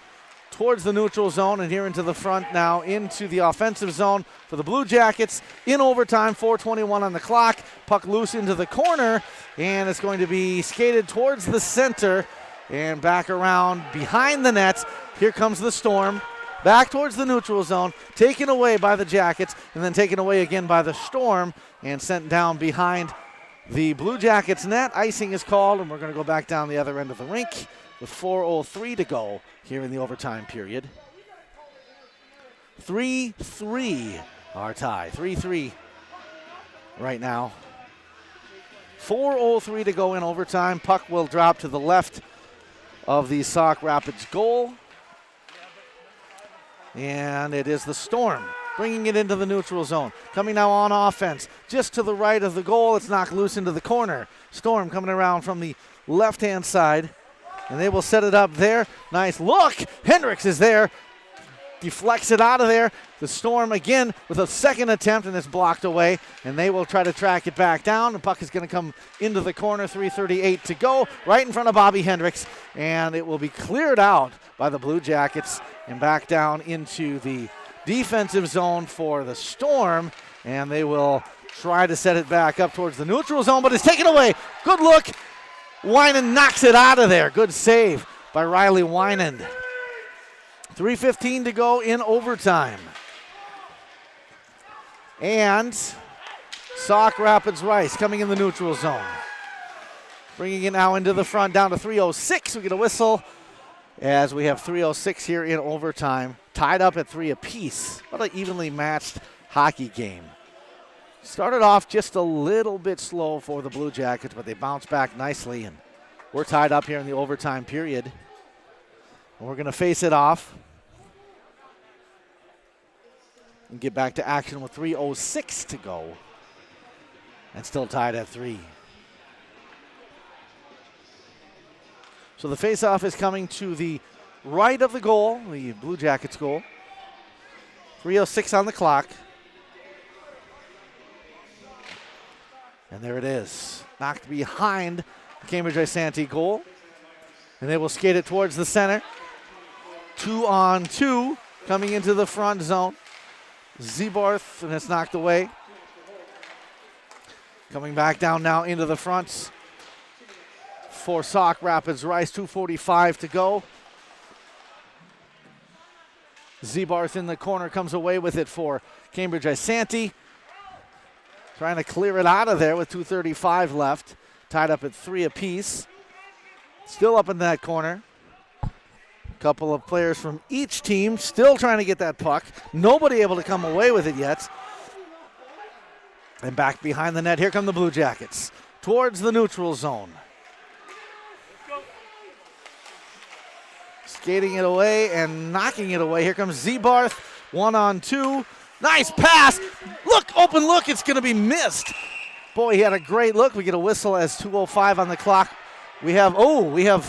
towards the neutral zone and here into the front now into the offensive zone for the Blue Jackets in overtime. 4:21 on the clock. Puck loose into the corner, and it's going to be skated towards the center and back around behind the net. Here comes the Storm. Back towards the neutral zone, taken away by the Jackets, and then taken away again by the Storm and sent down behind the Blue Jackets net. Icing is called, and we're going to go back down the other end of the rink with 4:03 to go here in the overtime period. 3-3 our tie. 3-3 right now. 4:03 to go in overtime. Puck will drop to the left of the Sauk Rapids goal. And it is the Storm bringing it into the neutral zone. Coming now on offense. Just to the right of the goal. It's knocked loose into the corner. Storm coming around from the left-hand side. And they will set it up there. Nice look. Hendricks is there. Deflects it out of there. The Storm again with a second attempt, and it's blocked away. And they will try to track it back down. The puck is going to come into the corner. 3:38 to go. Right in front of Bobby Hendricks. And it will be cleared out by the Blue Jackets and back down into the defensive zone for the Storm. And they will try to set it back up towards the neutral zone, but it's taken away. Good look. Winan knocks it out of there. Good save by Riley Winan. 3:15 to go in overtime. And Sauk Rapids Rice coming in the neutral zone. Bringing it now into the front down to 3:06. We get a whistle as we have 3:06 here in overtime. Tied up at 3 apiece. What an evenly matched hockey game. Started off just a little bit slow for the Blue Jackets, but they bounced back nicely, and we're tied up here in the overtime period. And we're going to face it off and get back to action with 3:06 to go, and still tied at 3. So the face-off is coming to the right of the goal, the Blue Jackets goal. 3:06 on the clock. And there it is, knocked behind the Cambridge-Isanti goal. And they will skate it towards the center. 2-on-2 coming into the front zone. Zebarth, and it's knocked away. Coming back down now into the front for Sauk Rapids Rice. 2:45 to go. Zebarth in the corner comes away with it for Cambridge-Isanti. Trying to clear it out of there with 2:35 left. Tied up at 3 apiece. Still up in that corner. A couple of players from each team still trying to get that puck. Nobody able to come away with it yet. And back behind the net, here come the Blue Jackets. Towards the neutral zone. Skating it away and knocking it away. Here comes Zebarth. 1-on-2. Nice pass. Look, open look. It's going to be missed. Boy, he had a great look. We get a whistle as 2:05 on the clock. We have, I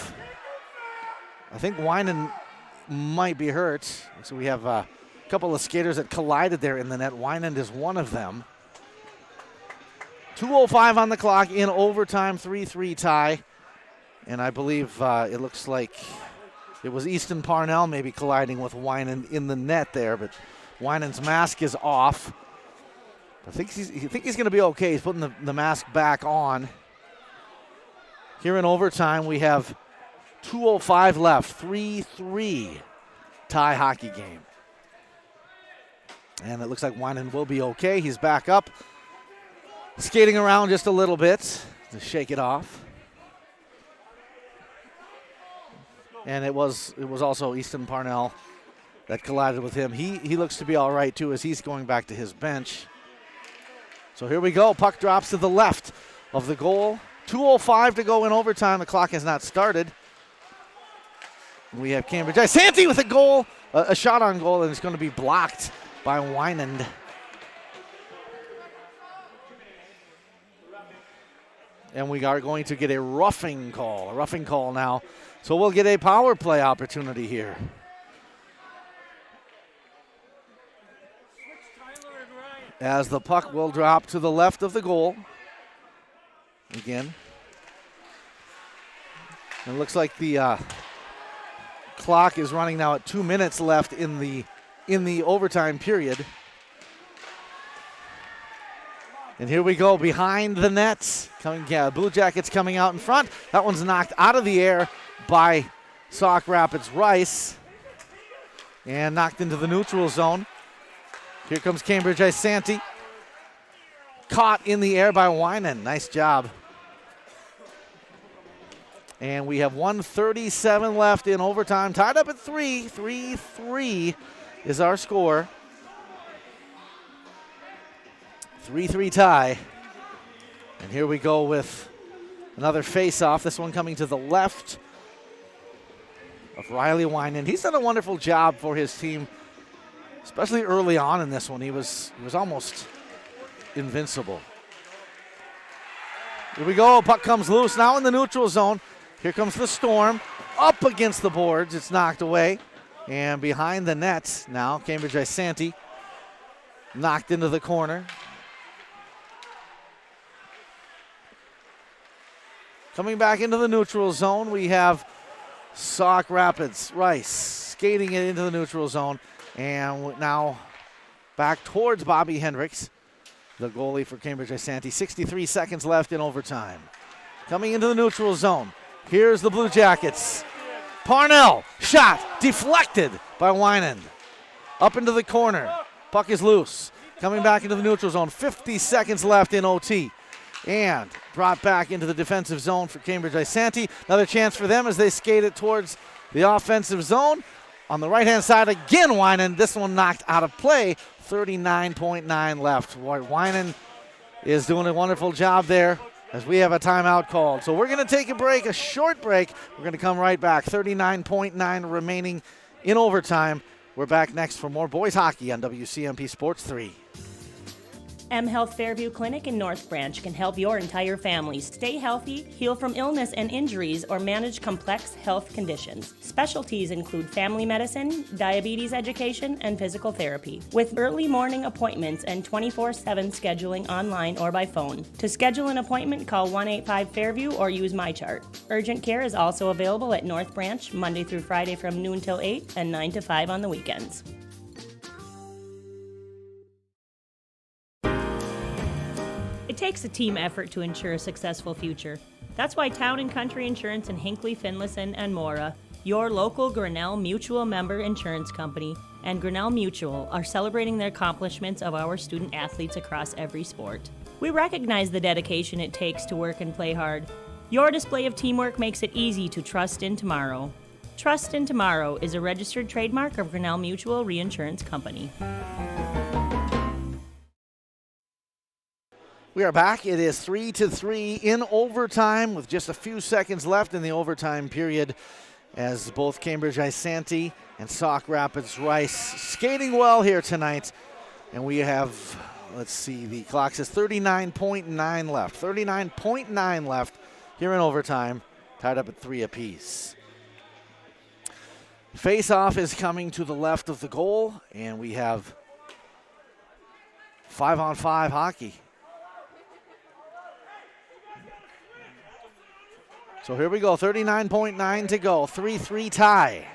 think Winan might be hurt. So we have a couple of skaters that collided there in the net. Winan is one of them. 2:05 on the clock in overtime, 3-3 tie. And I believe it looks like it was Easton Parnell maybe colliding with Winan in the net there, but Winan's mask is off. I think he's going to be okay. He's putting the mask back on. Here in overtime, we have 2:05 left. 3-3 tie hockey game. And it looks like Winan will be okay. He's back up. Skating around just a little bit to shake it off. And it was also Easton Parnell that collided with him. He looks to be all right, too, as he's going back to his bench. So here we go. Puck drops to the left of the goal. 2:05 to go in overtime. The clock has not started. We have Cambridge-Isanti with a goal, a shot on goal, and it's going to be blocked by Winan. And we are going to get a roughing call now. So we'll get a power play opportunity here. As the puck will drop to the left of the goal. Again. It looks like the clock is running now at 2 minutes left in the overtime period. And here we go behind the nets. Blue Jackets coming out in front. That one's knocked out of the air by Sauk Rapids Rice and knocked into the neutral zone. Here comes Cambridge-Isanti. Caught in the air by Winan. Nice job. And we have 1:37 left in overtime. Tied up at 3. 3-3 is our score. 3-3 tie. And here we go with another face-off. This one coming to the left of Riley Winan. He's done a wonderful job for his team, especially early on in this one. He was almost invincible. Here we go. Puck comes loose now in the neutral zone. Here comes the Storm. Up against the boards. It's knocked away. And behind the nets now, Cambridge-Isanti knocked into the corner. Coming back into the neutral zone, we have Sauk Rapids Rice skating it into the neutral zone. And now back towards Bobby Hendricks, the goalie for Cambridge-Isanti. 63 seconds left in overtime. Coming into the neutral zone, here's the Blue Jackets. Parnell, shot, deflected by Winan. Up into the corner, puck is loose. Coming back into the neutral zone, 50 seconds left in OT. And brought back into the defensive zone for Cambridge-Isanti. Another chance for them as they skate it towards the offensive zone. On the right-hand side again, Winan. This one knocked out of play. 39.9 left. Winan is doing a wonderful job there as we have a timeout called. So we're going to take a break, a short break. We're going to come right back. 39.9 remaining in overtime. We're back next for more boys hockey on WCMP Sports 3. M Health Fairview Clinic in North Branch can help your entire family stay healthy, heal from illness and injuries, or manage complex health conditions. Specialties include family medicine, diabetes education, and physical therapy, with early morning appointments and 24/7 scheduling online or by phone. To schedule an appointment, call 185-FAIRVIEW or use MyChart. Urgent care is also available at North Branch Monday through Friday from noon till 8 and 9 to 5 on the weekends. It takes a team effort to ensure a successful future. That's why Town & Country Insurance in Hinckley, Finlayson, and Mora, your local Grinnell Mutual member insurance company, and Grinnell Mutual are celebrating the accomplishments of our student athletes across every sport. We recognize the dedication it takes to work and play hard. Your display of teamwork makes it easy to trust in tomorrow. Trust in Tomorrow is a registered trademark of Grinnell Mutual Reinsurance Company. We are back. It is 3-3 in overtime with just a few seconds left in the overtime period as both Cambridge-Isanti and Sauk Rapids Rice skating well here tonight. And we have, let's see, the clock says 39.9 left. 39.9 left here in overtime, tied up at 3 apiece. Face-off is coming to the left of the goal, and we have 5-on-5 hockey. So here we go, 39.9 to go, 3-3 tie.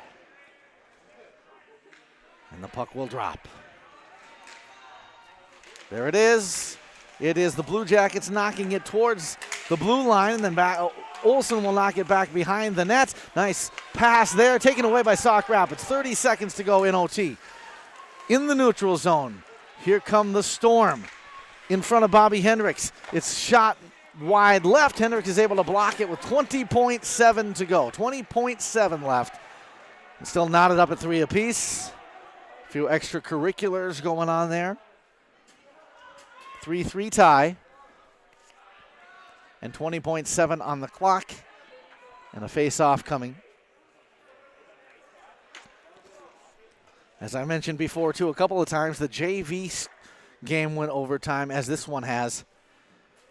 And the puck will drop. There it is. It is the Blue Jackets knocking it towards the blue line, and then back. Olsen will knock it back behind the net. Nice pass there, taken away by Sauk Rapids. 30 seconds to go in OT. In the neutral zone, here come the Storm in front of Bobby Hendricks. It's shot wide left. Hendricks is able to block it with 20.7 to go. 20.7 left. And still knotted up at 3 apiece. A few extracurriculars going on there. 3-3 tie. And 20.7 on the clock. And a face-off coming. As I mentioned before, too, a couple of times, the JV game went overtime, as this one has.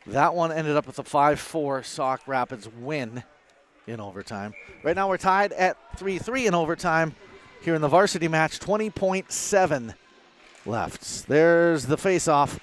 That one ended up with a 5-4 Sauk Rapids win in overtime. Right now we're tied at 3-3 in overtime here in the varsity match. 20.7 left. There's the face-off.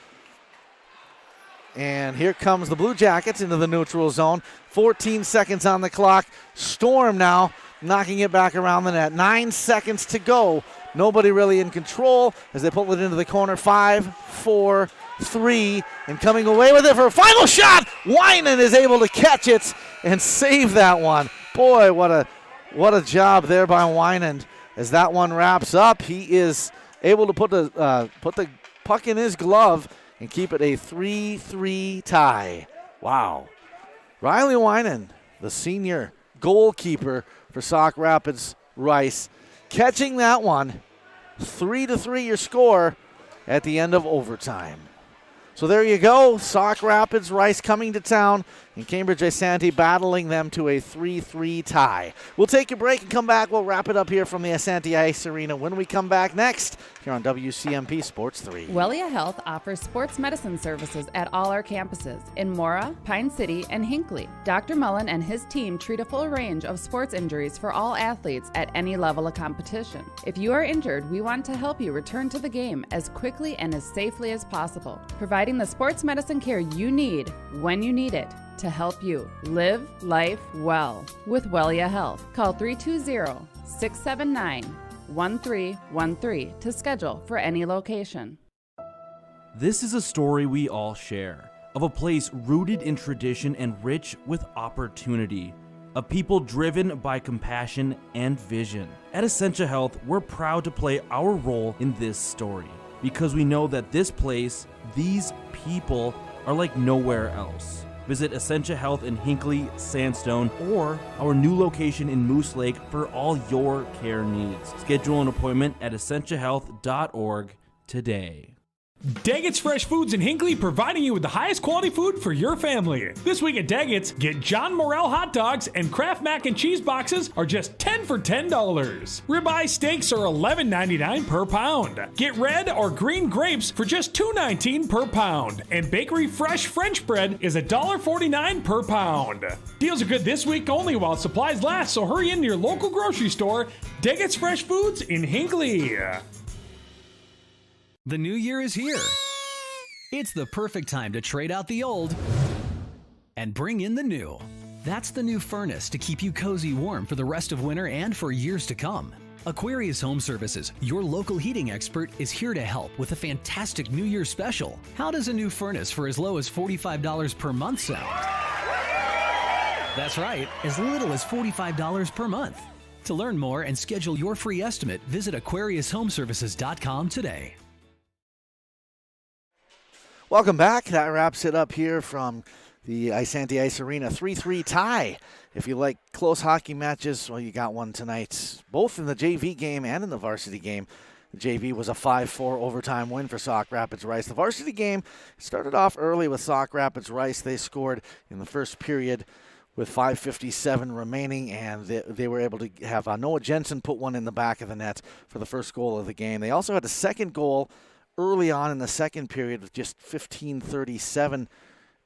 And here comes the Blue Jackets into the neutral zone. 14 seconds on the clock. Storm now knocking it back around the net. 9 seconds to go. Nobody really in control as they pull it into the corner. 5, 4, 3, and coming away with it for a final shot. Winan is able to catch it and save that one. Boy, what a job there by Winan. As that one wraps up, he is able to put the puck in his glove and keep it a 3-3 tie. Wow. Riley Winan, the senior goalkeeper for Sauk Rapids Rice, catching that one. 3-3 your score at the end of overtime. So there you go. Sauk Rapids Rice coming to town, and Cambridge-Isanti battling them to a 3-3 tie. We'll take a break and come back. We'll wrap it up here from the Isanti Ice Arena when we come back next here on WCMP Sports 3. Wellia Health offers sports medicine services at all our campuses in Mora, Pine City, and Hinckley. Dr. Mullen and his team treat a full range of sports injuries for all athletes at any level of competition. If you are injured, we want to help you return to the game as quickly and as safely as possible, providing the sports medicine care you need when you need it to help you live life well with Wellia Health. Call 320-679-1313 to schedule for any location. This is a story we all share of a place rooted in tradition and rich with opportunity, of people driven by compassion and vision. At Essentia Health, we're proud to play our role in this story because we know that this place, these people, are like nowhere else. Visit Essentia Health in Hinckley, Sandstone, or our new location in Moose Lake for all your care needs. Schedule an appointment at essentiahealth.org today. Daggett's Fresh Foods in Hinckley, providing you with the highest quality food for your family. This week at Daggett's, get John Morrell hot dogs and Kraft mac and cheese boxes are just 10 for $10. Ribeye steaks are $11.99 per pound. Get red or green grapes for just $2.19 per pound. And bakery fresh French bread is $1.49 per pound. Deals are good this week only while supplies last, so hurry into your local grocery store. Daggett's Fresh Foods in Hinckley. The new year is here. It's the perfect time to trade out the old and bring in the new. That's the new furnace to keep you cozy warm for the rest of winter and for years to come. Aquarius Home Services, your local heating expert, is here to help with a fantastic New Year special. How does a new furnace for as low as $45 per month sound? That's right, as little as $45 per month. To learn more and schedule your free estimate, visit AquariusHomeservices.com today. Welcome back. That wraps it up here from the Isanti Ice Arena. 3-3 tie. If you like close hockey matches, well, you got one tonight, both in the JV game and in the varsity game. The JV was a 5-4 overtime win for Sauk Rapids Rice. The varsity game started off early with Sauk Rapids Rice. They scored in the first period with 5:57 remaining, and they were able to have Noah Jensen put one in the back of the net for the first goal of the game. They also had a second goal early on in the second period with just 15:37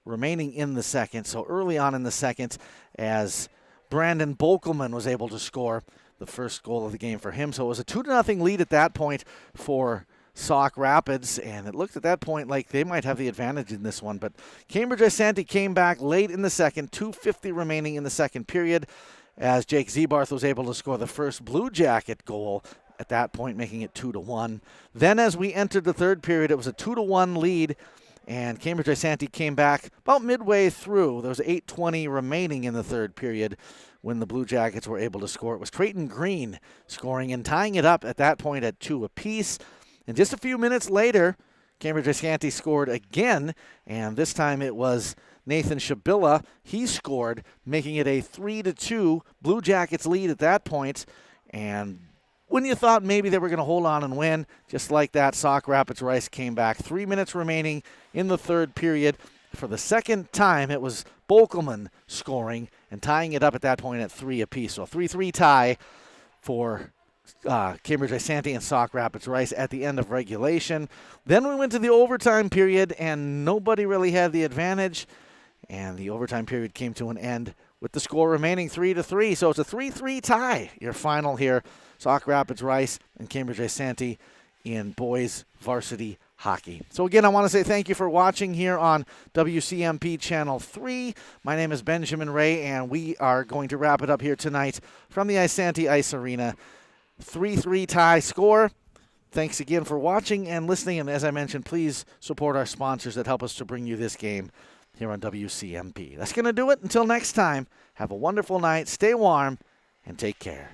remaining in the second. So early on in the second, as Brandon Bokelman was able to score the first goal of the game for him. So it was a 2-0 lead at that point for Sauk Rapids, and it looked at that point like they might have the advantage in this one. But Cambridge-Isanti came back late in the second, 2:50 remaining in the second period, as Jake Zebarth was able to score the first Blue Jacket goal at that point, making it 2-1. Then as we entered the third period, it was a 2-1 lead, and Cambridge-Isanti came back about midway through. There was 8:20 remaining in the third period when the Blue Jackets were able to score. It was Creighton Green scoring and tying it up at that point at 2 apiece. And just a few minutes later, Cambridge-Isanti scored again, and this time it was Nathan Shabilla. He scored, making it a 3-2 Blue Jackets lead at that point. And when you thought maybe they were going to hold on and win, just like that, Sauk Rapids Rice came back. 3 minutes remaining in the third period. For the second time, it was Bokelman scoring and tying it up at that point at 3 apiece. So a 3-3 tie for Cambridge-Isanti and Sauk Rapids Rice at the end of regulation. Then we went to the overtime period, and nobody really had the advantage. And the overtime period came to an end with the score remaining 3-3. So it's a 3-3 tie, your final here. Sauk Rapids Rice and Cambridge-Isanti in boys varsity hockey. So again, I want to say thank you for watching here on WCMP Channel 3. My name is Benjamin Ray, and we are going to wrap it up here tonight from the Isanti Ice Arena. 3-3 tie score. Thanks again for watching and listening, and as I mentioned, please support our sponsors that help us to bring you this game here on WCMP. That's going to do it. Until next time, have a wonderful night, stay warm, and take care.